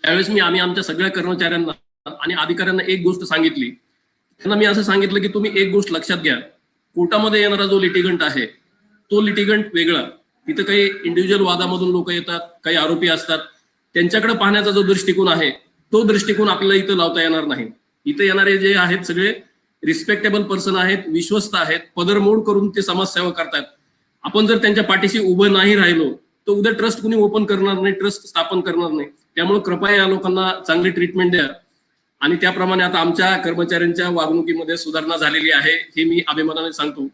त्यावेळेस आम्ही आमच्या सगळ्या कर्मचाऱ्यांना आणि अधिकाऱ्यांना एक गोष्ट सांगितली. त्यांना मी असं सांगितलं की तुम्ही एक गोष्ट लक्षात घ्या, कोर्टामध्ये येणारा जो लिटिगंट आहे तो लिटिगंट वेगळा. तिथं काही इंडिव्हिज्युअल वादामधून लोक येतात, काही आरोपी असतात, त्यांच्याकडे पाहण्याचा जो दृष्टिकोन आहे तो दृष्टिकोन आपल्याला इथं लावता येणार नाही. इथं येणारे जे आहेत सगळे रिस्पेक्टेबल पर्सन आहेत, विश्वस्त आहेत, पदरमोड करून ते समाजसेवा करतात. आपण जर त्यांच्या पाठीशी उभं नाही राहिलो तर उद्या ट्रस्ट कुणी ओपन करणार नाही, ट्रस्ट स्थापन करणार नाही. त्यामुळे कृपया या लोकांना चांगली ट्रीटमेंट द्या. आणि त्याप्रमाणे आता आमच्या कर्मचाऱ्यांच्या वागणुकीमध्ये सुधारणा झालेली आहे हे मी अभिमानाने सांगतो.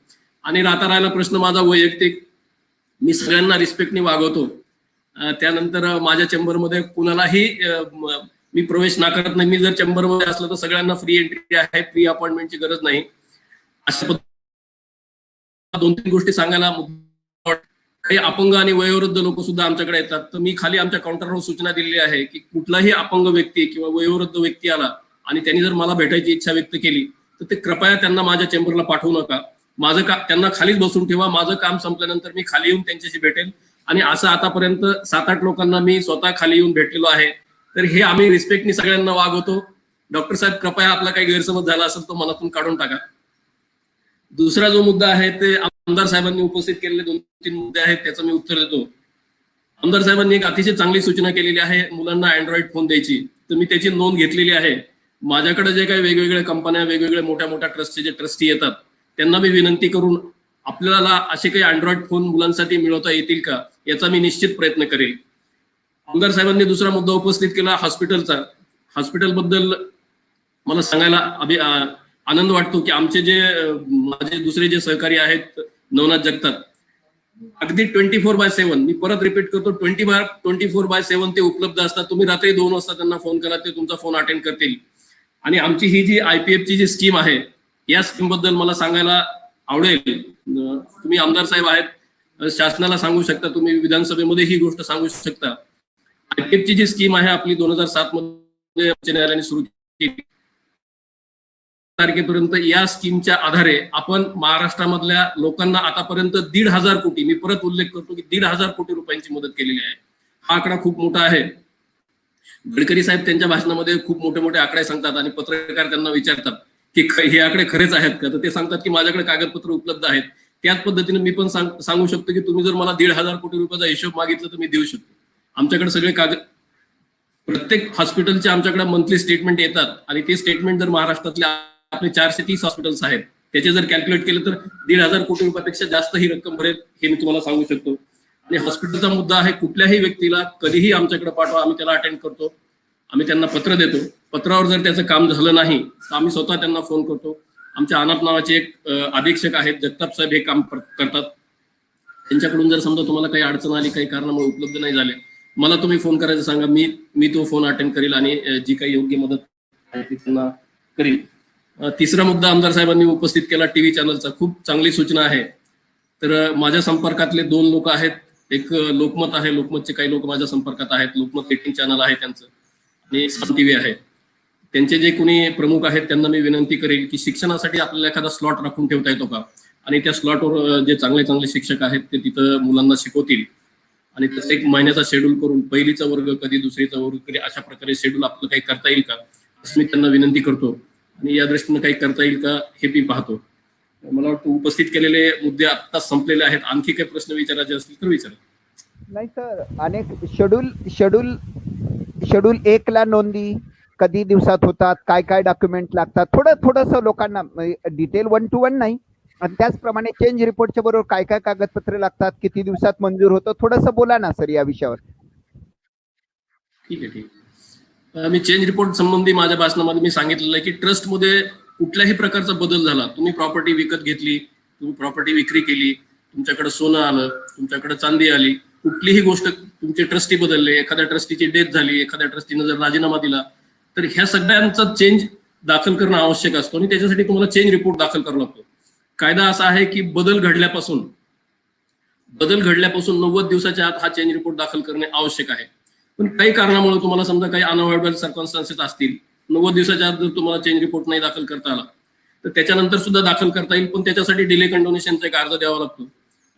आणि राहिला प्रश्न माझा वैयक्तिक, मी सगळ्यांना रिस्पेक्टने वागवतो. त्यानंतर माझ्या चेंबरमध्ये कुणालाही मी प्रवेश नाकारत नाही. मी जर चेंबरमध्ये असलं तर सगळ्यांना फ्री एंट्री आहे, फ्री अपॉइंटमेंटची गरज नाही. अशा 2-3 गोष्टी सांगायला, काही अपंग आणि वयोवृद्ध लोक सुद्धा आमच्याकडे येतात. तर मी खाली आमच्या काउंटरवर सूचना दिलेली आहे की कुठलाही अपंग व्यक्ती किंवा वयोवृद्ध व्यक्ती आला आणि त्यांनी जर मला भेटायची इच्छा व्यक्त केली तर ते कृपया त्यांना माझ्या चेंबरला पाठवू नका. माझं त्यांना खालीच बसून ठेवा. माझं काम संपल्यानंतर मी खाली येऊन त्यांच्याशी भेटेल. आणि असं आतापर्यंत 7-8 लोकांना मी स्वतः खाली येऊन भेटलेलो आहे. तर हे आम्ही रिस्पेक्टनी सगळ्यांना वागवतो. डॉक्टर साहेब, कृपया आपला काही गैरसमज झाला असेल तो मनातून काढून टाका. दुसरा जो मुद्दा आहे ते आमदार साहेबांनी उपस्थित केलेले 2-3 मुद्दे आहेत, त्याचं मी उत्तर देतो. आमदार साहेबांनी एक अतिशय चांगली सूचना केलेली आहे मुलांना अँड्रॉइड फोन द्यायची. तर मी त्याची नोंद घेतलेली आहे. माझ्याकडे जे काही वेगवेगळ्या कंपन्या, वेगवेगळ्या मोठ्या मोठ्या ट्रस्टचे जे ट्रस्टी येतात त्यांना मी विनंती करून आपल्याला असे काही अँड्रॉइड फोन मुलांसाठी मिळवता येतील का याचा मी निश्चित प्रयत्न करेल. आमदार साहेबांनी दुसरा मुद्दा उपस्थित केला हॉस्पिटलचा. हॉस्पिटलबद्दल मला सांगायला आनंद वाटतो की आमचे जे माझे दुसरे जे सहकारी आहेत, नवनाथ जगताप, अगदी 24/7, मी परत रिपीट करतो, 24/7 ते उपलब्ध असतात. तुम्ही रात्री 2 वाजता त्यांना फोन करा, ते तुमचा फोन अटेंड करतील. आणि आमची ही जी IPF ची जी स्कीम आहे या स्कीम बद्दल मला सांगायला आवडेल. तुम्ही आमदार साहेब आहेत, शासनाला सांगू शकता, तुम्ही विधानसभेमध्ये ही गोष्ट सांगू शकता. IPF ची जी स्कीम आहे आपली 2007 मध्ये उच्च न्यायालयाने सुरू केली. तारखेपर्यंत या स्कीमच्या आधारे आपण महाराष्ट्रामधल्या लोकांना आतापर्यंत 1,500 कोटी, मी परत उल्लेख करतो की 1,500 कोटी रुपयांची मदत केलेली आहे. हा आकडा खूप मोठा आहे. गडकरी साहेब त्यांच्या भाषणामध्ये खूप मोठे मोठे आकडे सांगतात आणि पत्रकार त्यांना विचारतात की हे आकडे खरेच आहेत का, तर ते सांगतात की माझ्याकडे कागदपत्र उपलब्ध आहेत. त्याच पद्धतीने मी पण सांगू शकतो की तुम्ही जर मला 1,500 कोटी रुपयाचा हिशोब मागितला तर मी देऊ शकतो. आमच्याकडे सगळे प्रत्येक हॉस्पिटलचे आमच्याकडे मंथली स्टेटमेंट येतात आणि ते स्टेटमेंट जर महाराष्ट्रातले आपले 430 हॉस्पिटल्स आहेत त्याचे जर कॅल्क्युलेट केलं तर 1,500 कोटी रुपयापेक्षा जास्त ही रक्कम भरेल हे मी तुम्हाला सांगू शकतो. आणि हॉस्पिटलचा मुद्दा आहे, कुठल्याही व्यक्तीला कधीही आमच्याकडे पाठवा, आम्ही त्याला अटेंड करतो. आम्ही त्यांना पत्र देतो. पत्रावर जर त्याचं काम झालं नाही तर आम्ही स्वतः त्यांना फोन करतो. आमच्या अनाथ नावाचे एक अधीक्षक आहेत, जगताप साहेब, हे काम करतात. त्यांच्याकडून जर समजा तुम्हाला काही अडचण आली, काही कारणामुळे उपलब्ध नाही झाले, मला तुम्ही फोन करायचं सांगा, मी तो फोन अटेंड करेल आणि जी काही योग्य मदत आहे ती त्यांना करेल. तिसरा मुद्दा आमदार साहेबांनी उपस्थित केला टीव्ही चॅनलचा. खूप चांगली सूचना आहे. तर माझ्या संपर्कातले 2 लोक आहेत. एक लोकमत आहे, लोकमतचे काही लोक माझ्या संपर्कात आहेत. लोकमत रेटिंग चॅनल आहे त्यांचं, आणि सन टीव्ही आहे. त्यांचे जे कोणी प्रमुख आहेत त्यांना मी विनंती करेन की शिक्षणासाठी आपल्याला एखादा स्लॉट राखून ठेवता येतो का, आणि त्या स्लॉटवर जे चांगले चांगले शिक्षक आहेत ते तिथं मुलांना शिकवतील, आणि त्याचा एक महिन्याचा शेड्यूल करून पहिलीचा वर्ग कधी, दुसरीचा वर्ग कधी, अशा प्रकारे शेड्यूल आपलं काही करता येईल का, असं मी त्यांना विनंती करतो. आणि या दृष्टीनं काही करता येईल का हे मी पाहतो. मला वाटतं उपस्थित केलेले मुद्दे आत्ताच संपलेले आहेत. आणखी काही प्रश्न विचारायचे असतील तर विचारा. नाही सर, अनेक शेड्यूल 1 ला नोंदी कधी दिवसात होतात, काय काय डॉक्युमेंट लागतात, थोडंसं लोकांना डिटेल 1 to 1 नाही, आणि त्याचप्रमाणे चेंज रिपोर्टच्या बरोबर काय काय कागदपत्रे लागतात, किती दिवसात मंजूर होतं, थोडंसं बोला ना सर या विषयावर. ठीक आहे, ठीक आहे. मी चेंज रिपोर्ट संबंधी माझ्या भाषणामध्ये मी सांगितलेलं आहे की ट्रस्टमध्ये कुठल्याही प्रकारचा बदल झाला, तुम्ही प्रॉपर्टी विकत घेतली, तुम्ही प्रॉपर्टी विक्री केली, तुमच्याकडे सोनं आलं, तुमच्याकडे चांदी आली, कुठलीही गोष्ट, तुमचे ट्रस्टी बदलले, एखाद्या ट्रस्टीची डेथ झाली, एखाद्या ट्रस्टीनं जर राजीनामा दिला, तर ह्या सगळ्यांचा चेंज दाखल करणं आवश्यक असतो आणि त्याच्यासाठी तुम्हाला चेंज रिपोर्ट दाखल करावा लागतो. कायदा असा आहे की बदल घडल्यापासून 90 दिवसाच्या आत हा चेंज रिपोर्ट दाखल करणे आवश्यक आहे. पण काही कारणामुळे तुम्हाला समजा काही अनअवॉइडेबल सर्कमस्टान्सेस असतील, 90 दिवसाच्या आत जर तुम्हाला चेंज रिपोर्ट नाही दाखल करता आला तर त्याच्यानंतर सुद्धा दाखल करता येईल, पण त्याच्यासाठी डिले कंडोनेशनचा एक अर्ज द्यावा लागतो,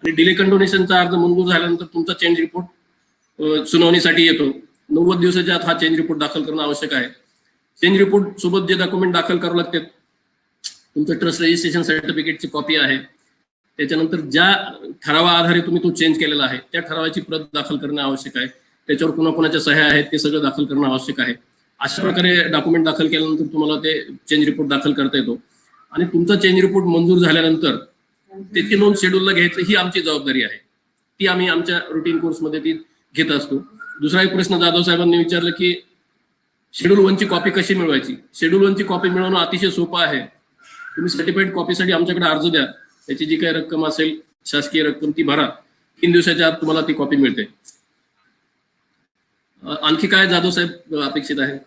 आणि डिले कंडोनेशनचा अर्ज मंजूर झाल्यानंतर तुमचा चेंज रिपोर्ट सुनावणीसाठी येतो. 90 दिवसाच्या आत हा चेंज रिपोर्ट दाखल करणं आवश्यक आहे. चेंज रिपोर्ट सोबत जे डॉक्युमेंट दाखल करावं लागतात, तुमचं ट्रस्ट रजिस्ट्रेशन सर्टिफिकेटची कॉपी आहे, त्याच्यानंतर ज्या ठरावाआधारे तुम्ही तो चेंज केलेला आहे त्या ठरावाची प्रत दाखल करणं आवश्यक आहे, त्याच्यावर कोणाकोणाच्या सह्या आहेत ते सगळं दाखल करणं आवश्यक आहे. अशा प्रकारे डॉक्युमेंट दाखल केल्यानंतर तुम्हाला ते चेंज रिपोर्ट दाखल करता येतो, आणि तुमचा चेंज रिपोर्ट मंजूर झाल्यानंतर त्याची नोंद शेड्यूलला घ्यायचं ही आमची जबाबदारी आहे. ती आम्ही आमच्या रुटीन कोर्समध्ये ती घेत असतो. दुसरा एक प्रश्न जाधव साहेबांनी विचारलं की शेड्यूल 1 ची कॉपी कशी मिळवायची. शेड्यूल 1 ची कॉपी मिळवणं अतिशय सोपं आहे. तुम्ही सर्टिफाईड कॉपीसाठी आमच्याकडे अर्ज द्या, त्याची जी काही रक्कम असेल शासकीय रक्कम ती भरा, 3 दिवसाच्या आत तुम्हाला ती कॉपी मिळते. आणखी काय जाधव साहेब अपेक्षित आहे?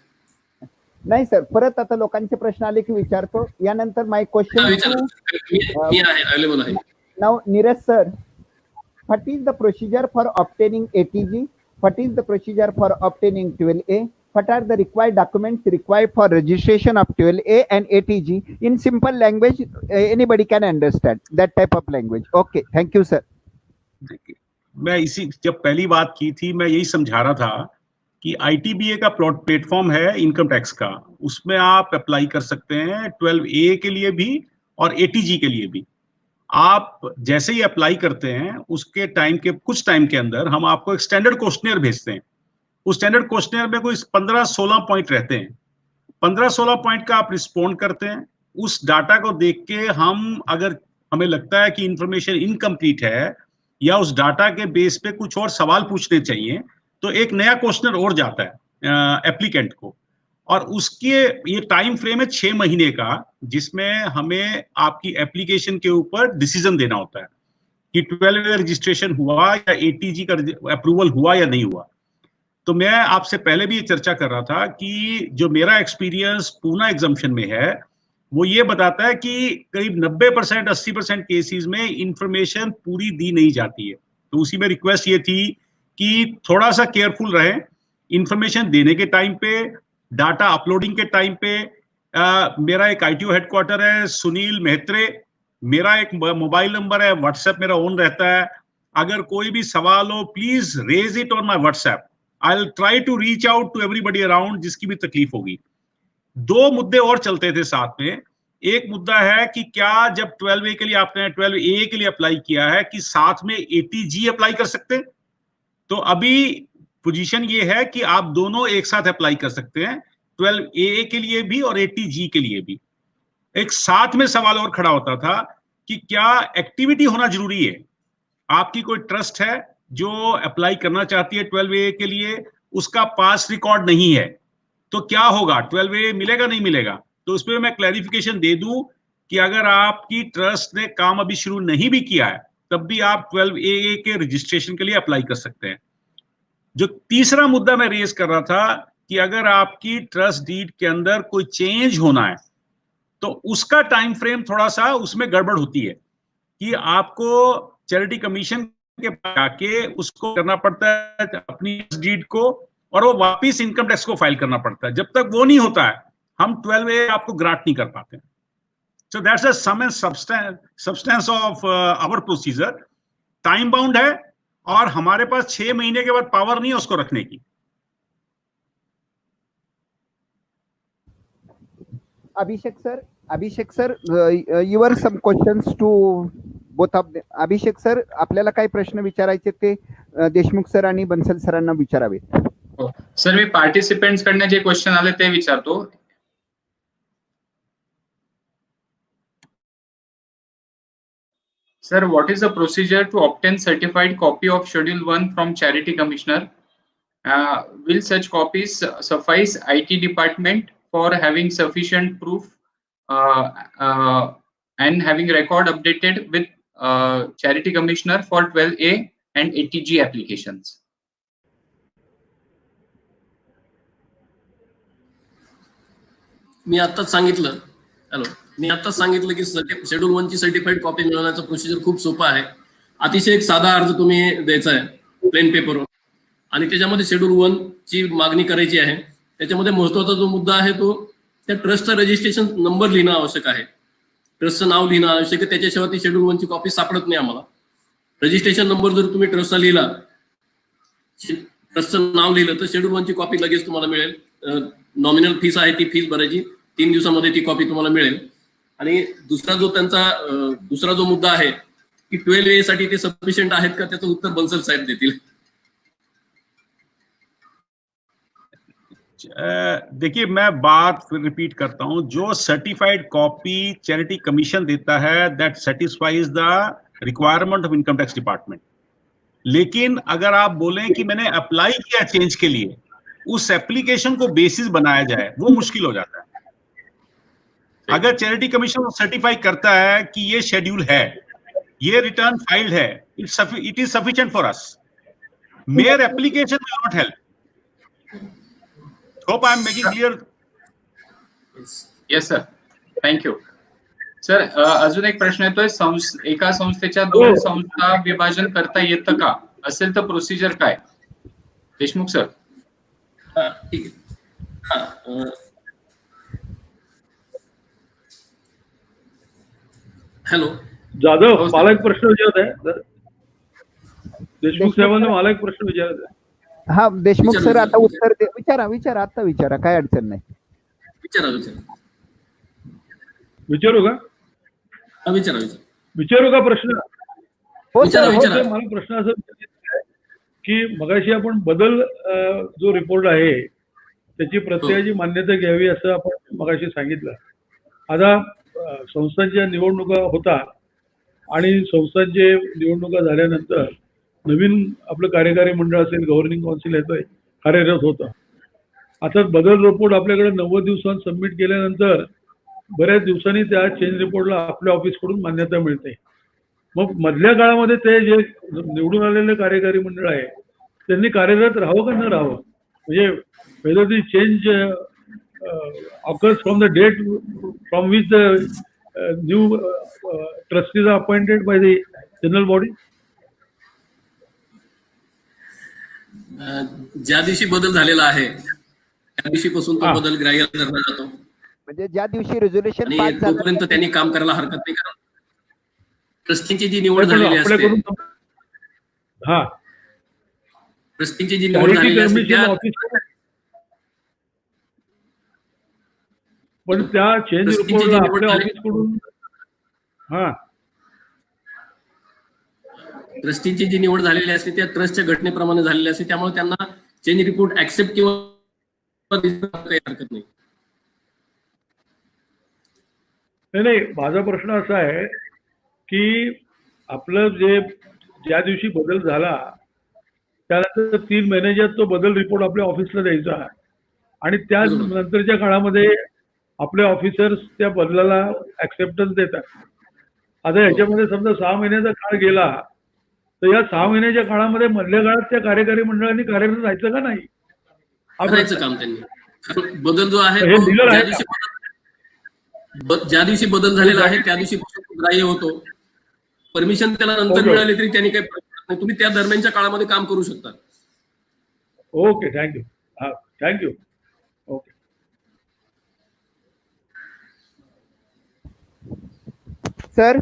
नाही सर, परत आता लोकांचे प्रश्न आले की विचारतो. यानंतर माय क्वेश्चन मी आहे, अवेलेबल आहे. Now Neeraj sir, what is the procedure for obtaining ATG? What is the procedure for obtaining 12A? What are the required documents required for registration of 12A and ATG? In simple language, anybody can understand that type of language. Okay, thank you sir. मैं जब पहली बात की थी मैं यही समझा रहा था कि ITBA का प्लेटफॉर्म है इनकम टैक्स का, उसमें आप अप्लाई कर सकते हैं 12A के लिए भी और ATG के लिए भी. आप जैसे ही अप्लाई करते हैं उसके कुछ टाइम के अंदर हम आपको एक स्टैंडर्ड क्वेश्चनियर भेजते हैं. उस स्टैंडर्ड क्वेश्चनियर में कोई 15-16 पॉइंट रहते हैं. 15-16 पॉइंट का आप रिस्पॉन्ड करते हैं. उस डाटा को देख के अगर हमें लगता है कि इंफॉर्मेशन इनकम्प्लीट है या उस डाटा के बेस पे कुछ और सवाल पूछने चाहिए, तो एक नया क्वेश्चनर और जाता है एप्लीकेंट को, और उसके ये टाइम फ्रेम है 6 महीने का, जिसमें हमें आपकी एप्लीकेशन के ऊपर डिसीजन देना होता है कि 12A रजिस्ट्रेशन हुआ या ATG का अप्रूवल हुआ या नहीं हुआ. तो मैं आपसे पहले भी चर्चा कर रहा था कि जो मेरा एक्सपीरियंस पूना एग्जाम्पशन में है वो ये बताता है कि करीब 90% 80% केसेस में इंफॉर्मेशन पूरी दी नहीं जाती है. तो उसी में रिक्वेस्ट ये थी कि थोड़ा सा केयरफुल रहें इंफॉर्मेशन देने के टाइम पे, डाटा अपलोडिंग के टाइम पे. मेरा एक ITO हेडक्वार्टर है सुनील मेहत्रे, मेरा एक मोबाइल नंबर है, व्हाट्सएप मेरा ऑन रहता है. अगर कोई भी सवाल हो please raise it on my WhatsApp. I will try to reach out to everybody around जिसकी भी तकलीफ होगी. 2 मुद्दे और चलते थे साथ में. एक मुद्दा है कि क्या जब 12A के लिए आपने 12A के लिए अप्लाई किया है कि साथ में ATG अप्लाई कर सकते हैं. तो अभी पोजीशन ये है कि आप दोनों एक साथ अप्लाई कर सकते हैं, 12A के लिए भी और ATG के लिए भी. एक साथ में सवाल और खड़ा होता था कि क्या एक्टिविटी होना जरूरी है. आपकी कोई ट्रस्ट है जो अप्लाई करना चाहती है 12A के लिए, उसका पास रिकॉर्ड नहीं है, तो क्या होगा, 12A मिलेगा नहीं मिलेगा. तो उस पर मैं क्लैरिफिकेशन दे दूं कि अगर आपकी ट्रस्ट ने काम अभी शुरू नहीं भी किया है तब भी आप 12AA के रजिस्ट्रेशन के लिए अप्लाई कर सकते हैं. जो तीसरा मुद्दा मैं रेज कर रहा था कि अगर आपकी ट्रस्ट डीड के अंदर कोई चेंज होना है तो उसका टाइम फ्रेम थोड़ा सा उसमें गड़बड़ होती है कि आपको चैरिटी कमीशन के आके उसको करना पड़ता है अपनी डीड को, और वो वापिस इनकम टैक्स को फाइल करना पड़ता है. जब तक वो नहीं होता है हम 12A आपको ग्रांट नहीं कर पाते। So that's the sum and substance of our procedure. Time bound है और हमारे पास 6 महीने के बाद पावर नहीं है उसको रखने की। Abhishek sir, your some questions to both of Abhishek sir, आपल्याला काय प्रश्न विचारायचे ते देशमुख सर आणि बन्सल सरांना विचारावेत। सर, मी पार्टिसिपेंट्स कडनं जे क्वेश्चन आले ते विचारतो। Sir, what is the procedure to obtain certified copy of Schedule 1 from Charity Commissioner? Will such copies suffice IT department for having sufficient proof and having record updated with Charity Commissioner for 12A and 80G applications? मी आत्ताच सांगितलं की शेड्यूल 1 ची सर्टिफाईड कॉपी मिळवण्याचं प्रोसिजर खूप सोपं आहे। अतिशय एक साधा अर्ज तुम्ही द्यायचा आहे प्लेन पेपरवर आणि त्याच्यामध्ये शेड्यूल 1 ची मागणी करायची आहे। त्याच्यामध्ये महत्त्वाचा जो मुद्दा आहे तो त्या ट्रस्टचा रजिस्ट्रेशन नंबर लिहिणं आवश्यक आहे, ट्रस्टचं नाव लिहिणं आवश्यक आहे, त्याच्याशिवाय ती शेड्यूल 1 ची कॉपी सापडत नाही आम्हाला। रजिस्ट्रेशन नंबर जर तुम्ही ट्रस्टचा लिहिला, ट्रस्टचं नाव लिहिलं तर शेड्यूल 1 ची कॉपी लगेच तुम्हाला मिळेल। नॉमिनल फीस आहे ती फीस भरायची, 3 दिवसामध्ये ती कॉपी तुम्हाला मिळेल। आणि दुसरा जो मुद्दा आहे की 12A साठी ते सफिशियंट आहेत का, त्याचं उत्तर बन्सल साहेब देतील। देखिए मैं बात रिपीट करता हूं, जो सर्टिफाइड कॉपी चैरिटी कमीशन देता है that satisfies the requirement of income tax department. लेकिन अगर आप बोलें कि मैंने अप्लाई किया चेंज के लिए, उस एप्लीकेशन को बेसिस बनाया जाए वो मुश्किल हो जाता है। अगर चैरिटी कमीशन सर्टिफाई करता है कि ये शेड्यूल है, ये रिटर्न फाइल्ड है, it is sufficient for us. Mayor application will not help. Hope I am making clear. Yes sir, thank you sir. अजून एक प्रश्न येतोय, एका संस्थेच्या 2 संस्था विभाजन करता येतं का? असेल तर प्रोसिजर काय? देशमुख सर। ठीक आहे। हॅलो जाधव, मला एक प्रश्न विचारत आहे। देशमुख साहेबांना मला एक प्रश्न विचारत आहे। हा देशमुख सर, आता उत्तर दे, विचारा आता विचारा, काय अडचण नाही। विचारू का? विचारू का प्रश्न? हो सर, मला प्रश्न असा की मगाशी आपण बदल जो रिपोर्ट आहे त्याची प्रत्येकाची मान्यता घ्यावी असं आपण मगाशी सांगितलं। आता संस्थांच्या निवडणुका होता आणि संस्थांचे निवडणुका झाल्यानंतर नवीन आपलं कार्यकारी मंडळ असेल, गव्हर्निंग काउन्सिल येतोय, कार्यरत होतं। आता बदल रिपोर्ट आपल्याकडे 90 दिवसांत सबमिट केल्यानंतर बऱ्याच दिवसांनी त्या चेंज रिपोर्टला आपल्या ऑफिसकडून मान्यता मिळते। मग मधल्या काळामध्ये ते जे निवडून आलेले कार्यकारी मंडळ आहे त्यांनी कार्यरत राहावं का न राहावं, म्हणजे whether the change occurs from the date from which the new trustees are appointed by the general body? ज्या दिवशी बदल झालेला आहे त्या दिवशीपासून तो बदल ग्राह्य धरला जातो। म्हणजे ज्या दिवशी रेझोल्युशन पास झालं तोपर्यंत त्यांनी काम करायला हरकत नाही, कारण ट्रस्टीची जी निवड झालेली असते, ट्रस्टीची जी निवड झालेली असते पण त्या चेंज रिपोर्टला आपल्या ऑफिसकडून ट्रस्टीची जी निवड झालेली असते त्या ट्रस्टच्या घटनेप्रमाणे झालेली असते, त्यामुळे त्यांना चेंज रिपोर्ट ऍक्सेप्ट किंवा हरकत नाही। नाही, माझा प्रश्न असा आहे की आपलं ज्या दिवशी बदल झाला त्यानंतर 3 महिन्यात तो बदल रिपोर्ट आपल्या ऑफिसला द्यायचा आणि त्या नंतरच्या काळामध्ये आपले ऑफिसर्स त्या बदलाला ऍक्सेप्टन्स देतात। आता याच्यामध्ये समजा 6 महिन्याचा काळ गेला तर या 6 महिन्याच्या काळामध्ये मधल्या काळात त्या कार्यकारी मंडळांनी कार्यरत राहायचं का नाही? करायचं काम त्यांनी। बदल जो आहे ज्या दिवशी बदल झालेला आहे त्या दिवशी ग्राह्य होतो। परमिशन त्याला नंतर मिळाली तरी त्यांनी काही प्रॉब्लेम नाही, तुम्ही त्या दरम्यानच्या काळामध्ये काम करू शकता। Okay, thank you. ओके। सर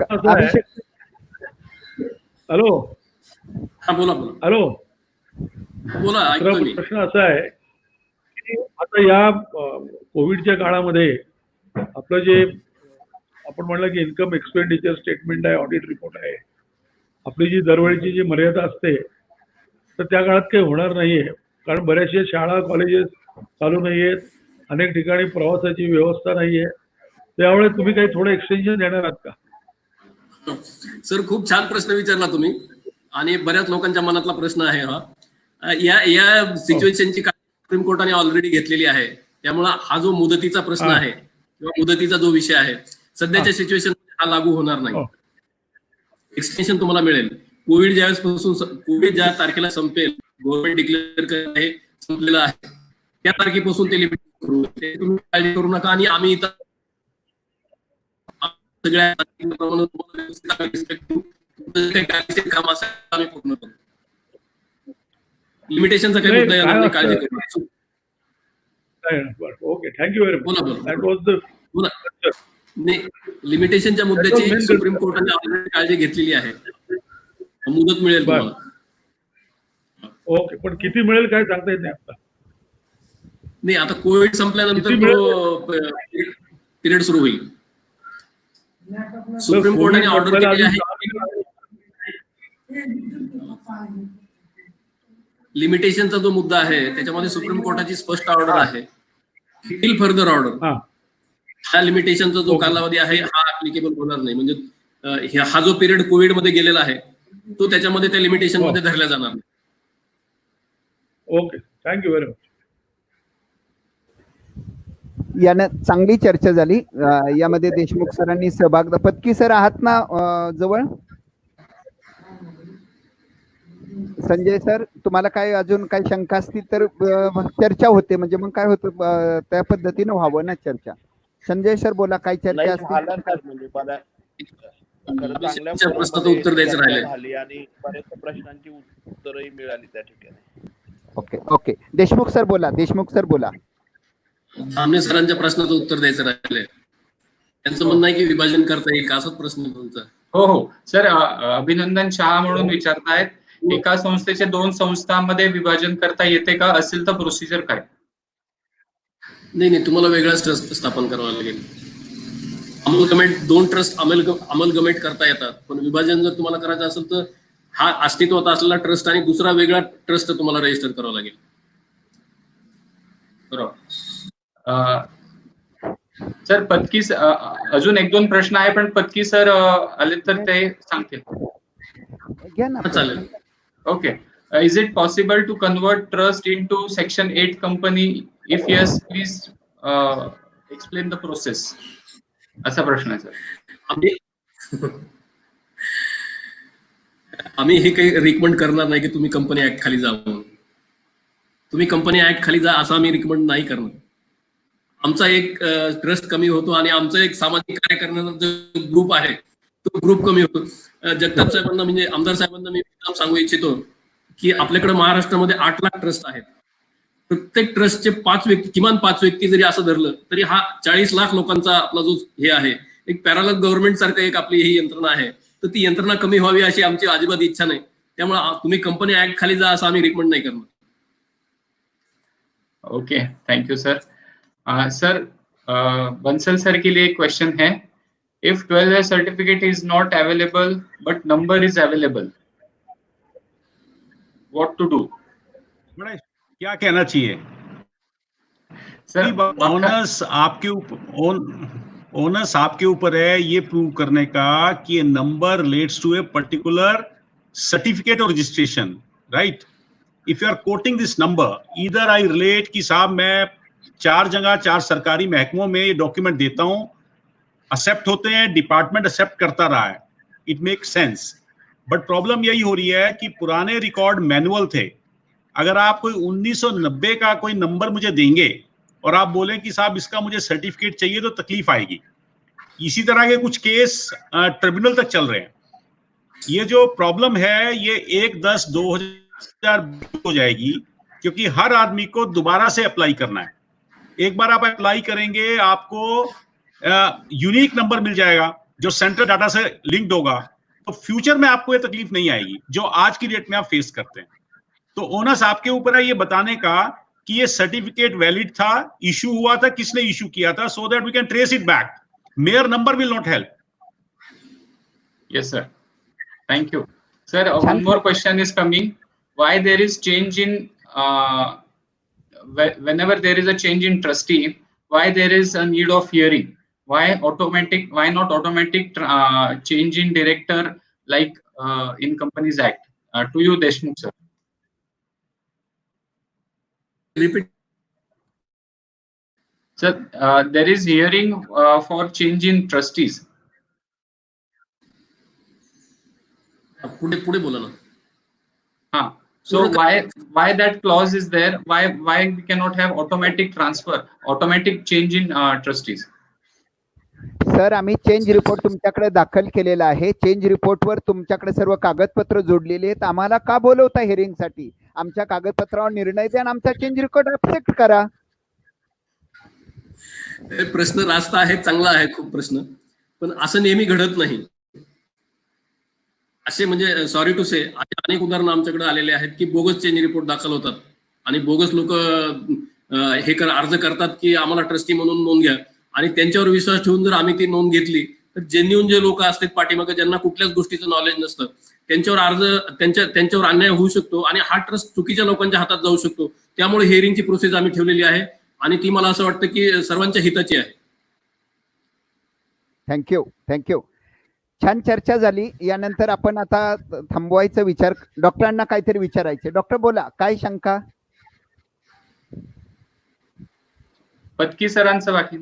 असं आहे. अभिषेक हॅलो हा बोला बोला हॅलो बोला ऐकतो मी. प्रश्न असा आहे की आता या कोविडच्या काळामध्ये आपलं जे आपण म्हणलं की इन्कम एक्सपेंडिचर स्टेटमेंट आहे, ऑडिट रिपोर्ट आहे, आपली जी दरवेळची जी मर्यादा असते तर त्या काळात काही होणार नाहीये, कारण बऱ्याचशा शाळा कॉलेजेस चालू नाहीयेत, अनेक ठिकाणी प्रवासाची व्यवस्था नाहीये. त्यामुळे तुम्ही काही थोडं एक्सटेन्शन देणार आहात का? सर खूप छान प्रश्न विचारला तुम्ही आणि बऱ्याच लोकांच्या मनातला प्रश्न आहे हा. या सिच्युएशनची सुप्रीम कोर्टाने ऑलरेडी घेतलेली आहे. त्यामुळे हा जो मुदतीचा प्रश्न आहे किंवा मुदतीचा जो विषय आहे सध्याच्या सिच्युएशन हा लागू होणार नाही. एक्सटेन्शन तुम्हाला मिळेल. कोविड ज्या तारखेला संपेल, गव्हर्नमेंट डिक्लेअर आहे संपलेलं आहे त्या तारखेपासून ते लिमिट करू, ते तुम्ही काळजी करू नका. आणि आम्ही इथं सगळ्या काम असेल आम्ही पूर्ण करू. लिमिटेशनचा काही मुद्दा येणार नाही, काळजी करू. Okay, thank you very much. बोला बोला दॅट वॉज द बोला. नाही, लिमिटेशनच्या मुद्द्याची सुप्रीम कोर्टाने ऑलरेडी काळजी घेतलेली आहे. मुदत मिळेल तुम्हाला. ओके, पण किती मिळेल काय सांगता येत नाही आता. नाही, आता कोविड संपल्यानंतर तो पिरियड सुरू होईल. सुप्रीम कोर्टाने ऑर्डर केली आहे. लिमिटेशनचा जो मुद्दा आहे त्याच्यामध्ये सुप्रीम कोर्टाची स्पष्ट ऑर्डर आहे, टिल फर्दर ऑर्डर. हा लिमिटेशनचा जो कालावधी आहे हा ऍप्लिकेबल होणार नाही. म्हणजे हा जो पिरियड कोविड मध्ये गेलेला आहे तो त्याच्यामध्ये त्या लिमिटेशन मध्ये धरला जाणार नाही. Okay, thank you very much. यानं चांगली चर्चा झाली. यामध्ये देशमुख सरांनी सहभाग. पत्की सर आहात ना जवळ? संजय सर, तुम्हाला काय अजून काही शंका असतील तर चर्चा होते, म्हणजे मग काय होतं त्या पद्धतीने व्हावं ना चर्चा. संजय सर बोला, काय चर्चा असते? प्रश्नाचं उत्तर द्यायचं राहिलं आणि बऱ्याचशा प्रश्नांची उत्तरही मिळाली त्या ठिकाणी. ओके ओके, देशमुख सर बोला. देशमुख सर बोला. आमने सरांच्या प्रश्नाचं उत्तर द्यायचं राहिलंय. त्यांचं म्हणणं आहे की विभाजन करता येईल का, असाच प्रश्न तुमचा. हो हो सर, अभिनंदन शहा म्हणून विचारतायत, एका संस्थेचे 2 संस्थांमध्ये विभाजन करता येते का, असेल तर प्रोसिजर काय? नाही, तुम्हाला वेगळाच ट्रस्ट स्थापन करावा लागेल. अमलगमेंट 2 ट्रस्ट अमलगमेंट करता येतात, पण विभाजन जर तुम्हाला करायचं असेल तर हा अस्तित्वात असलेला ट्रस्ट आणि दुसरा वेगळा ट्रस्ट तुम्हाला रजिस्टर करावा लागेल. बरोबर. सर पत्की अजून 1-2 प्रश्न आहे, पण पत्की सर आले तर ते सांगतील. घ्या ना. चालेल. Okay. Is it possible to convert trust into section 8 company? If yes, please explain the process. असा प्रश्न आहे सर. आम्ही हे काही रिकमेंड करणार नाही की तुम्ही कंपनी ऍक्ट खाली जा म्हणून. तुम्ही कंपनी ऍक्ट खाली जा असं आम्ही रिकमेंड नाही करणार. आमचा एक ट्रस्ट कमी होतो आणि आमचा एक सामाजिक कार्य करण्याचा जो ग्रुप आहे तो ग्रुप कमी होतो. जगताप साहेबांना, म्हणजे आमदार साहेबांना मी सांगू इच्छितो की आपल्याकडे महाराष्ट्रामध्ये 8 लाख ट्रस्ट आहेत. प्रत्येक ट्रस्टचे 5 व्यक्ती, किमान 5 व्यक्ती जरी असं धरलं तरी हा 40 लाख लोकांचा आपला जो हे आहे, एक पॅरलल गव्हर्नमेंट सारखं एक आपली ही यंत्रणा आहे. तर ती यंत्रणा कमी व्हावी अशी आमची अजिबात इच्छा नाही. त्यामुळे तुम्ही कंपनी ऍक्ट खाली जा असं आम्ही रिकमेंड नाही करणार. Okay, thank you sir. Sir, Bansal sir के लिए एक क्वेश्चन है. If 12th certificate is not available but number is available, what to do? क्या कहना चाहिए सर? ओनर्स आपके ऊपर है ये प्रूव करने का कि ये number relates to a particular certificate और registration, right? If you are quoting this number, either I relate कि साहब मैं 4 जगह 4 सरकारी महकमों में ये डॉक्यूमेंट देता हूं, एक्सेप्ट होते हैं, डिपार्टमेंट एक्सेप्ट करता रहा है, it makes sense. But problem यही हो रही है कि पुराने रिकॉर्ड मैनुअल थे. अगर आप कोई 1990 का कोई नंबर मुझे देंगे और आप बोलें कि साहब इसका मुझे सर्टिफिकेट चाहिए, तो तकलीफ आएगी. इसी तरह के कुछ केस ट्रिब्यूनल तक चल रहे हैं. ये जो प्रॉब्लम है ये 1/10/2020 हो जाएगी, क्योंकि हर आदमी को दोबारा से अप्लाई करना है. एक बार आप अप्लाई करेंगे, आपको यूनिक नंबर मिल जाएगा जो सेंट्रल डाटा से लिंक्ड होगा, तो फ्यूचर में आपको ये तकलीफ नहीं आएगी जो आज की डेट में आप फेस करते हैं। तो ओनस आपके ऊपर है ये बताने का कि ये सर्टिफिकेट वैलिड था, इशू हुआ था, किसने इशू किया था, so that we can trace it back. Mere number will not help. Yes, sir. Thank you. Sir, one more question is coming. Why there is change in, whenever there is a change in trustee, why there is a need of hearing? Why not automatic change in director like in Companies Act? To you, Deshmukh, sir. Repeat. Sir, there is hearing for change in trustees. पुढे बोला ना. So why that clause is there? Why we cannot have automatic transfer, automatic change in trustees? Sir, आम्ही चेंज रिपोर्ट तुमच्याकडे दाखल केलेला आहे. चेंज रिपोर्टवर तुमच्याकडे सर्व कागदपत्र जोडलेली आहेत. आम्हाला का बोलवता हिअरिंगसाठी? आमच्या कागदपत्रावर निर्णय द्या आणि आमचा चेंज रिपोर्ट ऍक्सेप्ट करा. प्रश्न रास्त आहे, चांगला आहे खूप प्रश्न, पण असं नेहमी घडत नाही. असे म्हणजे सॉरी टू से अनेक उदाहरणं आमच्याकडे आलेले आहेत की बोगस चेंज रिपोर्ट दाखल होतात आणि बोगस लोक अर्ज करतात की आम्हाला ट्रस्टी म्हणून नोंद घ्या, आणि त्यांच्यावर विश्वास ठेवून जर आम्ही ती नोंद घेतली तर जेन्युइन जे लोक असतात पाठीमागे ज्यांना कुठल्याच गोष्टीचं नॉलेज नसतं त्यांच्यावर अन्याय होऊ शकतो आणि हा ट्रस्ट चुकीच्या लोकांच्या हातात जाऊ शकतो. त्यामुळे हिअरिंगची प्रोसेस आम्ही ठेवलेली आहे आणि ती मला असं वाटतं की सर्वांच्या हिताची आहे. थँक्यू. छान चर्चा झाली. यानंतर आपण आता थांबवायचा विचार. डॉक्टरांना काहीतरी विचारायचे. डॉक्टर बोला, काय शंका? पत्की सरांचं बाकी.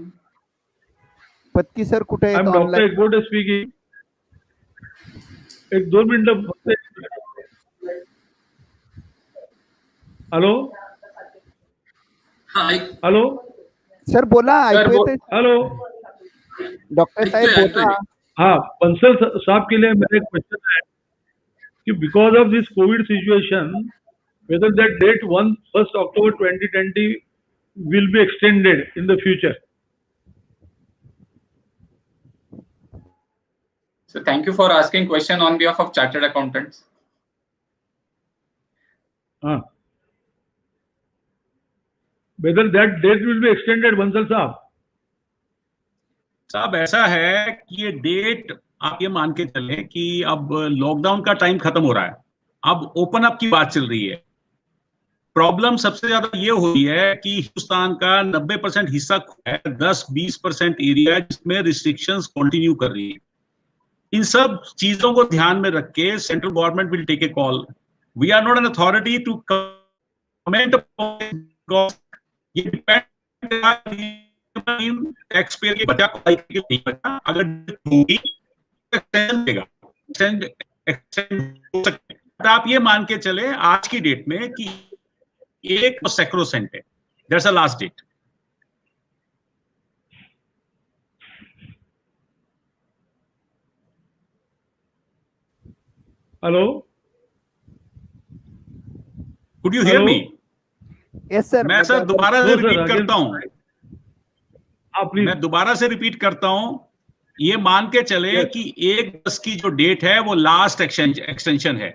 पत्की सर कुठे आहेत? Doctor Ekbote speaking. एक 2 मिनिटं. हॅलो हॅलो सर बोला, ऐकू येते? हॅलो डॉक्टर साहेब बोला. हाँ, बंसल साहब के लिए मेरा एक क्वेश्चन है कि because of this Covid situation whether that date 1st October 2020 will be extended in the future. So thank you for asking question on behalf of chartered accountants. Whether that date will be extended, Bansal साहब ऐसा है कि ये डेट आप ये मान के चलें कि अब लॉकडाउन का टाइम खत्म हो रहा है, अब ओपन अप की बात चल रही है. प्रॉब्लम सबसे ज्यादा ये हो रही है कि हिंदुस्तान का 90% हिस्सा है, 10-20% एरिया जिसमें रिस्ट्रिक्शंस कंटिन्यू कर रही है. इन सब चीजों को ध्यान में रख के central government will take a call. We are not an authority to comment ये डिपेंड टैक्स पेयर के बचा नहीं बचा, अगर होगी तो आप ये मान के चले आज की डेट में कि एक सैक्रोसेंट है, that's a last date. Hello, could you hear me? Yes sir. मैं सर दोबारा से रिपीट करता हूं. मैं दोबारा से रिपीट करता हूं, ये मान के चले कि 1/10 की जो डेट है वो लास्ट एक्सटेंशन है.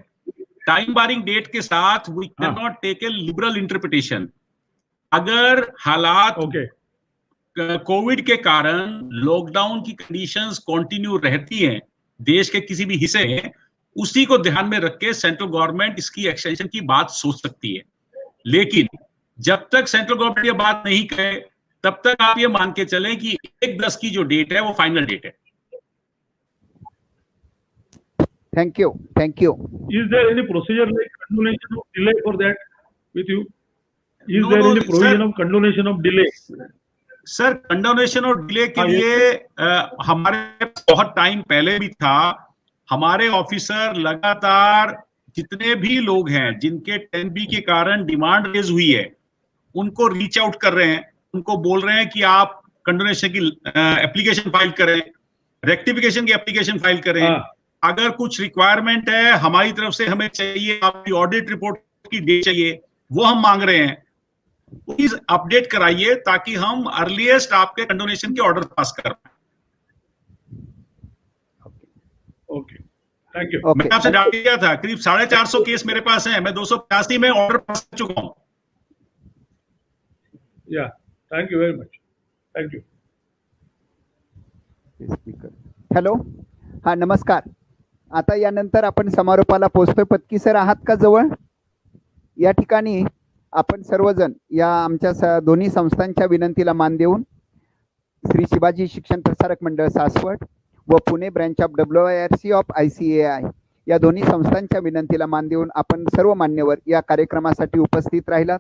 टाइम बारिंग डेट के साथ we can not take a liberal interpretation. अगर हालात कोविड के कारण लॉकडाउन की कंडीशंस कंटिन्यू रहती हैं देश के किसी भी हिस्से में, उसी को ध्यान में रख के सेंट्रल गवर्नमेंट इसकी एक्सटेंशन की बात सोच सकती है. लेकिन जब तक सेंट्रल गवर्नमेंट ये बात नहीं करे तब तक आप ये मान के चलें कि 1/10 की जो डेट है वो फाइनल डेट है. Thank you. Is there any procedure like condonation of delay for that with you? Is there any provision of condonation of delay? Sir, condonation और डिले के लिए हमारे बहुत टाइम पहले भी था. हमारे ऑफिसर लगातार जितने भी लोग हैं जिनके 10B के कारण डिमांड रेज हुई है उनको रीच आउट कर रहे हैं, उनको बोल रहे हैं कि आप कंडोनेशन की एप्लीकेशन फाइल करें, रेक्टिफिकेशन की एप्लीकेशन फाइल करें. अगर कुछ रिक्वायरमेंट है हमारी तरफ से हमें चाहिए, आपकी ऑडिट रिपोर्ट की डेट चाहिए, वो हम मांग रहे हैं. प्लीज अपडेट कराइए ताकि हम अर्लीस्ट आपके कंडोनेशन के ऑर्डर पास कर पाए. Thank you. ओके मैं आपसे डाटा दिया था, करीब 450 केस मेरे पास हैं, मैं 285 में ऑर्डर पास कर चुका हूँ। या thank you very much, thank you. Speaker hello, हा नमस्कार. आता यानंतर आपण समारोपाला पोहोचतोय. पत्की सर आहात का जवळ? या ठिकाणी आपण सर्वजण या आमच्या दोन्ही संस्थांच्या विनंतीला मान देऊन श्री शिवाजी शिक्षण प्रसारक मंडळ सासवड व Pune branch of WIRC of ICAI या दोन्ही संस्थांच्या विनंतीला मान देऊन आपण सर्व मान्यवर या कार्यक्रमासाठी उपस्थित राहिलात.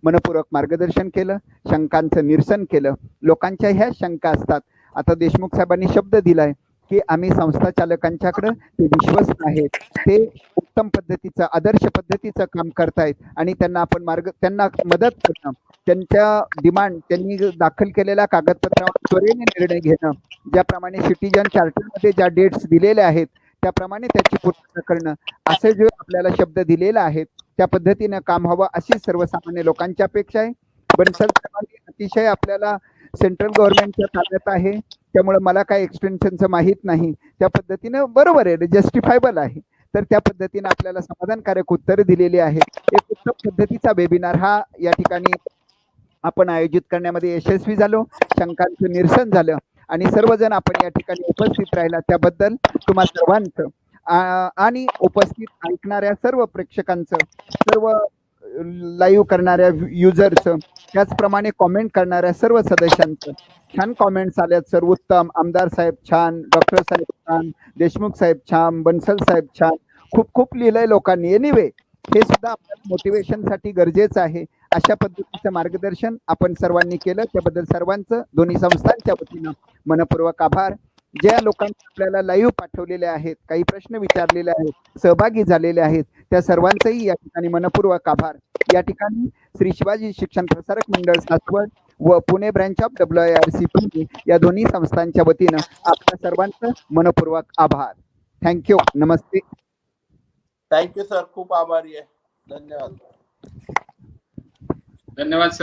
मनपूर्वक मार्गदर्शन केलं, शंकांचं निरसन केलं. लोकांच्या ह्या शंका असतात. आता देशमुख साहेबांनी शब्द दिलाय की आम्ही संस्था चालकांच्याकडे ते विश्वस्त आहेत, ते उत्तम पद्धतीचं आदर्श पद्धतीचं काम करतायत आणि त्यांना आपण त्यांना मदत करणं, त्यांच्या डिमांड त्यांनी दाखल केलेल्या कागदपत्रावर त्वरेने निर्णय घेणं, ज्याप्रमाणे सिटीजन चार्टरमध्ये ज्या डेट्स दिलेल्या आहेत त्याप्रमाणे त्याची पूर्तता करणं, असे जे आपल्याला शब्द दिलेले आहेत त्या पद्धतीनं काम व्हावं अशी सर्वसामान्य लोकांची अपेक्षा आहे. बन्सल साहेबांनी अतिशय आपल्याला सेंट्रल गव्हर्नमेंटच्या ताब्यात आहे, त्यामुळे मला काय एक्सटेन्शनचं माहीत नाही. त्या पद्धतीनं बरोबर आहे, जस्टिफायबल आहे. तर त्या पद्धतीने आपल्याला समाधानकारक उत्तरं दिलेली आहेत. एक उत्तम पद्धतीचा वेबिनार हा या ठिकाणी आपण आयोजित करण्यामध्ये यशस्वी झालो, शंकांचं निरसन झालं आणि सर्वजण आपण या ठिकाणी उपस्थित राहिला त्याबद्दल तुम्हा सर्वांचं आणि उपस्थित ऐकणाऱ्या सर्व प्रेक्षकांचं, सर्व लाईव्ह करणाऱ्या युजरचं, त्याचप्रमाणे कॉमेंट करणाऱ्या सर्व सदस्यांचं छान कॉमेंट्स आल्यात सर. उत्तम. आमदार साहेब छान, डॉक्टर साहेब छान, देशमुख साहेब छान, बन्सल साहेब छान, खूप खूप लिहिलंय लोकांनी. एनिवे हे सुद्धा आपल्याला मोटिवेशनसाठी गरजेचं आहे. अशा पद्धतीचं मार्गदर्शन आपण सर्वांनी केलं त्याबद्दल सर्वांचं दोन्ही संस्थांच्या वतीनं मनपूर्वक आभार. ज्या लोकांनी आपल्याला लाईव्ह पाठवलेले आहेत, काही प्रश्न विचारलेले आहेत, सहभागी झालेले आहेत, त्या सर्वांचंही या ठिकाणी मनपूर्वक आभार. या ठिकाणी श्री शिवाजी शिक्षण प्रसारक मंडळ सासवड व Pune branch of WIRC Pune या दोन्ही संस्थांच्या वतीनं आपल्या सर्वांचं मनपूर्वक आभार. थँक्यू. नमस्ते. थँक्यू सर, खूप आभारी आहे. धन्यवाद. धन्यवाद सर.